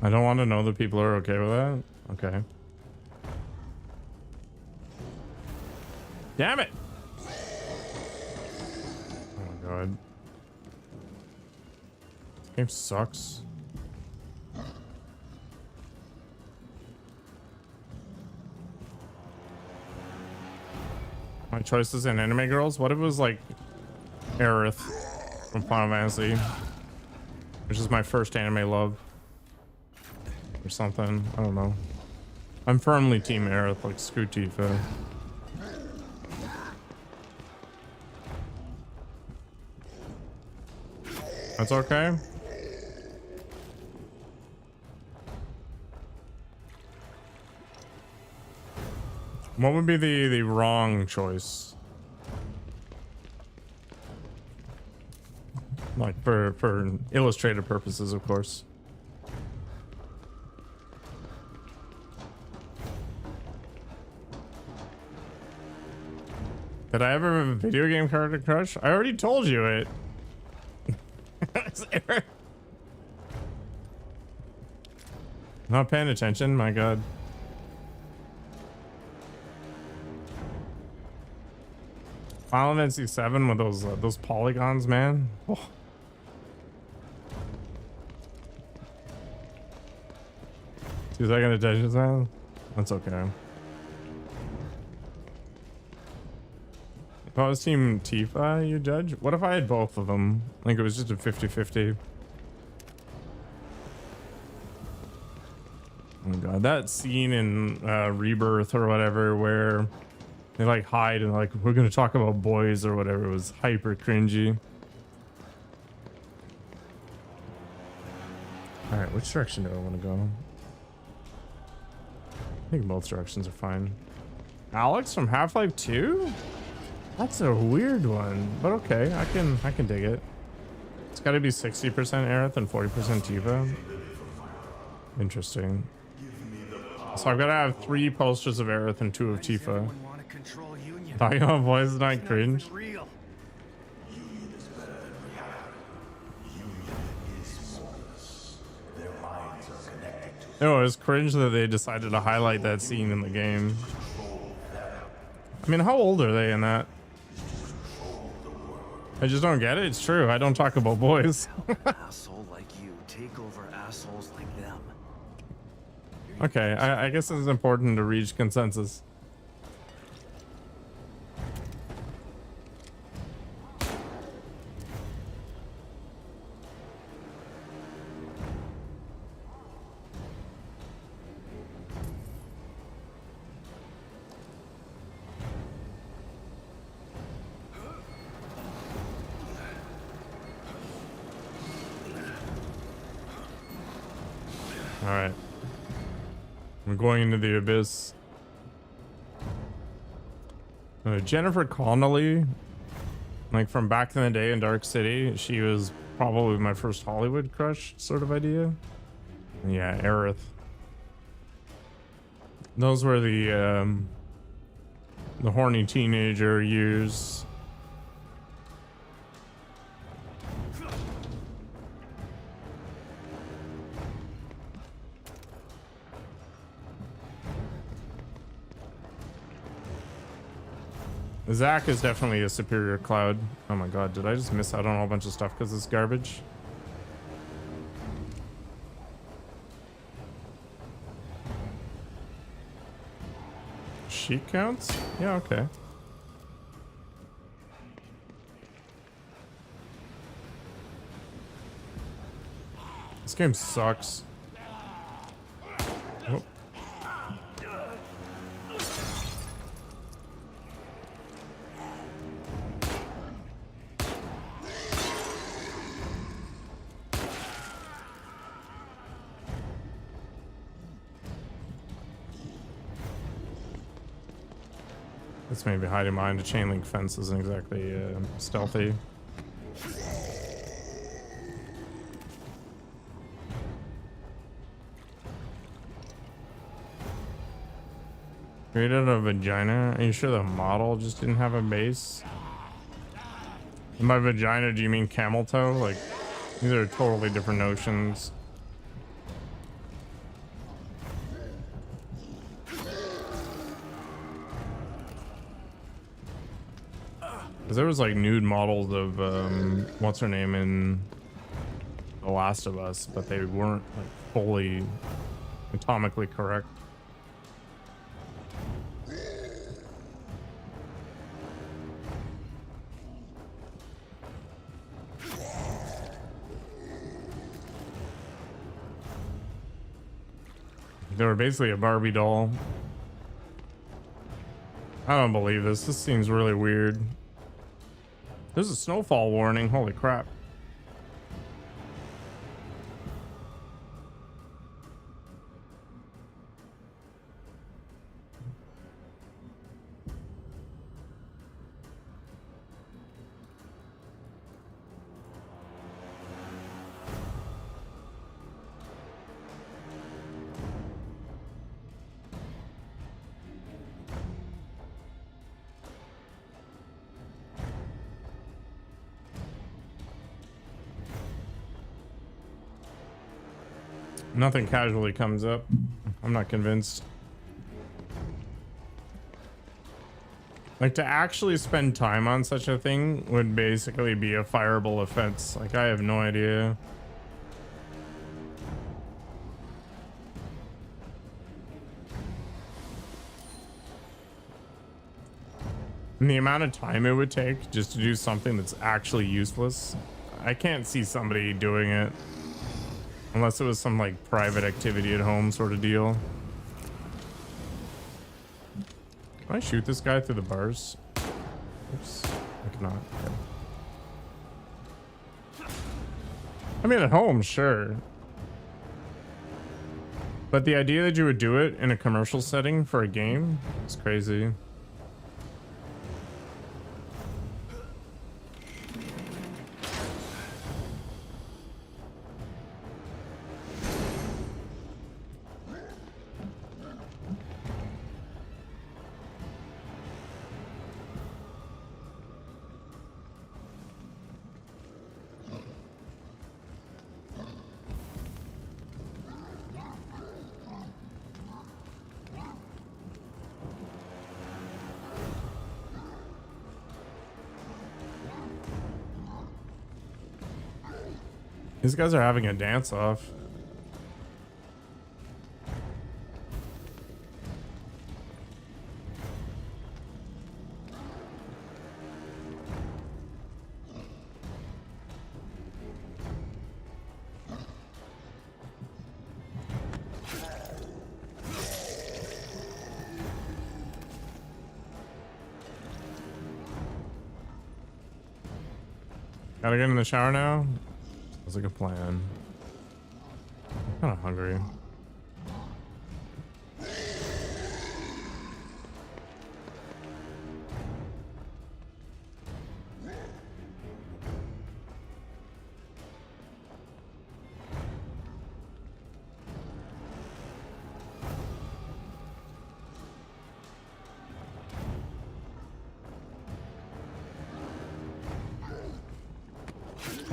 I don't want to know that people are okay with that. Okay. Damn it! Oh my god. This game sucks. My choices in anime girls? What if it was like Aerith from Final Fantasy? Which is my first anime love. Or something. I don't know. I'm firmly team Aerith, like screw Tifa. That's okay. What would be the wrong choice? Like for illustrative purposes, of course. Did I ever have a video game character crush? I already told you it. Not paying attention, my god. Final Fantasy 7 with those polygons, man. Oh. 2-second attention span? That's okay. If I was team Tifa, you judge? What if I had both of them? I think it was just a 50-50. Oh god, that scene in Rebirth or whatever where they like hide and like, we're gonna talk about boys or whatever, was hyper cringy. Alright, which direction do I want to go? I think both directions are fine. Alex from Half-Life 2? That's a weird one, but okay, I can dig it. It's got to be 60% Aerith and 40% Tifa. Interesting. So I've got to have 3 posters of Aerith and 2 of Tifa. Talking about boys not cringe. No, it was cringe that they decided to highlight that scene in the game. I mean, how old are they in that? I just don't get it. It's true. I don't talk about boys. Asshole like you take over assholes like them. Okay, I guess it's important to reach consensus. All right. I'm going into the abyss. Jennifer Connelly, like from back in the day in Dark City, she was probably my first Hollywood crush sort of idea. Yeah, Aerith. Those were the horny teenager years. Zach is definitely a superior Cloud. Oh my god, did I just miss out on a whole bunch of stuff because it's garbage? Sheet counts? Yeah, okay. This game sucks. Oh. That's maybe hiding behind a chain link fence isn't exactly stealthy. Created a vagina? Are you sure the model just didn't have a base? And by vagina, do you mean camel toe? Like, these are totally different notions. Because there was like nude models of what's her name in The Last of Us, but they weren't like fully anatomically correct. They were basically a Barbie doll. I don't believe this. This seems really weird. There's a snowfall warning. Holy crap. Nothing casually comes up. I'm not convinced. Like, to actually spend time on such a thing would basically be a fireable offense. Like, I have no idea. And the amount of time it would take just to do something that's actually useless, I can't see somebody doing it. Unless it was some like private activity at home sort of deal. Can I shoot this guy through the bars? Oops, I cannot. Okay. I mean, at home, sure. But the idea that you would do it in a commercial setting for a game is crazy. These guys are having a dance off. Gotta get in the shower now? Sounds like a plan. I'm kind of hungry.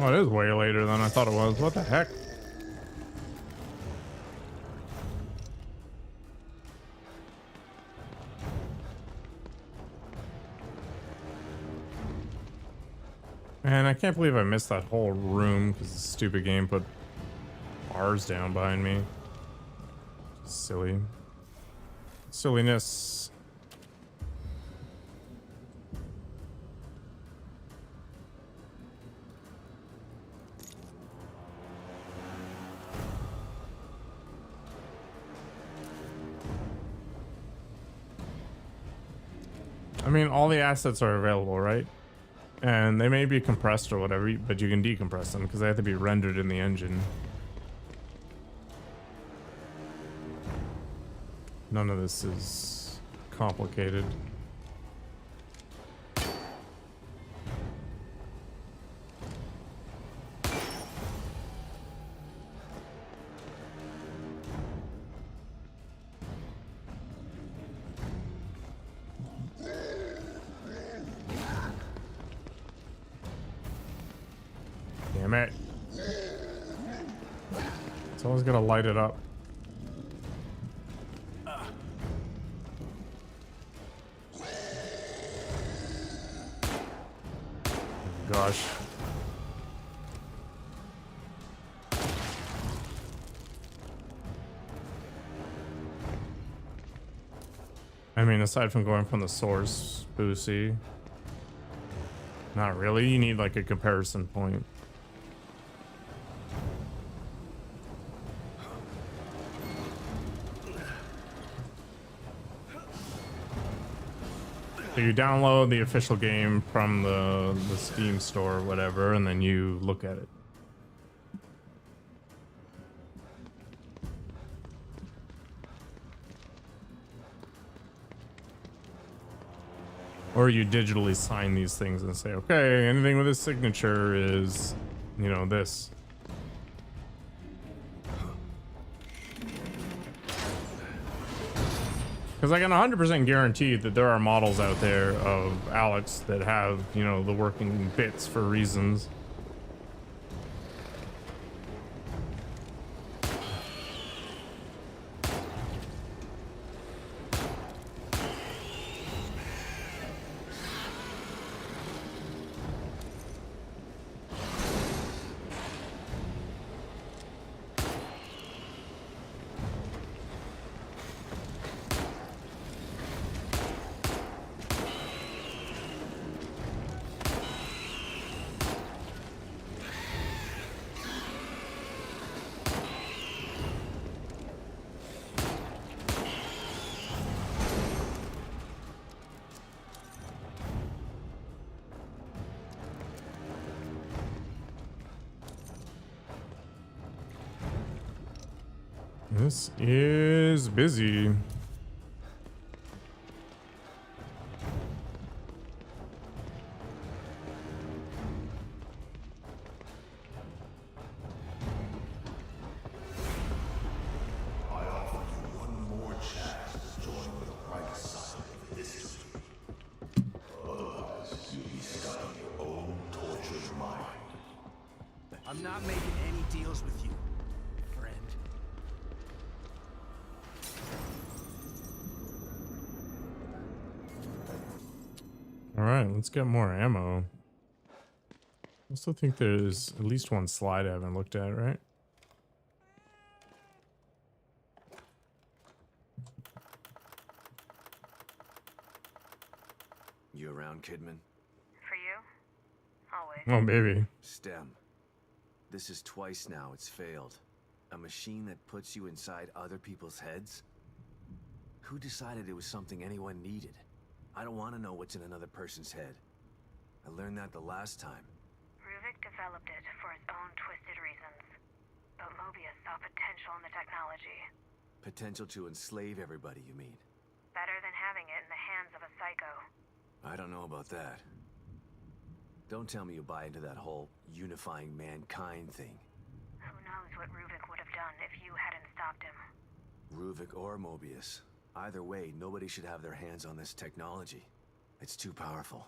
Oh, it is way later than I thought it was. What the heck? Man, I can't believe I missed that whole room because the stupid game put bars down behind me. Silly. Silliness. I mean, all the assets are available, right? And they may be compressed or whatever, but you can decompress them because they have to be rendered in the engine. None of this is complicated. Damn it. Someone's gonna light it up. Gosh. I mean, aside from going from the source, Boosie, not really. You need like a comparison point. So you download the official game from the Steam store or whatever, and then you look at it. Or you digitally sign these things and say, okay, anything with this signature is, you know, this. Because I can 100% guarantee that there are models out there of Alex that have, you know, the working bits for reasons. This is busy. I offer you one more chance to join the right side of history. Otherwise, you'll be stuck in your own tortured mind. I'm not making any deals with you, friend. All right, let's get more ammo. I still think there's at least one slide I haven't looked at, right? You around, Kidman? For you? Always. Oh, baby. STEM. This is twice now it's failed. A machine that puts you inside other people's heads? Who decided it was something anyone needed? I don't want to know what's in another person's head. I learned that the last time. Ruvik developed it for his own twisted reasons. But Mobius saw potential in the technology. Potential to enslave everybody, you mean? Better than having it in the hands of a psycho. I don't know about that. Don't tell me you buy into that whole unifying mankind thing. Who knows what Ruvik would have done if you hadn't stopped him. Ruvik or Mobius. Either way, nobody should have their hands on this technology. It's too powerful.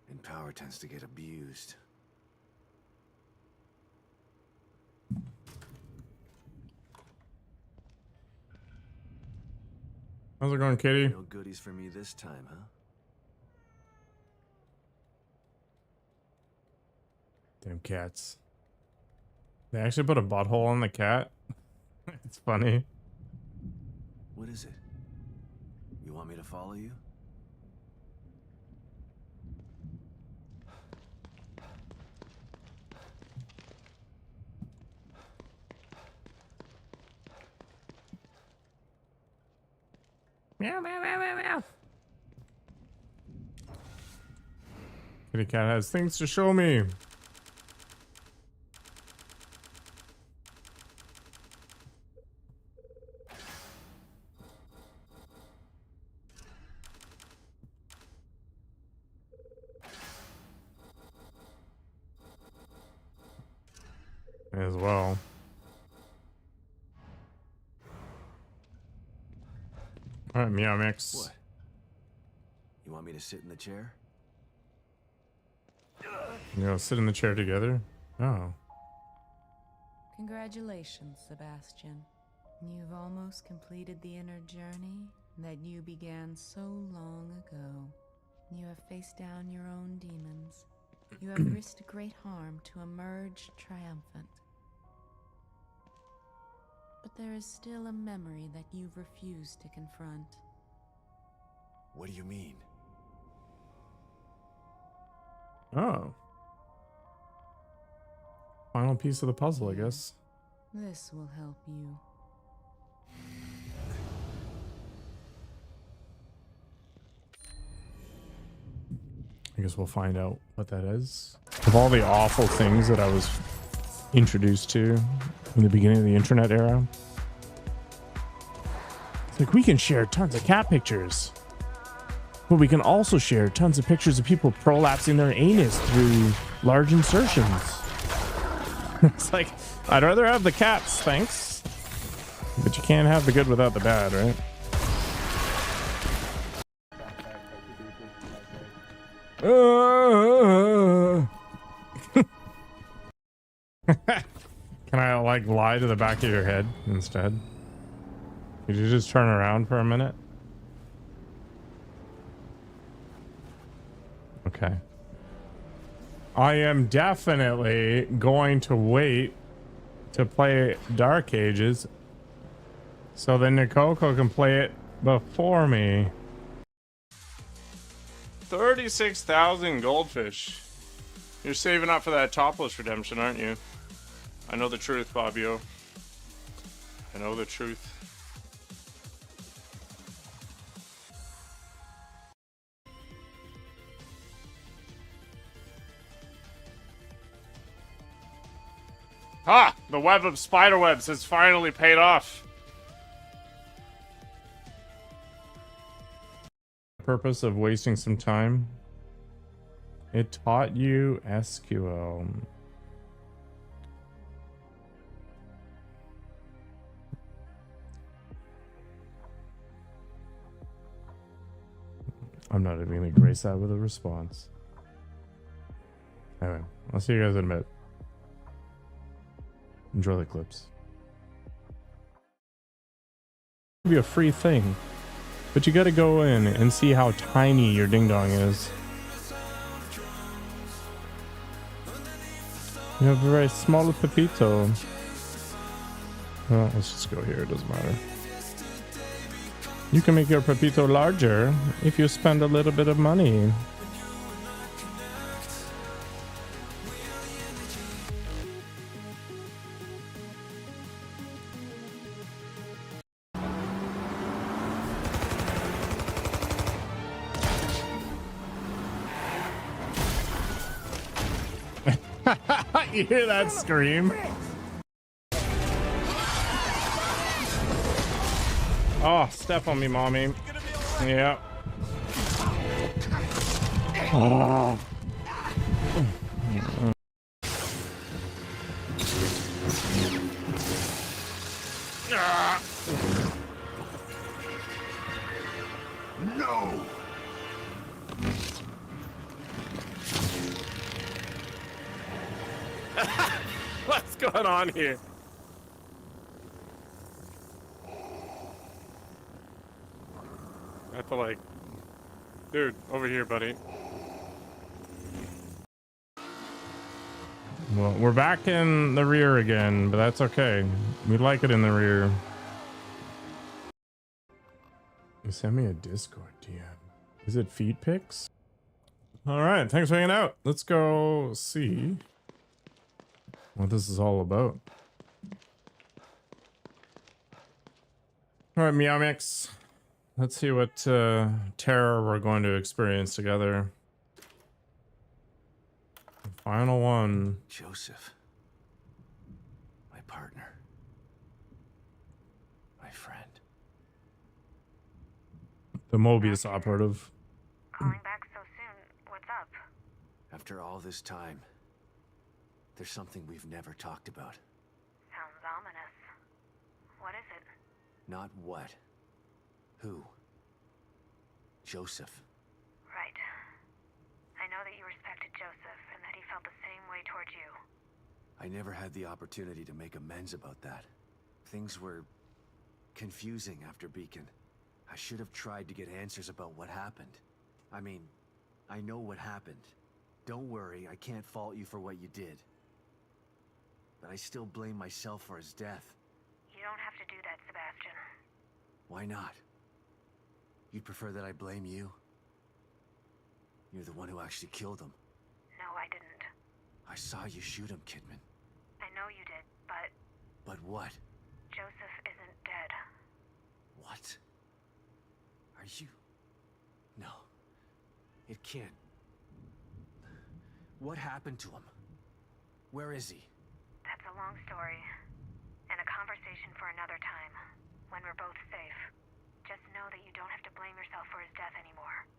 And power tends to get abused. How's it going, Kitty? No goodies for me this time, huh? Damn cats. They actually put a butthole on the cat. It's funny. What is it? You want me to follow you? Meow, meow, meow, meow, meow. Kitty cat has things to show me. As well. All right, Meow Mix. What? You want me to sit in the chair? You know, sit in the chair together. Oh. Congratulations, Sebastian. You've almost completed the inner journey that you began so long ago. You have faced down your own demons. You have risked great harm to emerge triumphant. But there is still a memory that you've refused to confront. What do you mean? Oh. Final piece of the puzzle, I guess. This will help you. I guess we'll find out what that is. Of all the awful things that I was introduced to in the beginning of the internet era, it's like we can share tons of cat pictures, but we can also share tons of pictures of people prolapsing their anus through large insertions. It's like, I'd rather have the cats, thanks. But you can't have the good without the bad, right? Can I like lie to the back of your head instead? Could you just turn around for a minute? Okay. I am definitely going to wait to play Dark Ages so then Nikoko can play it before me. 36,000 goldfish. You're saving up for that topless redemption, aren't you? I know the truth, Fabio. I know the truth. Ah! The web of spiderwebs has finally paid off. Purpose of wasting some time. It taught you SQL. I'm not even gonna grace that with a response. Anyway, I'll see you guys in a bit. Enjoy the clips. It'll be a free thing, but you gotta go in and see how tiny your ding dong is. You have a very small pepito. Well, let's just go here, it doesn't matter. You can make your pepito larger if you spend a little bit of money. You hear that scream? Oh, step on me, mommy. Yeah. Oh. No! What's going on here? I have to like, dude, over here, buddy. Well, we're back in the rear again, but that's okay. We like it in the rear. You sent me a Discord DM. Is it feet pics? All right, thanks for hanging out. Let's go see what this is all about. All right, Meow Mix. Let's see what terror we're going to experience together. The final one. Joseph. My partner. My friend. The Mobius operative. Calling back so soon. What's up? After all this time, there's something we've never talked about. Sounds ominous. What is it? Not what. Who? Joseph. Right. I know that you respected Joseph and that he felt the same way towards you. I never had the opportunity to make amends about that. Things were confusing after Beacon. I should have tried to get answers about what happened. I mean, I know what happened. Don't worry, I can't fault you for what you did. But I still blame myself for his death. You don't have to do that, Sebastian. Why not? You'd prefer that I blame you? You're the one who actually killed him. No, I didn't. I saw you shoot him, Kidman. I know you did, but But what? Joseph isn't dead. What? Are you... No. It can't. What happened to him? Where is he? That's a long story, and a conversation for another time, when we're both safe. Just know that you don't have to blame yourself for his death anymore.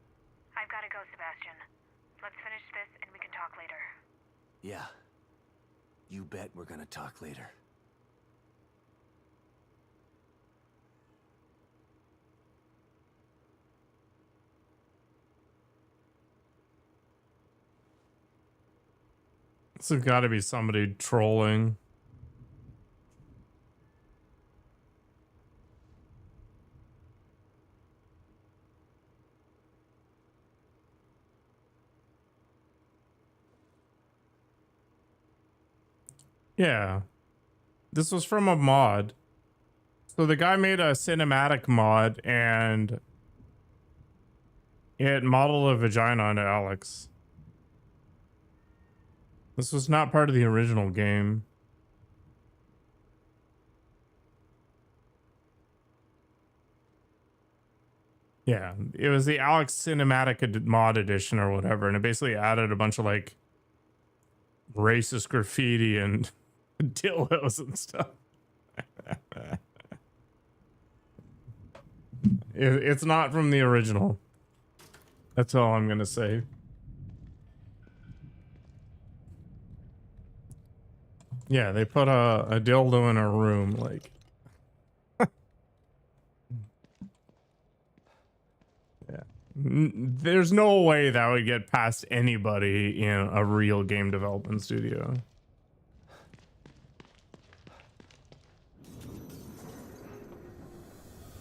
I've got to go, Sebastian. Let's finish this and we can talk later. Yeah. You bet we're gonna talk later. This has got to be somebody trolling. Yeah. This was from a mod. So the guy made a cinematic mod and it modeled a vagina onto Alex. This was not part of the original game. Yeah, it was the Alex Cinematic Mod Edition or whatever, and it basically added a bunch of like racist graffiti and dildos and stuff. It's not from the original. That's all I'm gonna say. Yeah, they put a dildo in a room, like. Yeah. There's no way that would get past anybody in a real game development studio.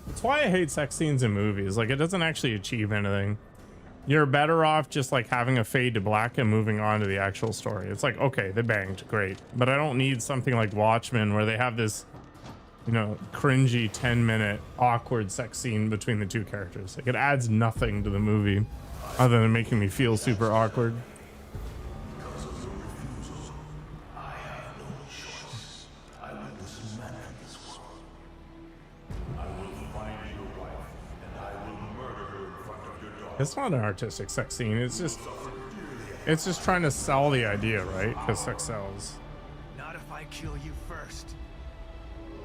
That's why I hate sex scenes in movies. Like, it doesn't actually achieve anything. You're better off just like having a fade to black and moving on to the actual story. It's like, okay, they banged, great. But I don't need something like Watchmen where they have this, you know, cringy 10-minute awkward sex scene between the two characters. Like, it adds nothing to the movie other than making me feel super awkward. Because of your refusal, I have no choice. I will dismantle this world. I will find your wife, and I will murder her in front of your daughter. It's not an artistic sex scene. It's just trying to sell the idea, right? Because sex sells. Not if I kill you first.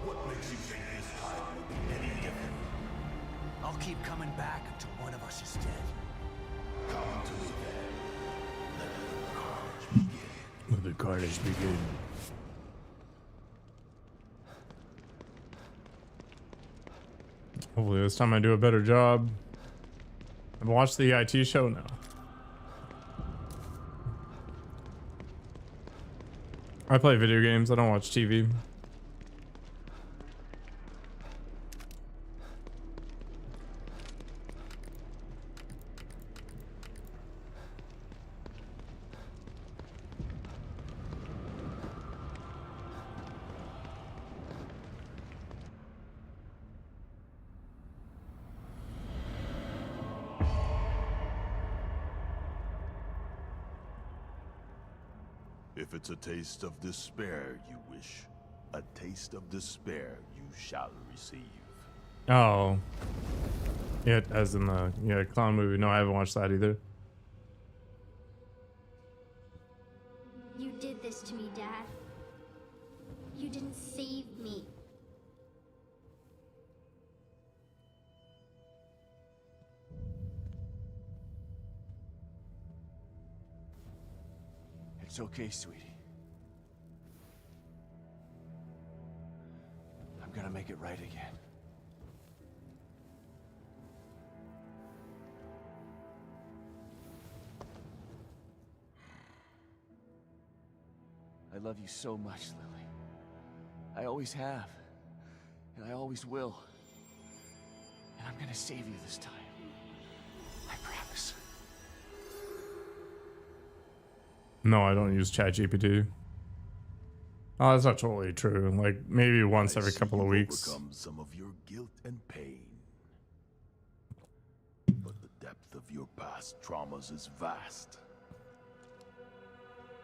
What makes you think this time will be any different? I'll keep coming back until one of us is dead. Come to me then. Let the carnage begin. Let the carnage begin. Hopefully this time I do a better job. I've watched the IT show now. I play video games. I don't watch TV. If it's a taste of despair you wish, a taste of despair you shall receive. Oh. It as in the clown movie. No, I haven't watched that either. You did this to me, Dad. You didn't save me. It's okay, sweetie. I'm gonna make it right again. I love you so much, Lily. I always have. And I always will. And I'm gonna save you this time. I promise. No, I don't use ChatGPT. Oh, that's not totally true. Like maybe once every couple of weeks. Overcome some of your guilt and pain. But the depth of your past traumas is vast.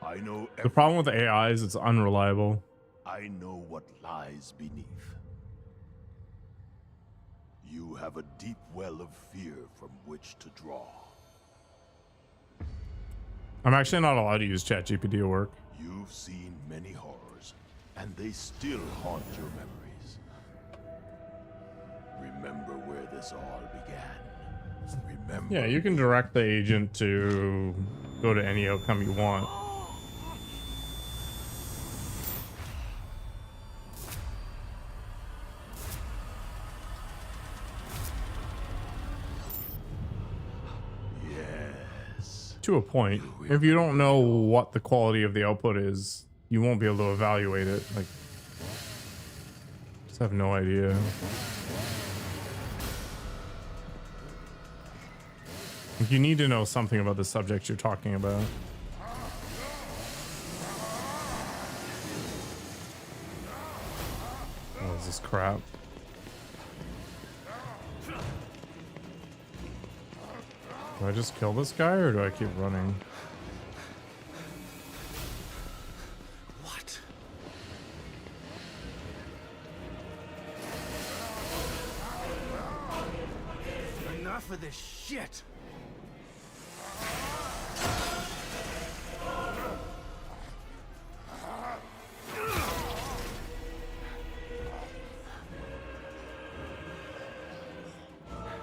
I know The problem with AI is it's unreliable. I know what lies beneath. You have a deep well of fear from which to draw. I'm actually not allowed to use ChatGPT at work. You've seen many horrors, and they still haunt your memories. Remember where this all began. Remember. Yeah, you can direct the agent to go to any outcome you want. Yes. To a point. If you don't know what the quality of the output is, you won't be able to evaluate it. Like, just have no idea. Like, you need to know something about the subject you're talking about. What is this crap? Do I just kill this guy or do I keep running? What? Enough of this shit!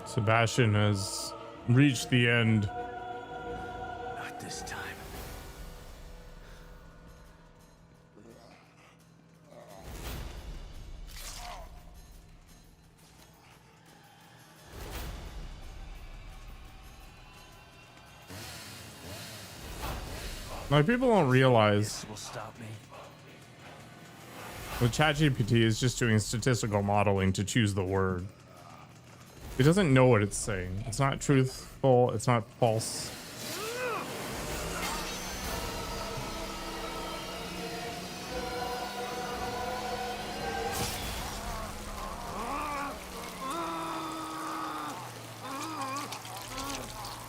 Sebastian has reached the end. Not this time. Like, people don't realize This will stop me. the ChatGPT is just doing statistical modeling to choose the word. It doesn't know what it's saying. It's not truthful. It's not false.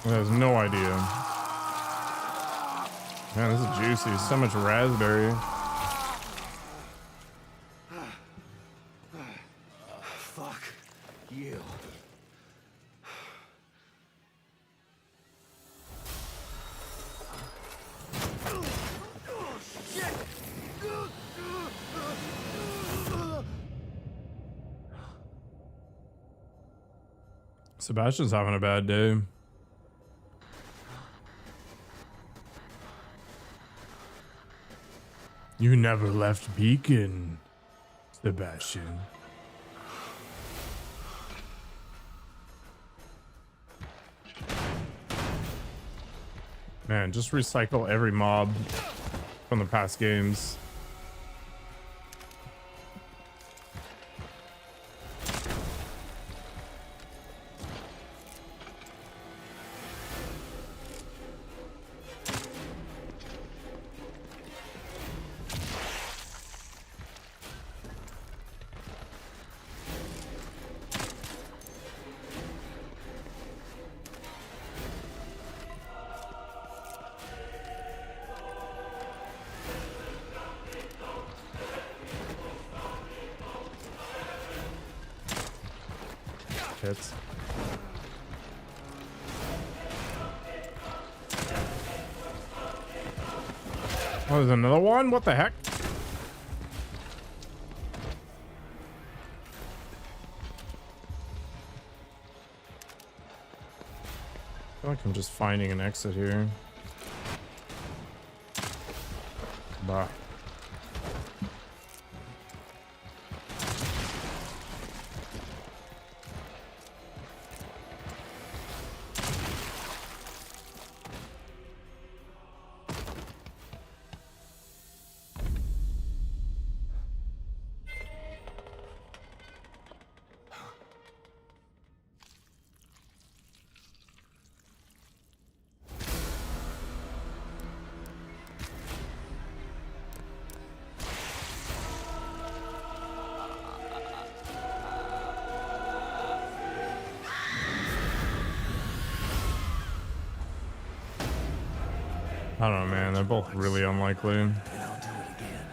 It has no idea. Man, this is juicy. So much raspberry. Fuck you. Sebastian's having a bad day. You never left Beacon, Sebastian. Man, just recycle every mob from the past games. Hits. Oh, there's another one? What the heck? I feel like I'm just finding an exit here. Bah. I don't know, man. They're both really unlikely. And I'll do it again.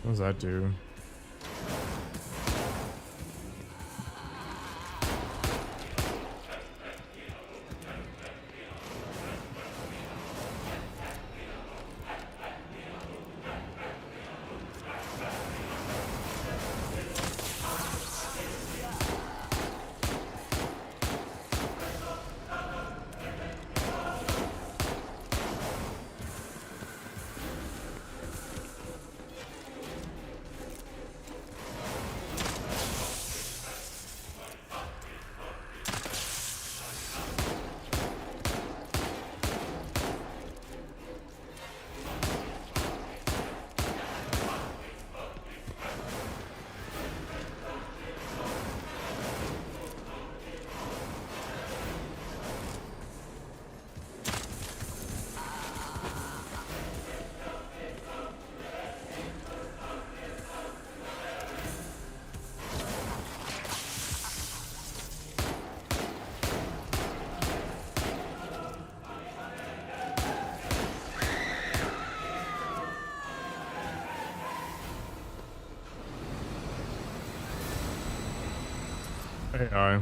What does that do? AI.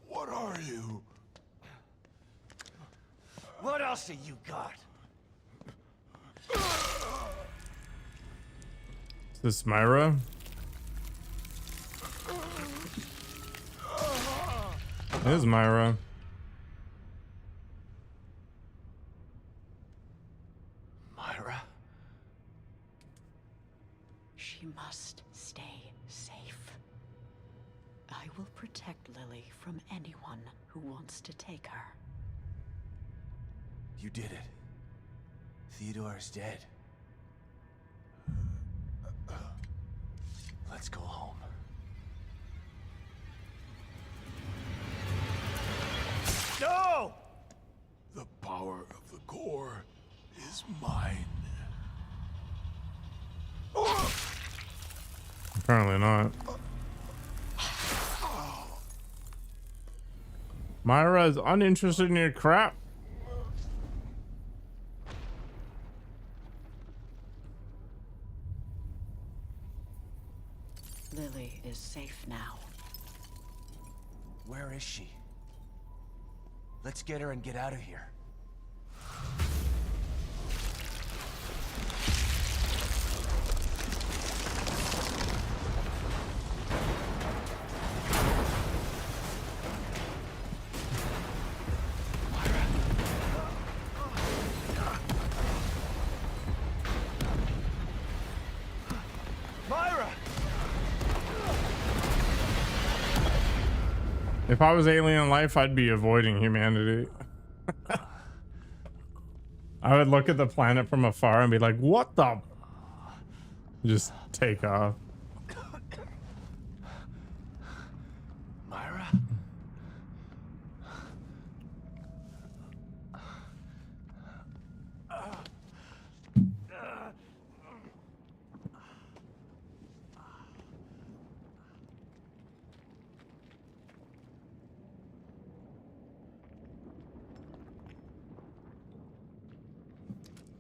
What are you? What else have you got? Is this Myra? It is Myra. Myra? She must stay safe. I will protect Lily from anyone who wants to take her. You did it. Theodore is dead. Let's go home. No! The power of the core is mine. Apparently not. Myra is uninterested in your crap. Lily is safe now. Where is she? Let's get her and get out of here. Myra! If I was alien life, I'd be avoiding humanity. I would look at the planet from afar and be like, what the? Just take off. Myra?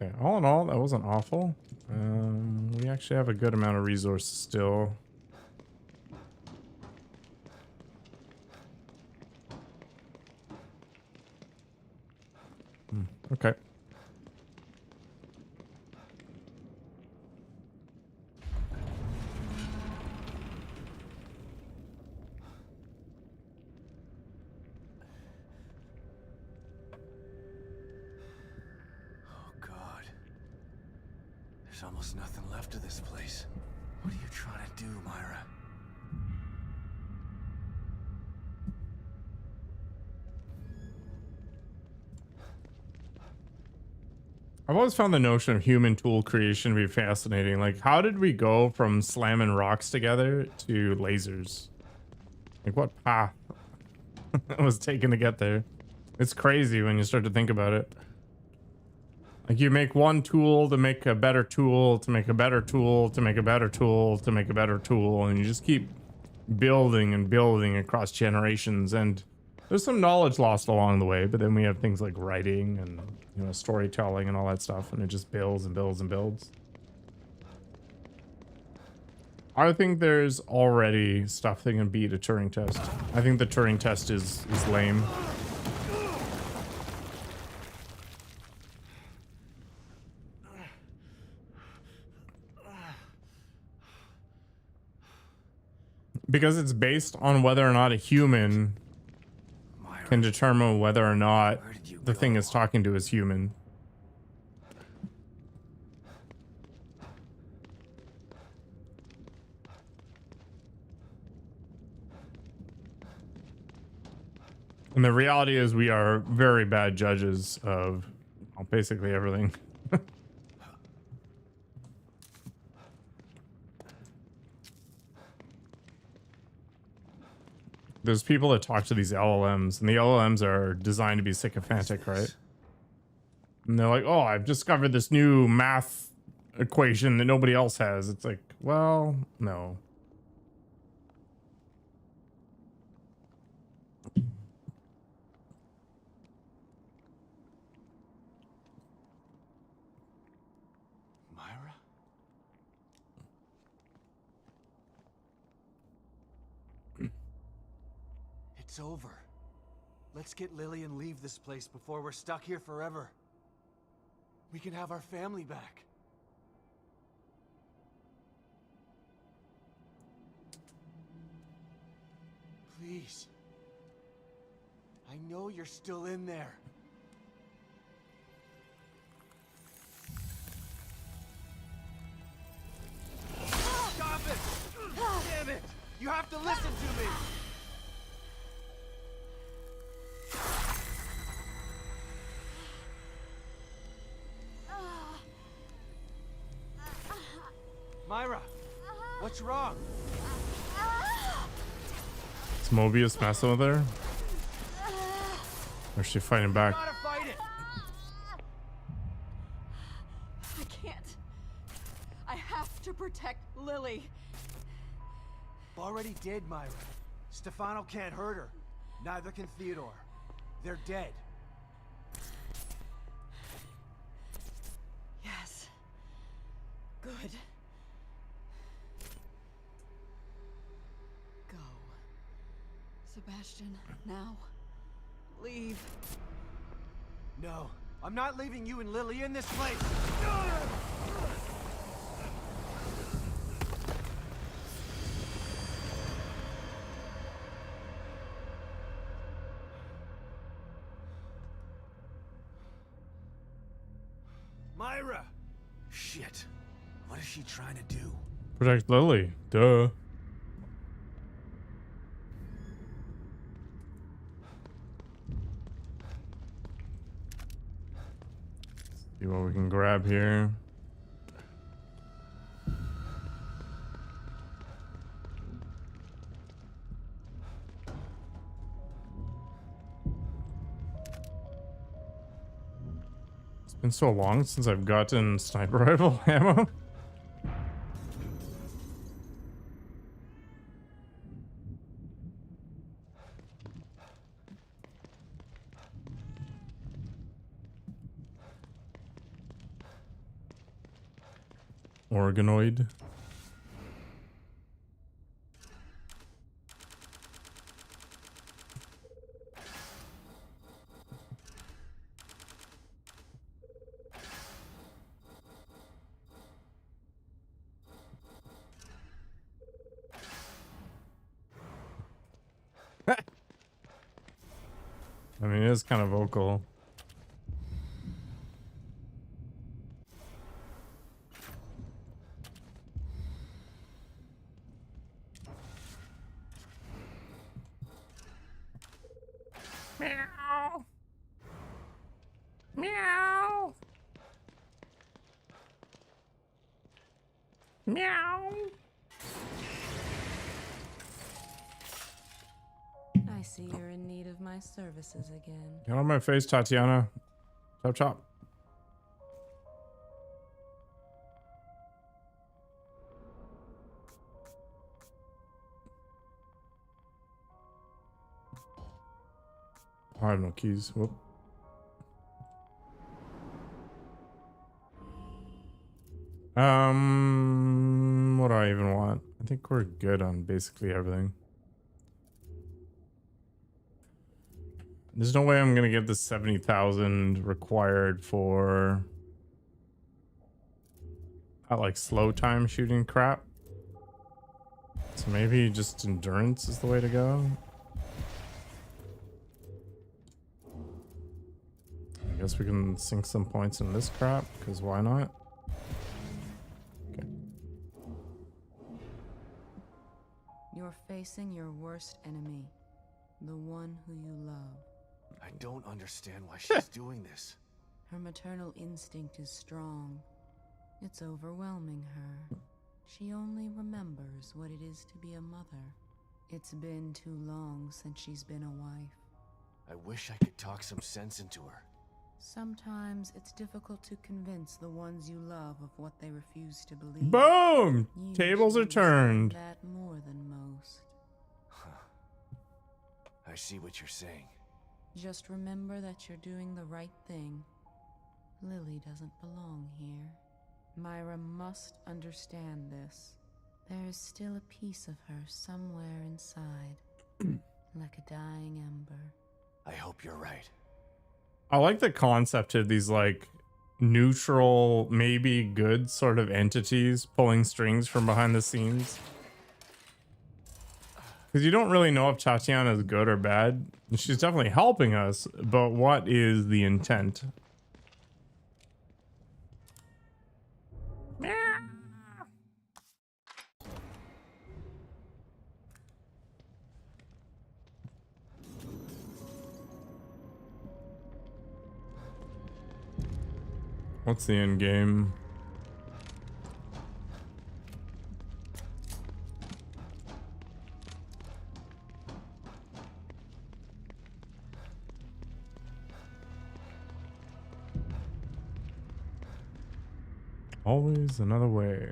Okay, all in all, that wasn't awful. We actually have a good amount of resources still. Okay. Oh, God. There's almost nothing left of this place. What are you trying to do, Myra? I've always found the notion of human tool creation to be fascinating. Like, how did we go from slamming rocks together to lasers? Like, what path was taken to get there? It's crazy when you start to think about it. Like you make one tool to make a better tool, to make a better tool, to make a better tool, to make a better tool, and you just keep building and building across generations. And there's some knowledge lost along the way, but then we have things like writing and, you know, storytelling and all that stuff, and it just builds and builds and builds. I think there's already stuff that can beat a Turing test. I think the Turing test is lame. Because it's based on whether or not a human can determine whether or not the thing it's talking to is human. And the reality is we are very bad judges of, well, basically everything. There's people that talk to these LLMs, and the LLMs are designed to be sycophantic, right? And they're like, oh, I've discovered this new math equation that nobody else has. It's like, well, no. Myra? It's over. Let's get Lily and leave this place before we're stuck here forever. We can have our family back. Please. I know you're still in there. Stop it! Damn it! You have to listen to me! Myra, what's wrong? Is Mobius messing with her? Or is she fighting back? Gotta fight it. I can't. I have to protect Lily. Already did, Myra. Stefano can't hurt her. Neither can Theodore. They're dead. Yes. Good. Go. Sebastian, now. Leave. No, I'm not leaving you and Lily in this place. Myra! Shit. What is she trying to do? Protect Lily. Duh. See what we can grab here. It's been so long since I've gotten sniper rifle ammo. Organoid. I mean, it is kind of vocal. Meow. Meow. Meow. I see you're in need of my services again. Get on my face, Tatiana. Chop chop. Oh, I have no keys. Whoop. What do I even want? I think we're good on basically everything. There's no way I'm gonna get the 70,000 required for that like slow time shooting crap. So maybe just endurance is the way to go. I guess we can sink some points in this crap, because why not? Okay. You're facing your worst enemy, the one who you love. I don't understand why she's doing this. Her maternal instinct is strong. It's overwhelming her. She only remembers what it is to be a mother. It's been too long since she's been a wife. I wish I could talk some sense into her. Sometimes it's difficult to convince the ones you love of what they refuse to believe. Boom! You Tables are choose turned. that more than most. I see what you're saying. Just remember that you're doing the right thing. Lily doesn't belong here. Myra must understand this. There is still a piece of her somewhere inside, like a dying ember. I hope you're right. I like the concept of these like neutral, maybe good sort of entities pulling strings from behind the scenes. Because you don't really know if Tatiana is good or bad. She's definitely helping us, but what is the intent? What's the end game? Always another way.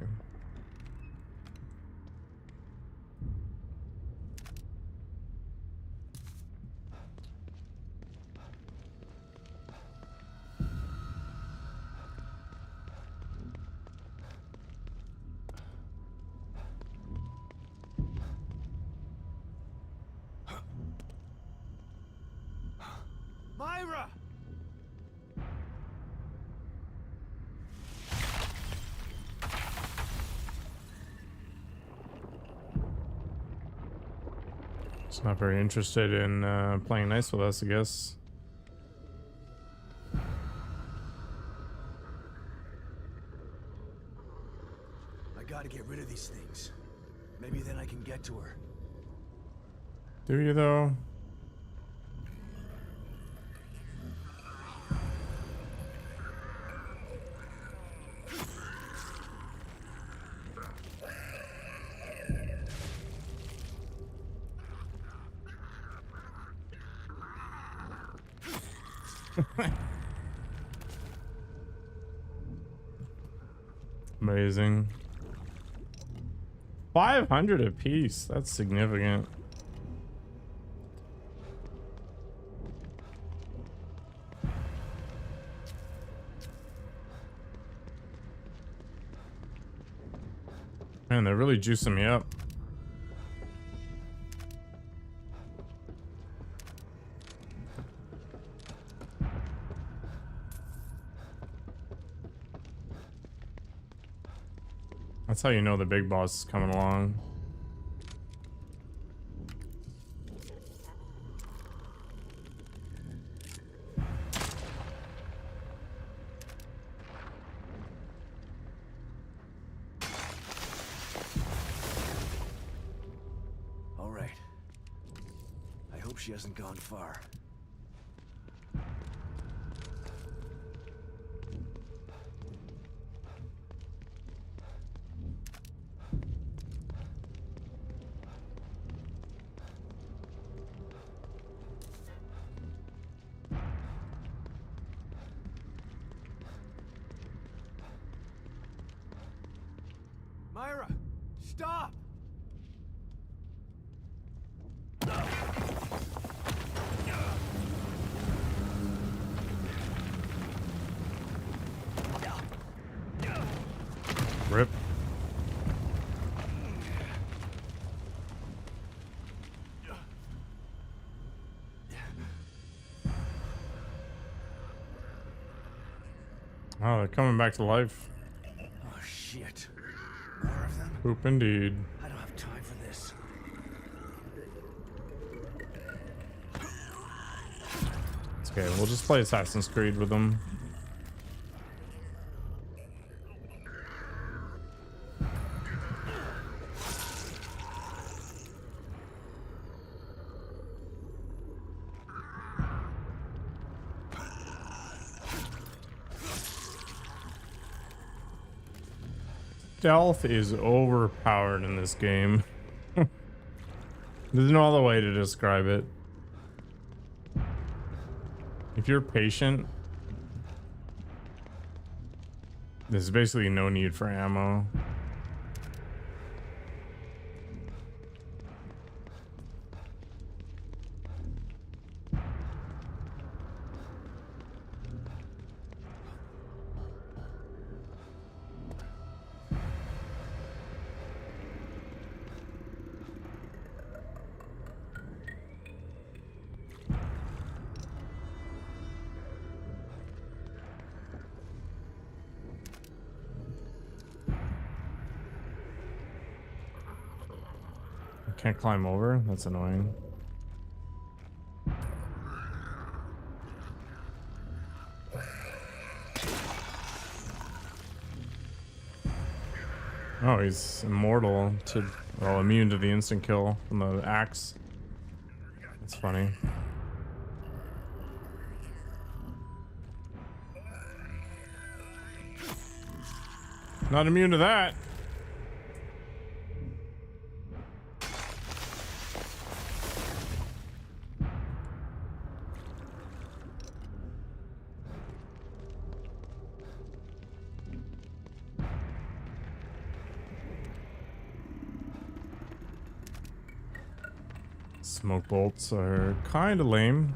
Myra! She's not very interested in playing nice with us, I guess. I gotta get rid of these things. Maybe then I can get to her. Do you though? Amazing. 500 apiece. That's significant. Man, they're really juicing me up. That's how you know the big boss is coming along. All right. I hope she hasn't gone far. Myra, stop! Rip. Oh, they're coming back to life. Oh shit. More of them? Poop indeed. I don't have time for this. It's okay, we'll just play Assassin's Creed with them. Stealth is overpowered in this game. There's no other way to describe it. If you're patient, there's basically no need for ammo. Can't climb over? That's annoying. Oh, he's immortal to, well, immune to the instant kill from the axe. That's funny. Not immune to that. Smoke bolts are kind of lame.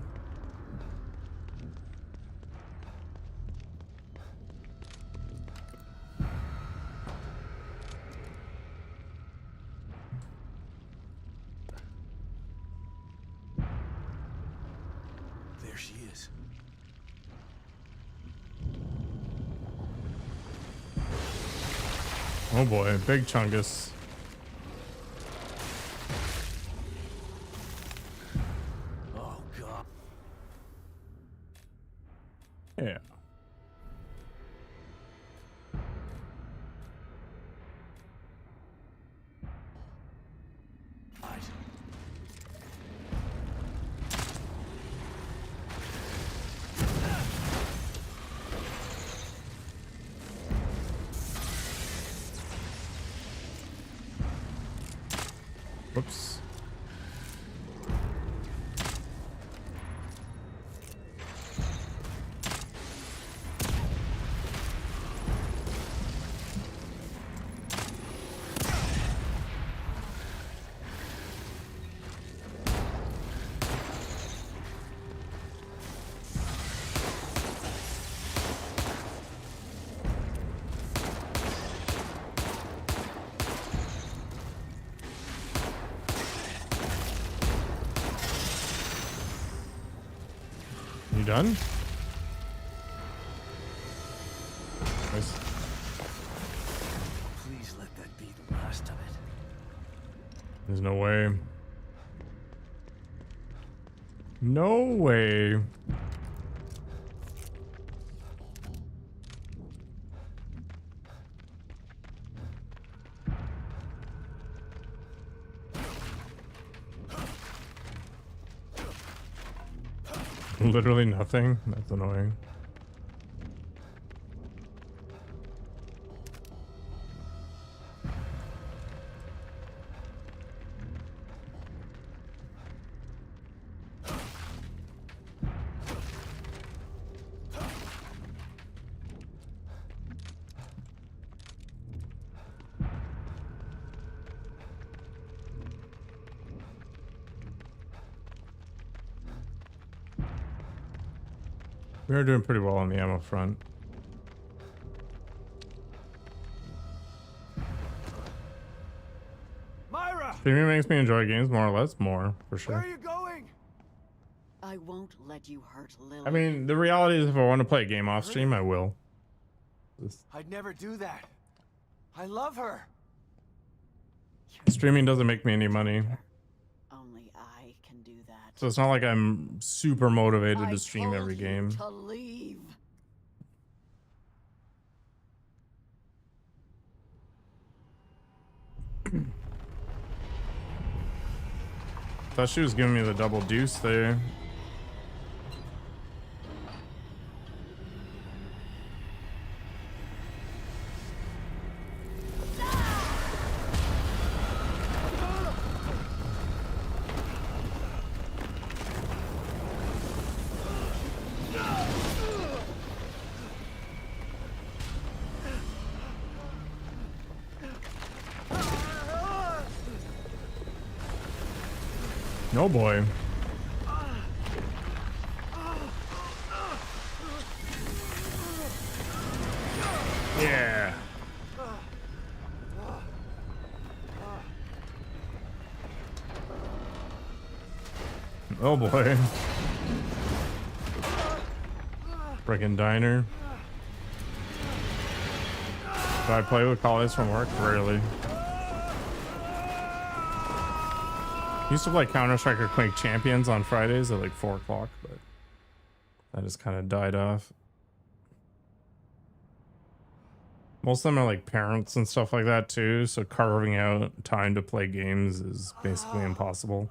There she is. Oh boy, big chungus. Yeah. Whoops. You done? Nice. Please let that be the last of it. There's no way. No way. Literally nothing. That's annoying. We are doing pretty well on the ammo front. Streaming makes me enjoy games more or less, more for Where sure. are you going? I won't let you hurt Lily. I mean, the reality is, if I want to play a game off stream, I will. I'd never do that. I love her. Streaming doesn't make me any money, Only I can do that. so it's not like I'm super motivated I to stream told every you game. to leave. Thought she was giving me the double deuce there. No boy. Yeah. Oh boy. Friggin' diner. Do I play with colleagues from work? Rarely. Used to play Counter-Strike or Quake Champions on Fridays at like 4 o'clock, but that just kind of died off. Most of them are like parents and stuff like that too, so carving out time to play games is basically impossible.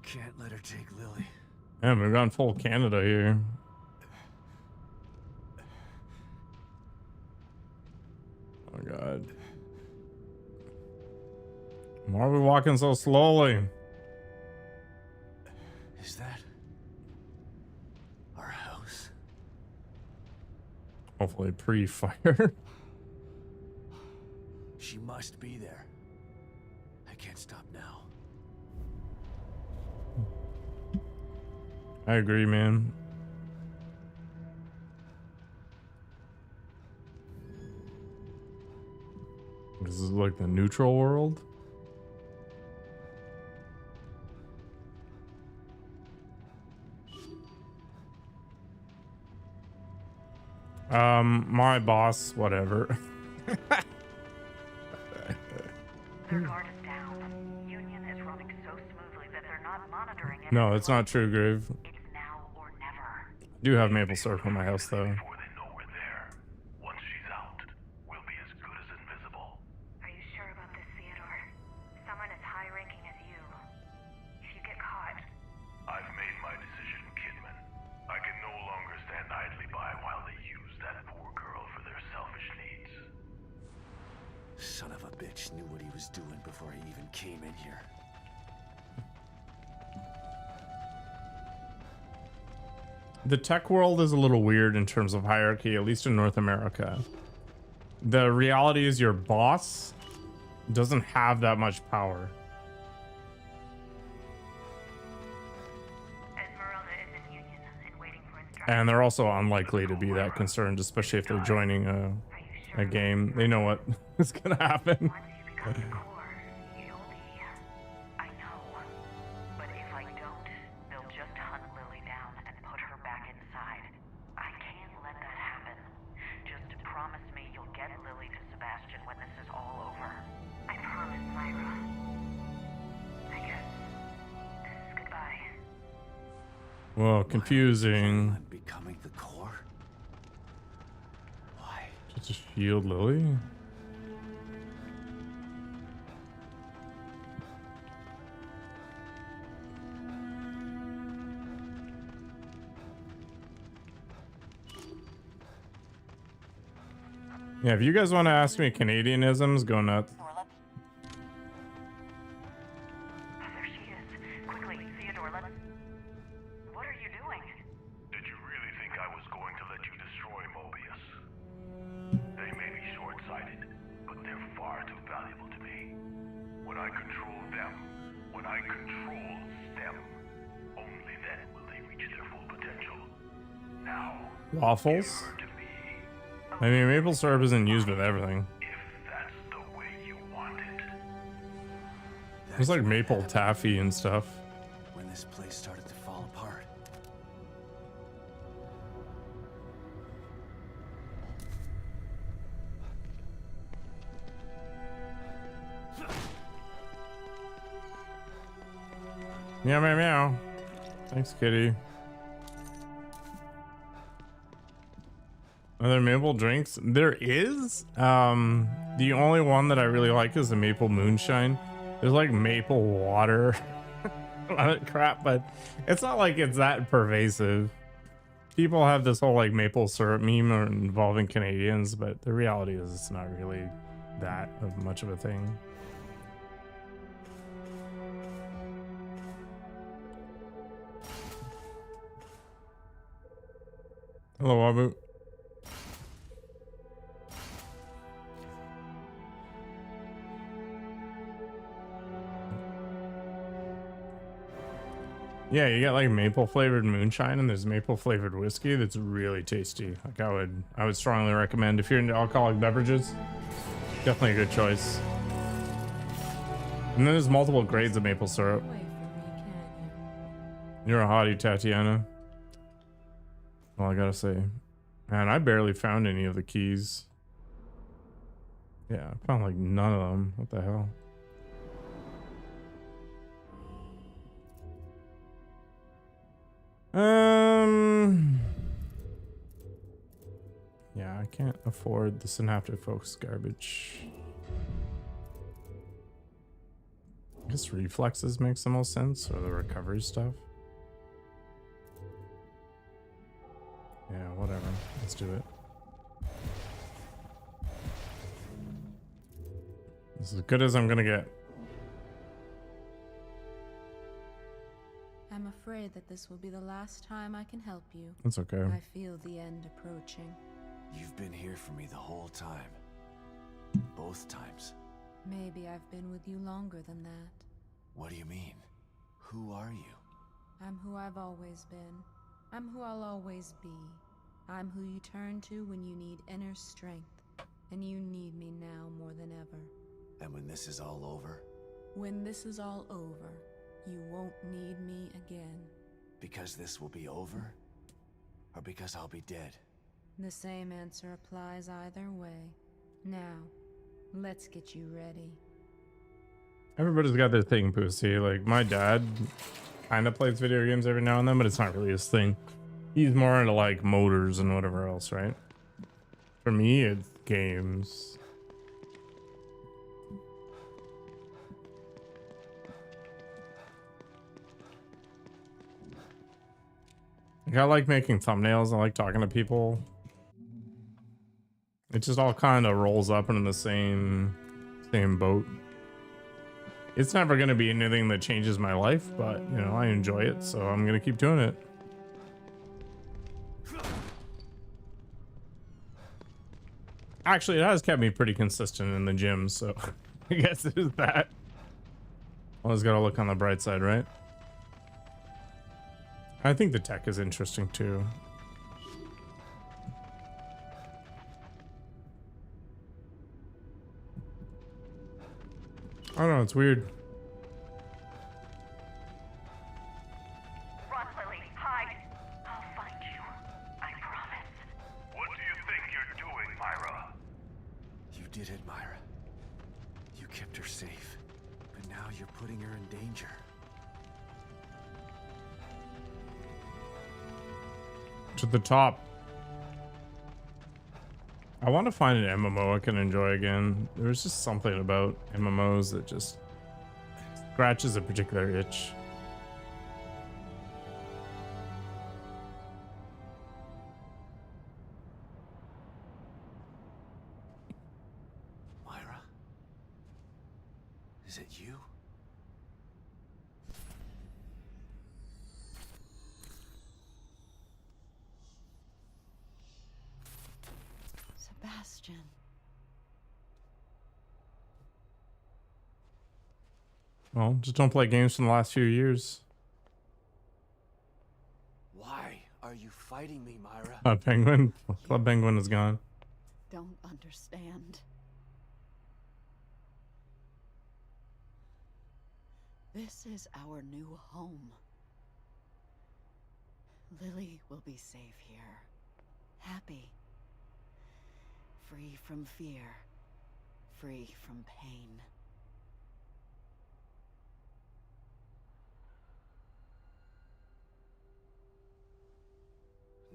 Can't let her take Lily. Yeah, we've gone full Canada here. Oh god. Why are we walking so slowly? Is that our house? Hopefully pre-fire. She must be there. I can't stop now. I agree, man. This is like the neutral world. My boss, whatever. Their guard is down. Union is running so smoothly that they're not monitoring it. No, it's not true, Grave. It's now or never. I do have maple syrup in my house, though. Before they know we're there. Once she's out, we'll be as good as invisible. Are you sure about this, Theodore? Someone as high-ranking as you. If you get caught, I've made my decision, Kidman. I can no longer stand idly by while they use that poor girl for their selfish needs. Son of a bitch knew what he was doing before he even came in here. The tech world is a little weird in terms of hierarchy, at least in North America. The reality is your boss doesn't have that much power. Esmeralda is in Union and waiting for instructions. And they're also unlikely to be that concerned, especially if they're joining a game. They know what is gonna happen. Once you become the core, you'll be... I know. But if I don't, they'll just hunt Lily down and put her back inside. I can't let that happen. Just promise me you'll get Lily to Sebastian when this is all over. I promise, Myra. I guess this is goodbye. Whoa, confusing. I'm becoming the core? Why? Just a shield Lily? Yeah, if you guys want to ask me Canadianisms, go nuts. There she is. Quickly, Theodore, let's... What are you doing? Did you really think I was going to let you destroy Mobius? They may be short-sighted, but they're far too valuable to me. When I control them, when I control STEM, stem. Only then will they reach their full potential. Now, Waffles? give her to me. I mean, maple syrup isn't used with everything. If that's the way you want it. There's like maple taffy and stuff. When this place started to fall apart. Meow, meow, meow. Thanks, kitty. Are there maple drinks? There is. The only one that I really like is the maple moonshine. There's like maple water. A lot of crap, but it's not like it's that pervasive. People have this whole like maple syrup meme involving Canadians, but the reality is it's not really that of much of a thing. Hello, Wabu. Yeah, you get like maple flavored moonshine and there's maple flavored whiskey that's really tasty. Like I would strongly recommend if you're into alcoholic beverages. Definitely a good choice. And then there's multiple grades of maple syrup. Wait for me, can you? You're a hottie, Tatiana. Well, I gotta say, man, I barely found any of the keys. Yeah, I found like none of them. What the hell? Yeah, I can't afford the synaptic focus garbage. I guess reflexes makes the most sense, or the recovery stuff. Yeah, whatever. Let's do it. This is as good as I'm gonna get. I'm afraid that this will be the last time I can help you. That's okay. I feel the end approaching. You've been here for me the whole time. Both times. Maybe I've been with you longer than that. What do you mean? Who are you? I'm who I've always been. I'm who I'll always be. I'm who you turn to when you need inner strength. And you need me now more than ever. And when this is all over? When this is all over, you won't need me again. Because this will be over? Or because I'll be dead? The same answer applies either way. Now, let's get you ready. Everybody's got their thing, Pussy. Like, my dad kind of plays video games every now and then, but it's not really his thing. He's more into, like, motors and whatever else, right? For me, it's games. Like, I like making thumbnails. I like talking to people. It just all kind of rolls up into the same boat. It's never going to be anything that changes my life, but, you know, I enjoy it, so I'm going to keep doing it. Actually, it has kept me pretty consistent in the gym, so I guess it is that. Always got to look on the bright side, right? I think the tech is interesting, too. I don't know, it's weird. Run, Lily. Hide. I'll find you. I promise. What do you think you're doing, Myra? You did it, Myra. You kept her safe. But now you're putting her in danger. To the top. I want to find an MMO I can enjoy again. There's just something about MMOs that just scratches a particular itch. Myra? Is it you? Sebastian. Well, just don't play games from the last few years. Are you fighting me, Myra? Penguin? Club Penguin is gone. Don't understand. This is our new home. Lily will be safe here. Happy. Free from fear. Free from pain.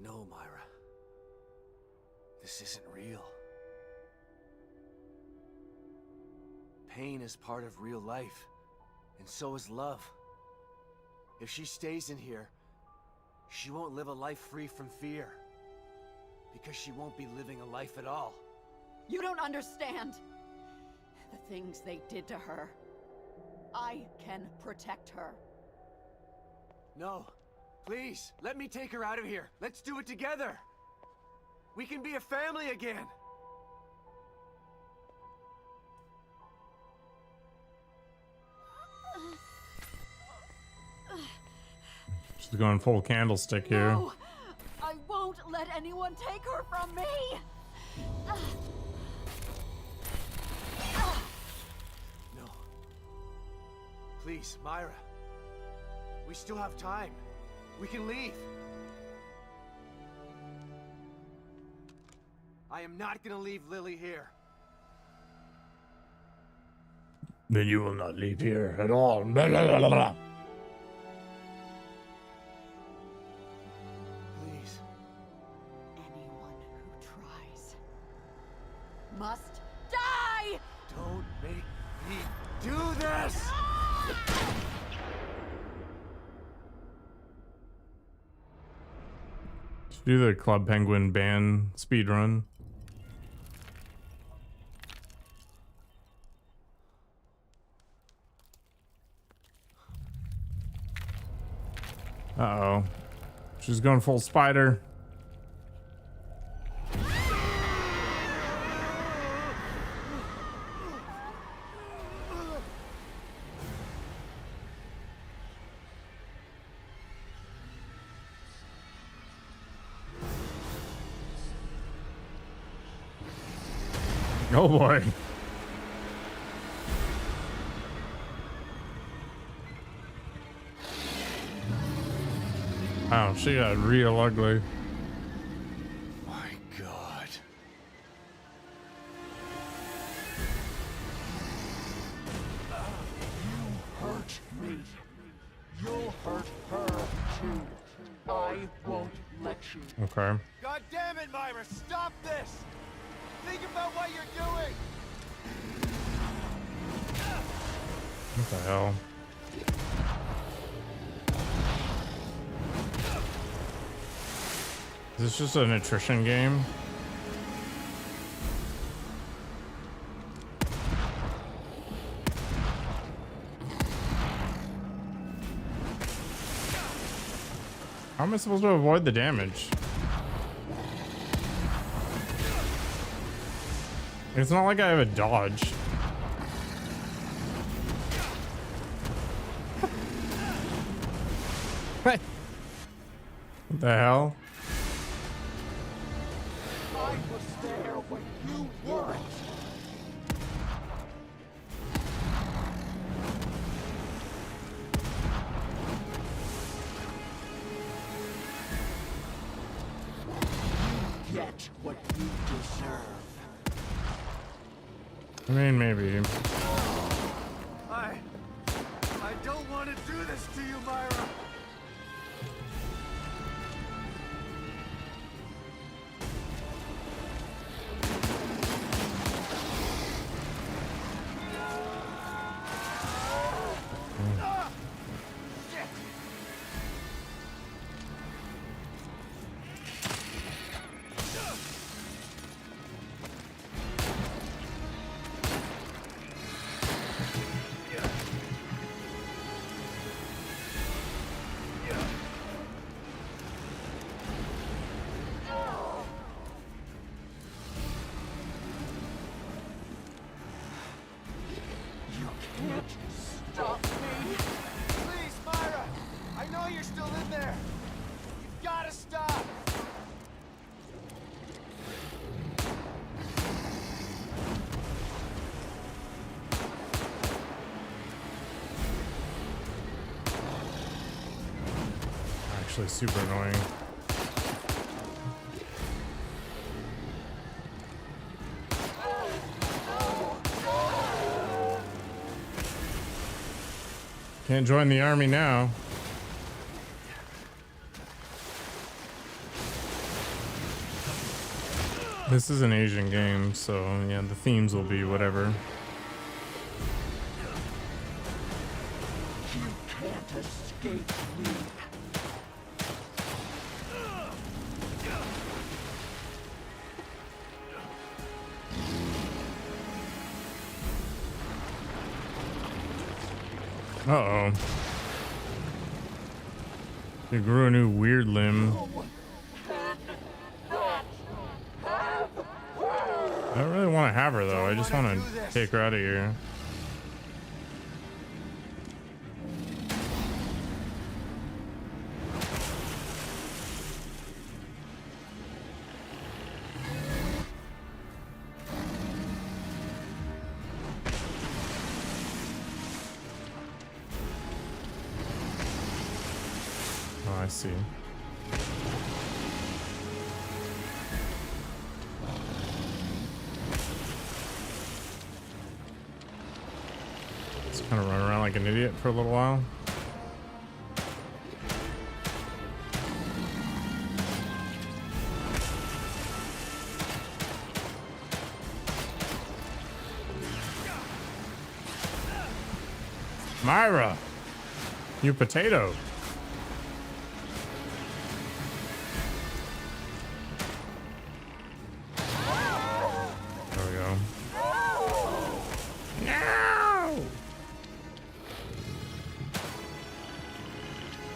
No, Myra. This isn't real. Pain is part of real life, and so is love. If she stays in here, she won't live a life free from fear. Because she won't be living a life at all. You don't understand the things they did to her. I can protect her. No. Please, let me take her out of here. Let's do it together. We can be a family again. She's going full candlestick here. No, I won't let anyone take her from me. No. Please, Myra. We still have time. We can leave. I am not gonna leave Lily here. Then you will not leave here at all. Blah, blah, blah, blah, blah. Please. Anyone who tries must die! Don't make me do this! Should do the Club Penguin ban speedrun. Uh-oh. She's going full spider. Oh boy. Wow, she got real ugly. My God. You hurt me. You'll hurt her too. I won't let you. Okay. God damn it, Myra! Stop this! Think about what you're doing! What the hell? Is this just an attrition game? How am I supposed to avoid the damage? It's not like I have a dodge. What the hell? I was there when you weren't. You get what you deserve. I mean, maybe. I don't want to do this to you, Myra! Stop me! Please, Myra! I know you're still in there! You've gotta stop! actually super annoying. Can't join the army now. This is an Asian game, so yeah, the themes will be whatever. You can't escape me. Uh-oh. You grew a new weird limb. I don't really want to have her though. I just want to take her out of here. Oh, I see. Just kind of run around like an idiot for a little while. Myra, you potato. There we go. No!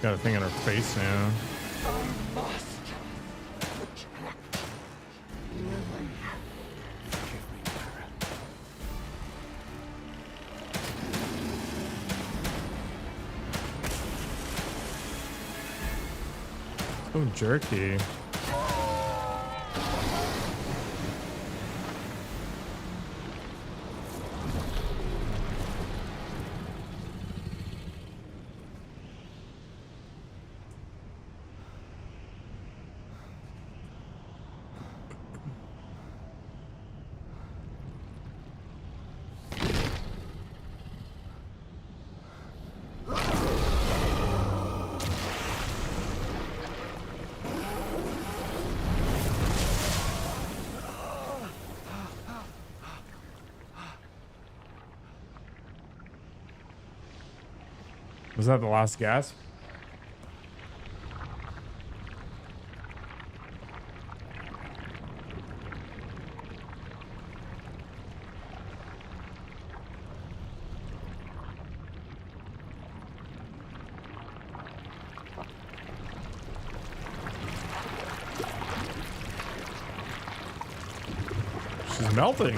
Got a thing in her face now. So jerky. Was that the last gasp? She's melting.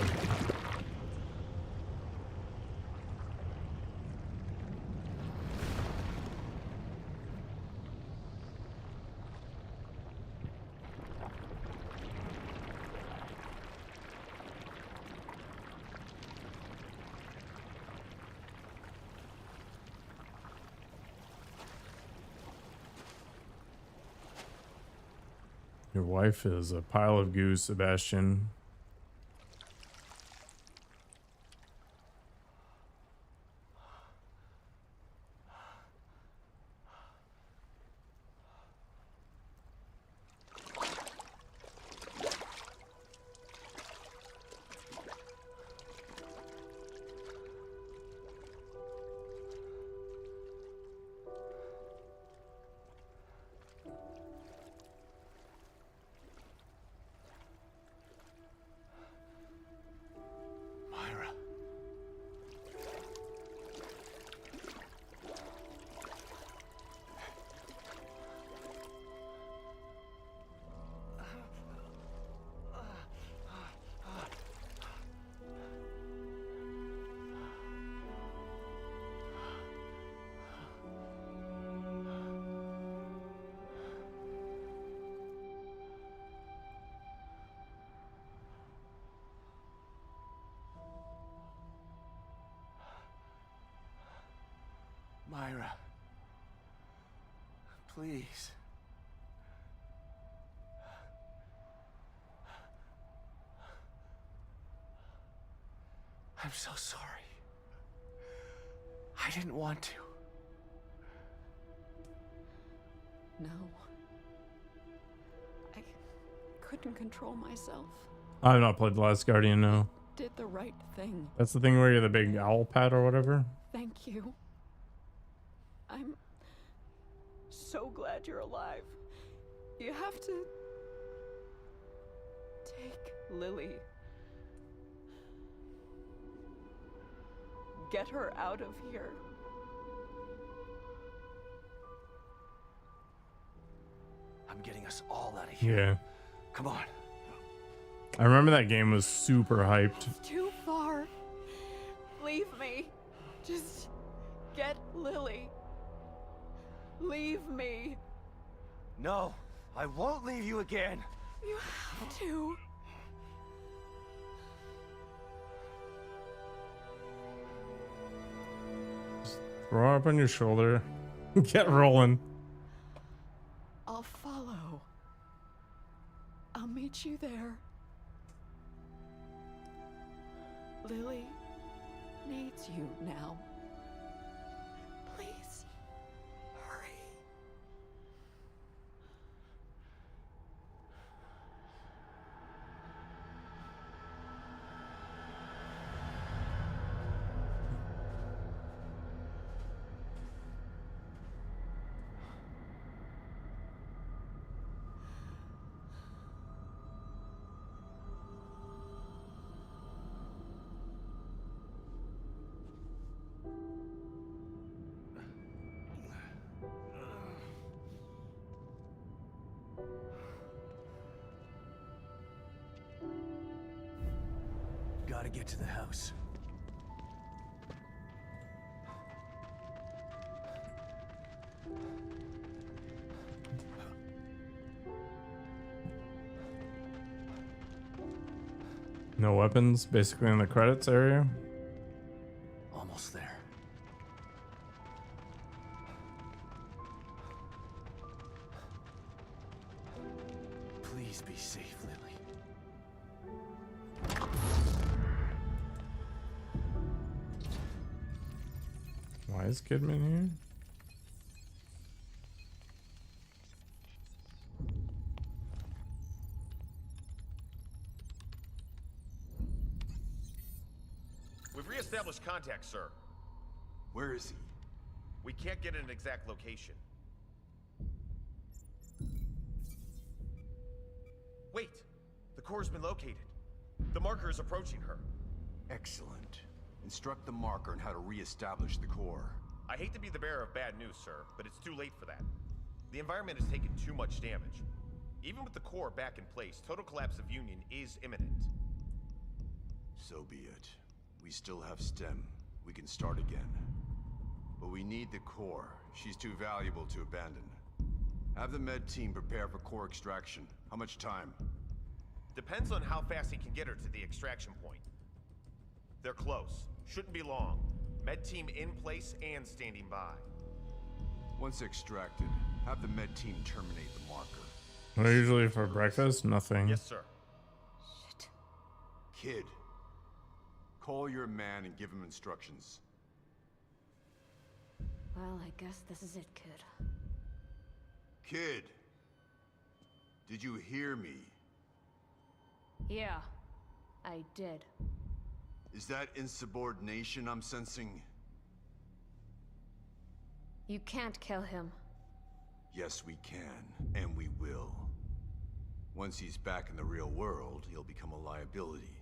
Your wife is a pile of goo, Sebastian. Myra. Myra. Please. I'm so sorry. I didn't want to. No. I couldn't control myself. I've not played The Last Guardian, no. Did the right thing. That's the thing where you're the big owl pet or whatever? Thank you. I'm so glad you're alive. You have to take Lily. Get her out of here. I'm getting us all out of here. Yeah. Come on. I remember that game was super hyped. It's too far. Leave me. Just get Lily. Leave me. No, I won't leave you again. You have to. Throw her up on your shoulder. Get rolling. I'll follow. I'll meet you there. Lily needs you now. Please, hurry. Gotta get to the house. No weapons, basically in the credits area. Almost there. Please be safe, Lily. Why is Kidman here? We've reestablished contact, sir. Where is he? We can't get an exact location. Wait! The core's been located. The marker is approaching her. Excellent. Instruct the marker on how to re-establish the core. I hate to be the bearer of bad news, sir, but it's too late for that. The environment has taken too much damage. Even with the core back in place, total collapse of Union is imminent. So be it. We still have STEM. We can start again. But we need the core. She's too valuable to abandon. Have the med team prepare for core extraction. How much time? Depends on how fast he can get her to the extraction point. They're close. Shouldn't be long. Med team in place and standing by. Once extracted, have the med team terminate the marker. What usually for breakfast? Nothing. Yes, sir. Shit. Kid, call your man and give him instructions. Well, I guess this is it, kid. Kid, did you hear me? Yeah, I did. Is that insubordination I'm sensing? You can't kill him. Yes, we can, and we will. Once he's back in the real world, he'll become a liability.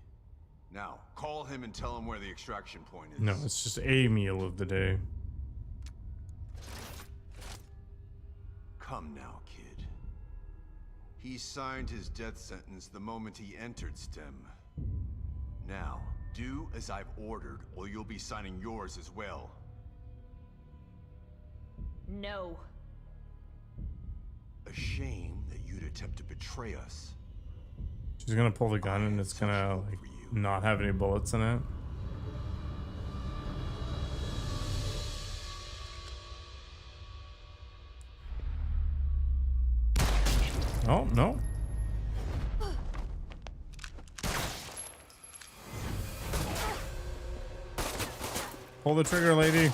Now, call him and tell him where the extraction point is. No, it's just a meal of the day. Come now, kid. He signed his death sentence the moment he entered STEM. Now, do as I've ordered, or you'll be signing yours as well. No. A shame that you'd attempt to betray us. She's gonna pull the gun and it's gonna like not have any bullets in it. Oh, no. Pull the trigger, lady.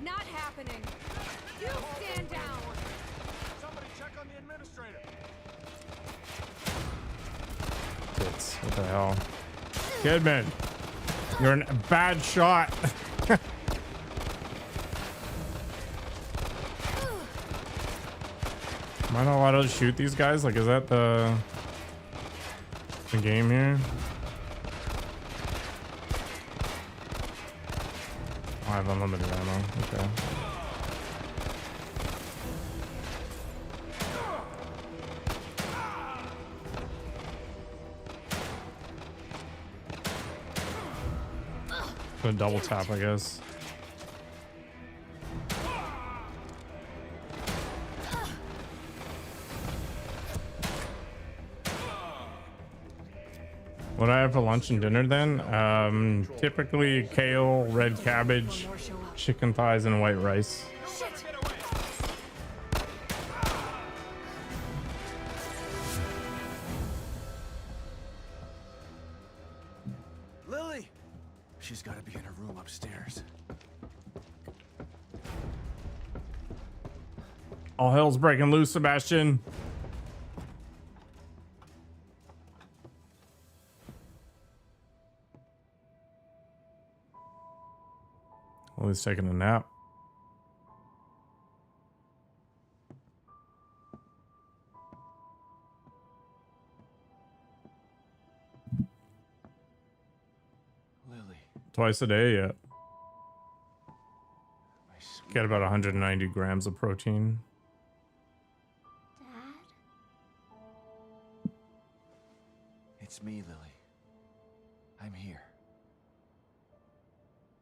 Not happening. You stand down. Somebody check on the administrator. It's, what the hell? Kidman, you're a bad shot. Am I not allowed to shoot these guys? Like, is that the game here? Oh, I have unlimited ammo. Okay. Gonna double tap, I guess. What I have for lunch and dinner then? Typically kale, red cabbage, chicken thighs, and white rice. Lily! She's gotta be in her room upstairs. All hell's breaking loose, Sebastian. Oh, he's taking a nap. Lily, Twice a day, yeah. my sweet. Get about 190 grams of protein. Dad? It's me, Lily. I'm here.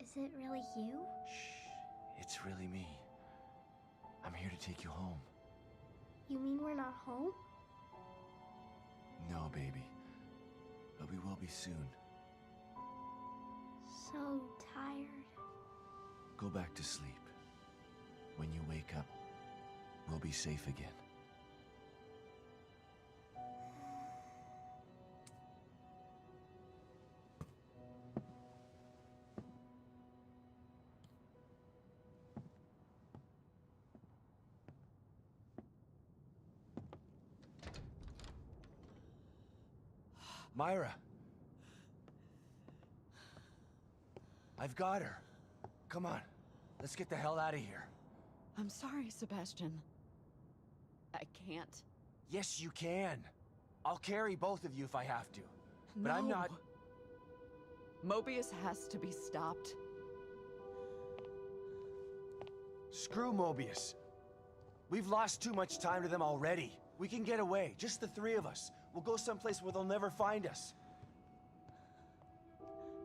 Is it really you? Shh. It's really me. I'm here to take you home. You mean we're not home? No, baby. But we will be soon. So tired. Go back to sleep. When you wake up, we'll be safe again. Myra! I've got her. Come on, let's get the hell out of here. I'm sorry, Sebastian. I can't. Yes, you can. I'll carry both of you if I have to. But I'm No. not... Mobius has to be stopped. Screw Mobius. We've lost too much time to them already. We can get away, just the three of us. We'll go someplace where they'll never find us.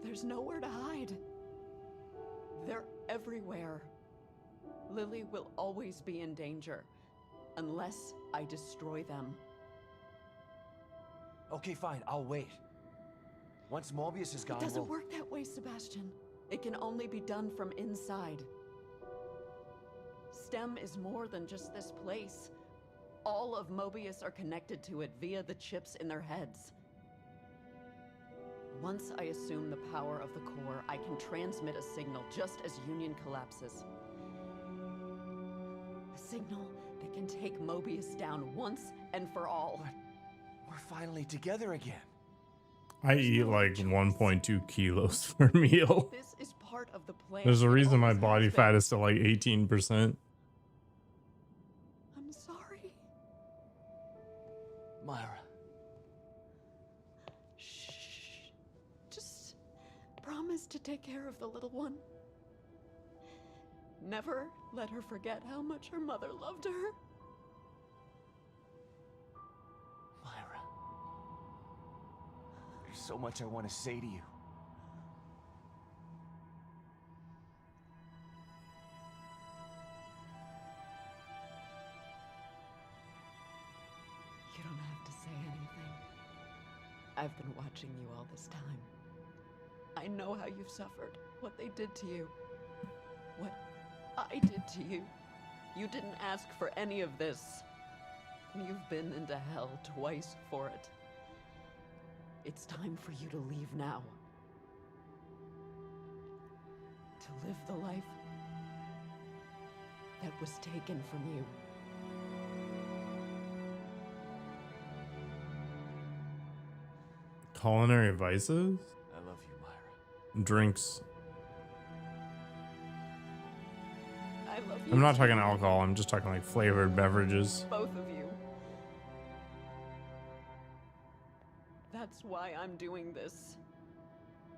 There's nowhere to hide. They're everywhere. Lily will always be in danger, unless I destroy them. Okay, fine, I'll wait. Once Mobius is gone, It doesn't we'll... work that way, Sebastian. It can only be done from inside. STEM is more than just this place. All of Mobius are connected to it via the chips in their heads. Once I assume the power of the core, I can transmit a signal just as Union collapses. A signal that can take Mobius down once and for all. But we're finally together again. I eat like 1.2 kilos for a meal. This is part of the plan. There's a It reason my always body has fat been. is still like 18%. I'm sorry. Myra, Shh. Just promise to take care of the little one. Never let her forget how much her mother loved her. Myra. There's so much I want to say to you. You don't have to say anything. I've been watching you all this time. I know how you've suffered, what they did to you. what I did to you. You didn't ask for any of this. You've been into hell twice for it. It's time for you to leave now. To live the life that was taken from you. Culinary vices? I love you, Myra. Drinks. I love you. I'm not too, talking alcohol, I'm just talking like flavored beverages. both of you. That's why I'm doing this.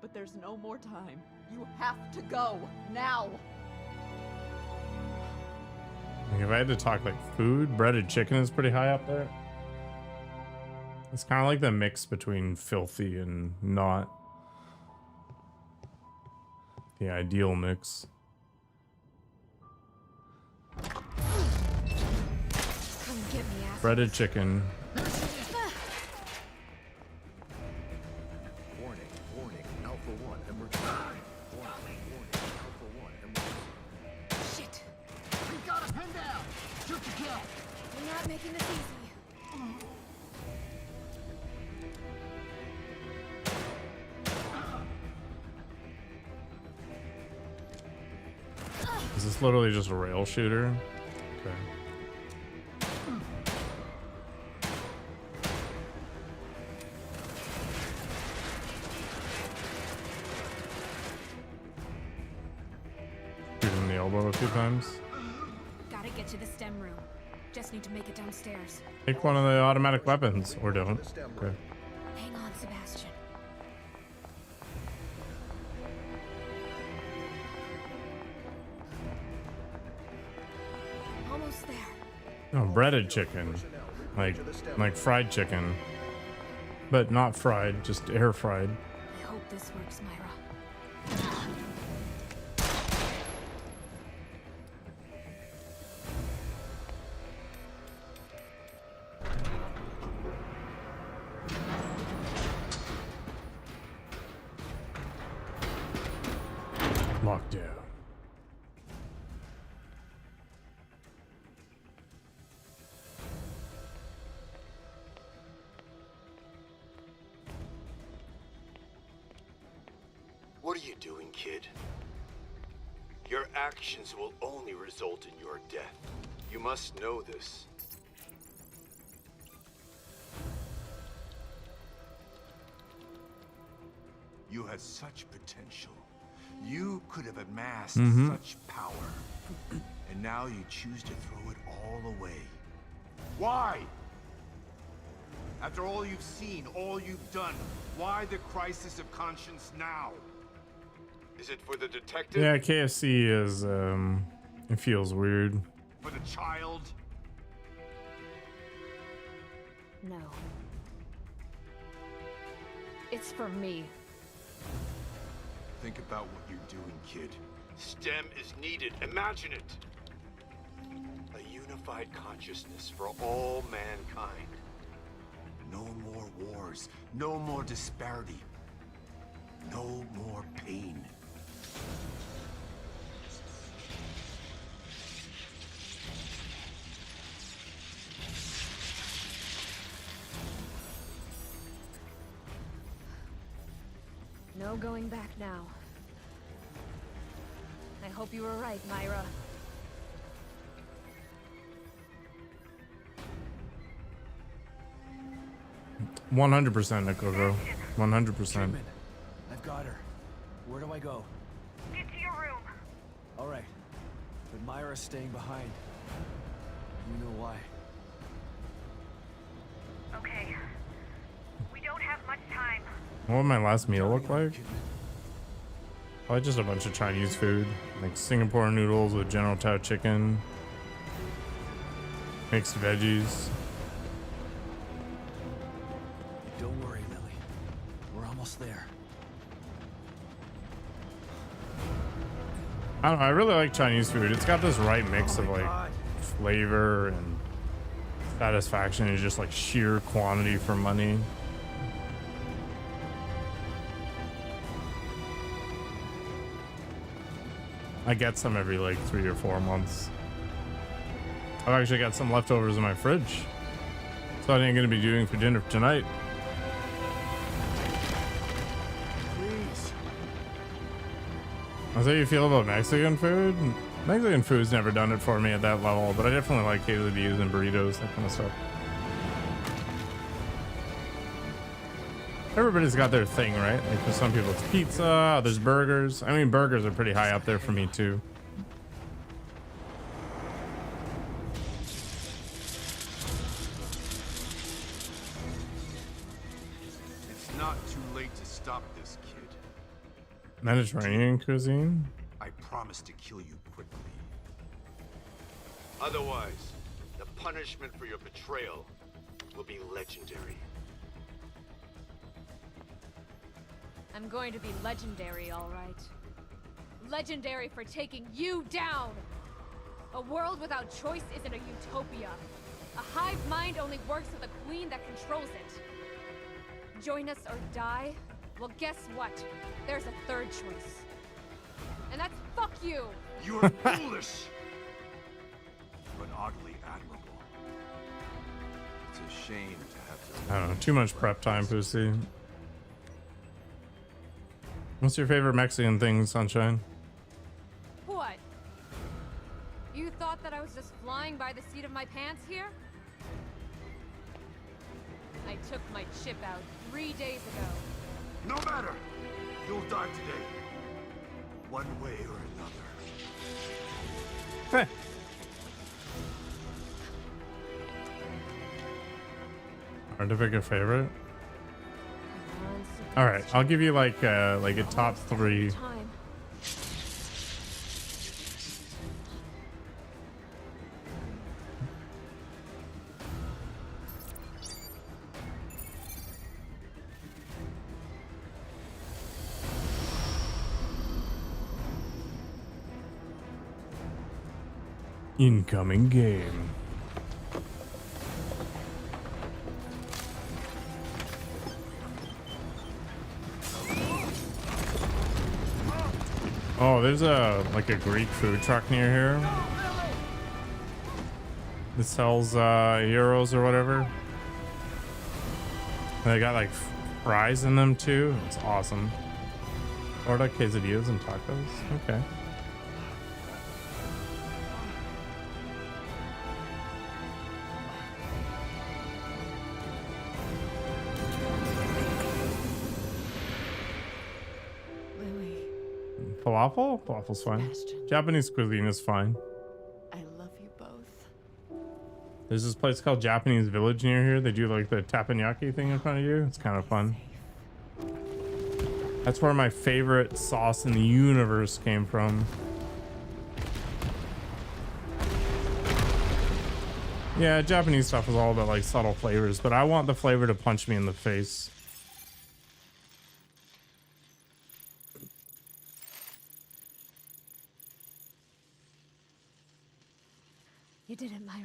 But there's no more time. You have to go now. Like if I had to talk like food, breaded chicken is pretty high up there. It's kind of like the mix between filthy and not. The ideal mix. Come get me, ass. Breaded chicken. Warning, warning, Alpha 1 emergency. Warning, warning, Alpha 1 emergency. Shit. We got a pin down! Shoot to kill! You're not making this easy. Is this literally just a rail shooter? Okay. Shoot him in the elbow a few times. Gotta get to the STEM room. Just need to make it downstairs. Take one of the automatic weapons, or don't. Okay. Hang on, Sebastian. Almost there. No, breaded chicken. Like fried chicken. But not fried, just air fried. I hope this works, Myra. Lockdown. What are you doing, kid? Your actions will only result in your death. You must know this. You had such potential. You could have amassed such power. And now you choose to throw it all away. Why? After all you've seen, all you've done, why the crisis of conscience now? Is it for the detective? Yeah, KFC is, it feels weird. For the child? No. It's for me. Think about what you're doing, kid. STEM is needed. Imagine it. A unified consciousness for all mankind. No more wars. No more disparity. No more pain. No going back now. I hope you were right, Myra. 100% Nikoko. 100%. I've got her. Where do I go? Get to your room. All right. But Myra's staying behind. You know why. Okay. We don't have much time. What would my last meal look like? Probably just a bunch of Chinese food. Like Singapore noodles with General Tao chicken. Mixed veggies. Don't worry, Lily. We're almost there. I don't know, I really like Chinese food. It's got this right mix of like flavor and satisfaction and just like sheer quantity for money. I get some every like 3 or 4 months. I've actually got some leftovers in my fridge. That's what I'm going to be doing for dinner tonight. Please. How's how you feel about Mexican food? Mexican food's never done it for me at that level, but I definitely like quesadillas and burritos, that kind of stuff. Everybody's got their thing, right? Like for some people it's pizza, others burgers. I mean, burgers are pretty high up there for me too. It's not too late to stop this, kid. Mediterranean cuisine? I promise to kill you quickly. Otherwise, the punishment for your betrayal will be legendary. I'm going to be legendary, all right. Legendary for taking you down! A world without choice isn't a utopia. A hive mind only works with a queen that controls it. Join us or die? Well, guess what? There's a third choice. And that's fuck you! You're foolish! But oddly admirable. It's a shame to have to... I don't know, too much prep time, Pussy. What's your favorite Mexican thing, Sunshine? What? You thought that I was just flying by the seat of my pants here? I took my chip out 3 days ago. No matter! You'll die today. One way or another. Hard to pick a favorite. All right, I'll give you like a top 3. Incoming game. Oh, there's like a Greek food truck near here. That sells euros or whatever. They got like fries in them too. It's awesome. Order quesadillas and tacos. Okay. Falafel? Falafel's fine. Japanese cuisine is fine. I love you both. There's this place called Japanese Village near here. They do like the teppanyaki thing in front of you. It's kind of fun. That's where my favorite sauce in the universe came from. Yeah, Japanese stuff is all about like subtle flavors, but I want the flavor to punch me in the face. You did it, Myra.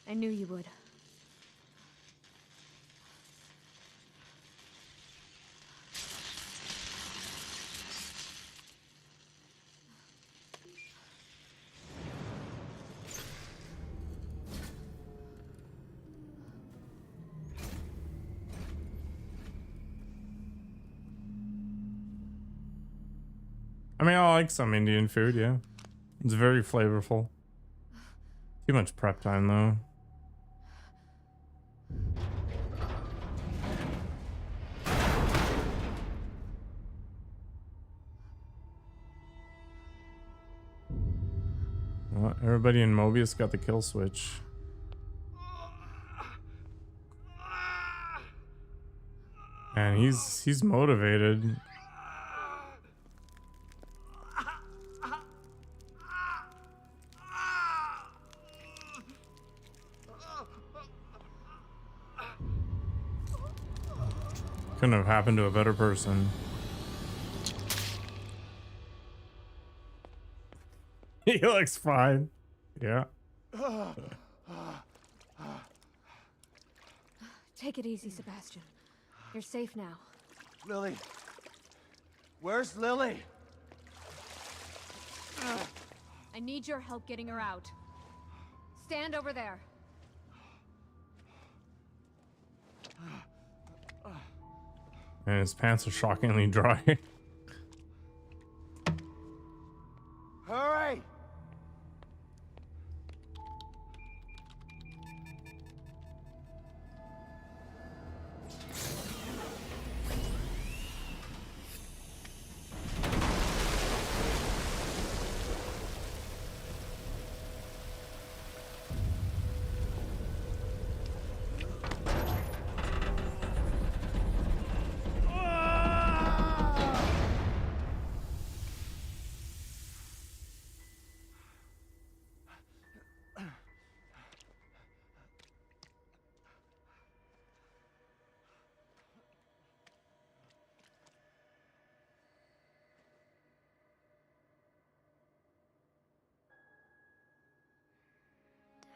I knew you would. I mean, I like some Indian food, yeah. It's very flavorful. Too much prep time, though. Well, everybody in Mobius got the kill switch. And he's motivated. Couldn't have happened to a better person. He looks fine. Yeah. Take it easy, Sebastian. You're safe now. Lily. Where's Lily? I need your help getting her out. Stand over there. And his pants are shockingly dry. Hurry!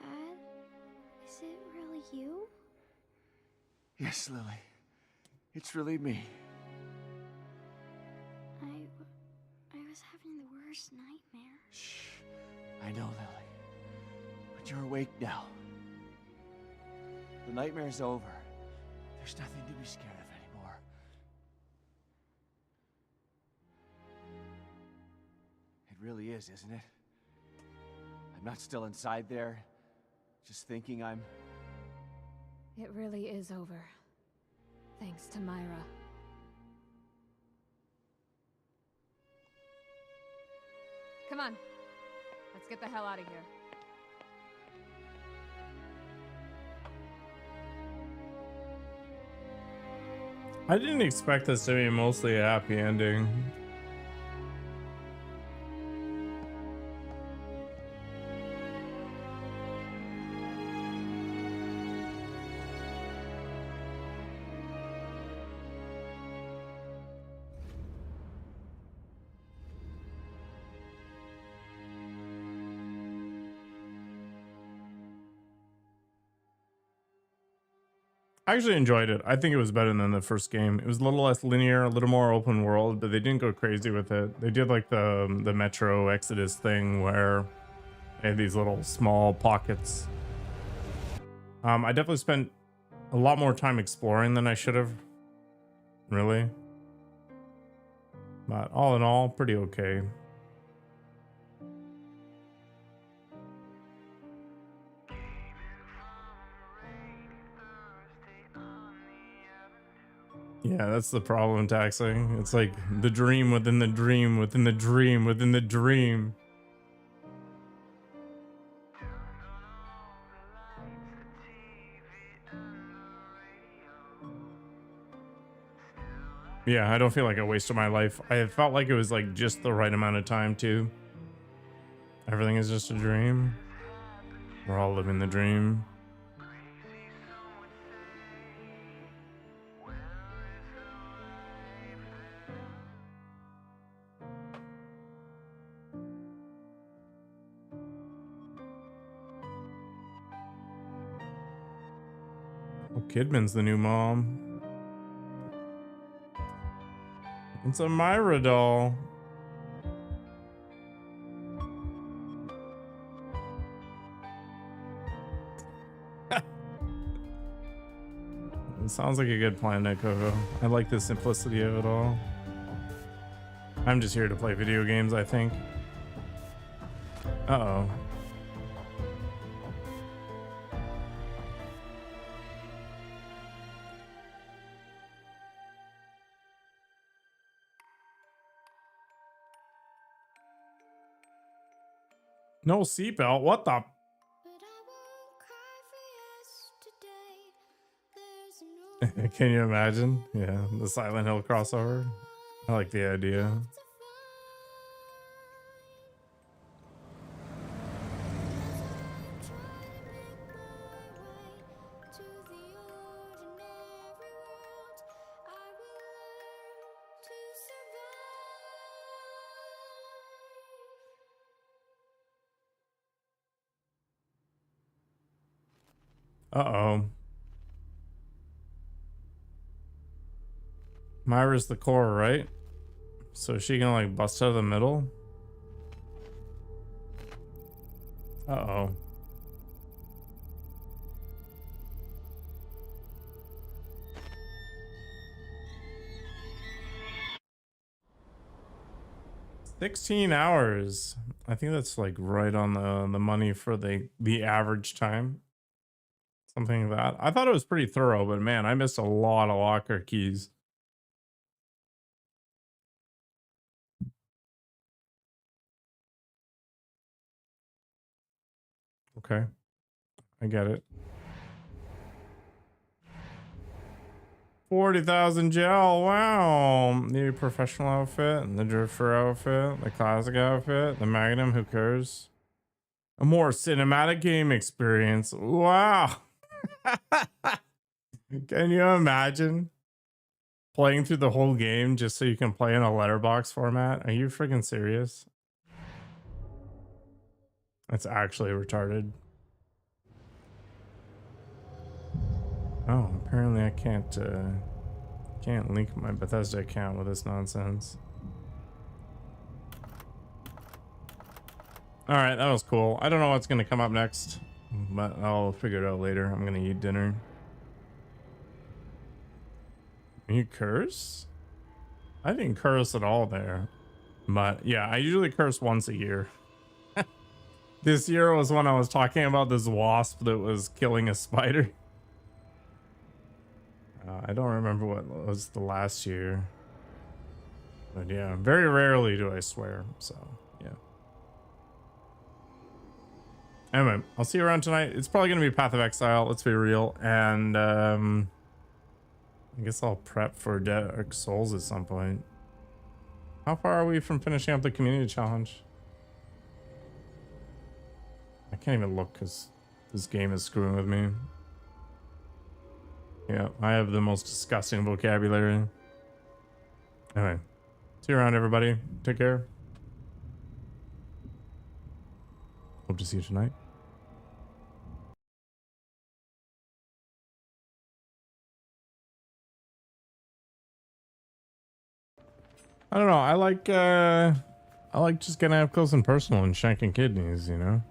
Dad, is it really you? Yes, Lily. It's really me. I was having the worst nightmare. Shh. I know, Lily. But you're awake now. The nightmare's over. There's nothing to be scared of anymore. It really is, isn't it? I'm not still inside there, just thinking I'm... It really is over. Thanks to Myra. Come on. Let's get the hell out of here. I didn't expect this to be mostly a happy ending. I actually enjoyed it. I think it was better than the first game. It was a little less linear, a little more open world, but they didn't go crazy with it. They did like the Metro Exodus thing where they had these little small pockets. I definitely spent a lot more time exploring than I should have. Really. But all in all, pretty okay. Yeah, that's the problem, Taxing. It's like the dream within the dream within the dream within the dream. Yeah, I don't feel like I wasted my life. I felt like it was like just the right amount of time too. Everything is just a dream. We're all living the dream. Oh, Kidman's the new mom. It's a Myra doll. It sounds like a good plan, Coco. I like the simplicity of it all. I'm just here to play video games, I think. Uh-oh. No seatbelt. What the? Can you imagine? Yeah, the Silent Hill crossover. I like the idea. Uh-oh. Myra's the core, right? So is she gonna like bust out of the middle? Uh-oh. $16 hours. I think that's like right on the money for the average time. Something like that. I thought it was pretty thorough, but man, I missed a lot of locker keys. Okay. I get it. 40,000 gel. Wow. The professional outfit and the drifter outfit, the classic outfit, the Magnum. Who cares? A more cinematic game experience. Wow. Can you imagine playing through the whole game just so you can play in a letterbox format? Are you freaking serious? That's actually retarded. Oh, apparently I can't link my Bethesda account with this nonsense. All right, that was cool. I don't know what's gonna come up next, but I'll figure it out later. I'm gonna eat dinner. You curse? I didn't curse at all there, but yeah, I usually curse once a year. This year was when I was talking about this wasp that was killing a spider. I don't remember what was the last year, but yeah, very rarely do I swear. So yeah. Anyway, I'll see you around tonight. It's probably gonna be Path of Exile. Let's be real, and I guess I'll prep for Dark Souls at some point. How far are we from finishing up the community challenge? I can't even look because this game is screwing with me. Yeah, I have the most disgusting vocabulary. Anyway, see you around, everybody. Take care. Hope to see you tonight. I don't know. I like just getting up close and personal and shanking kidneys, you know?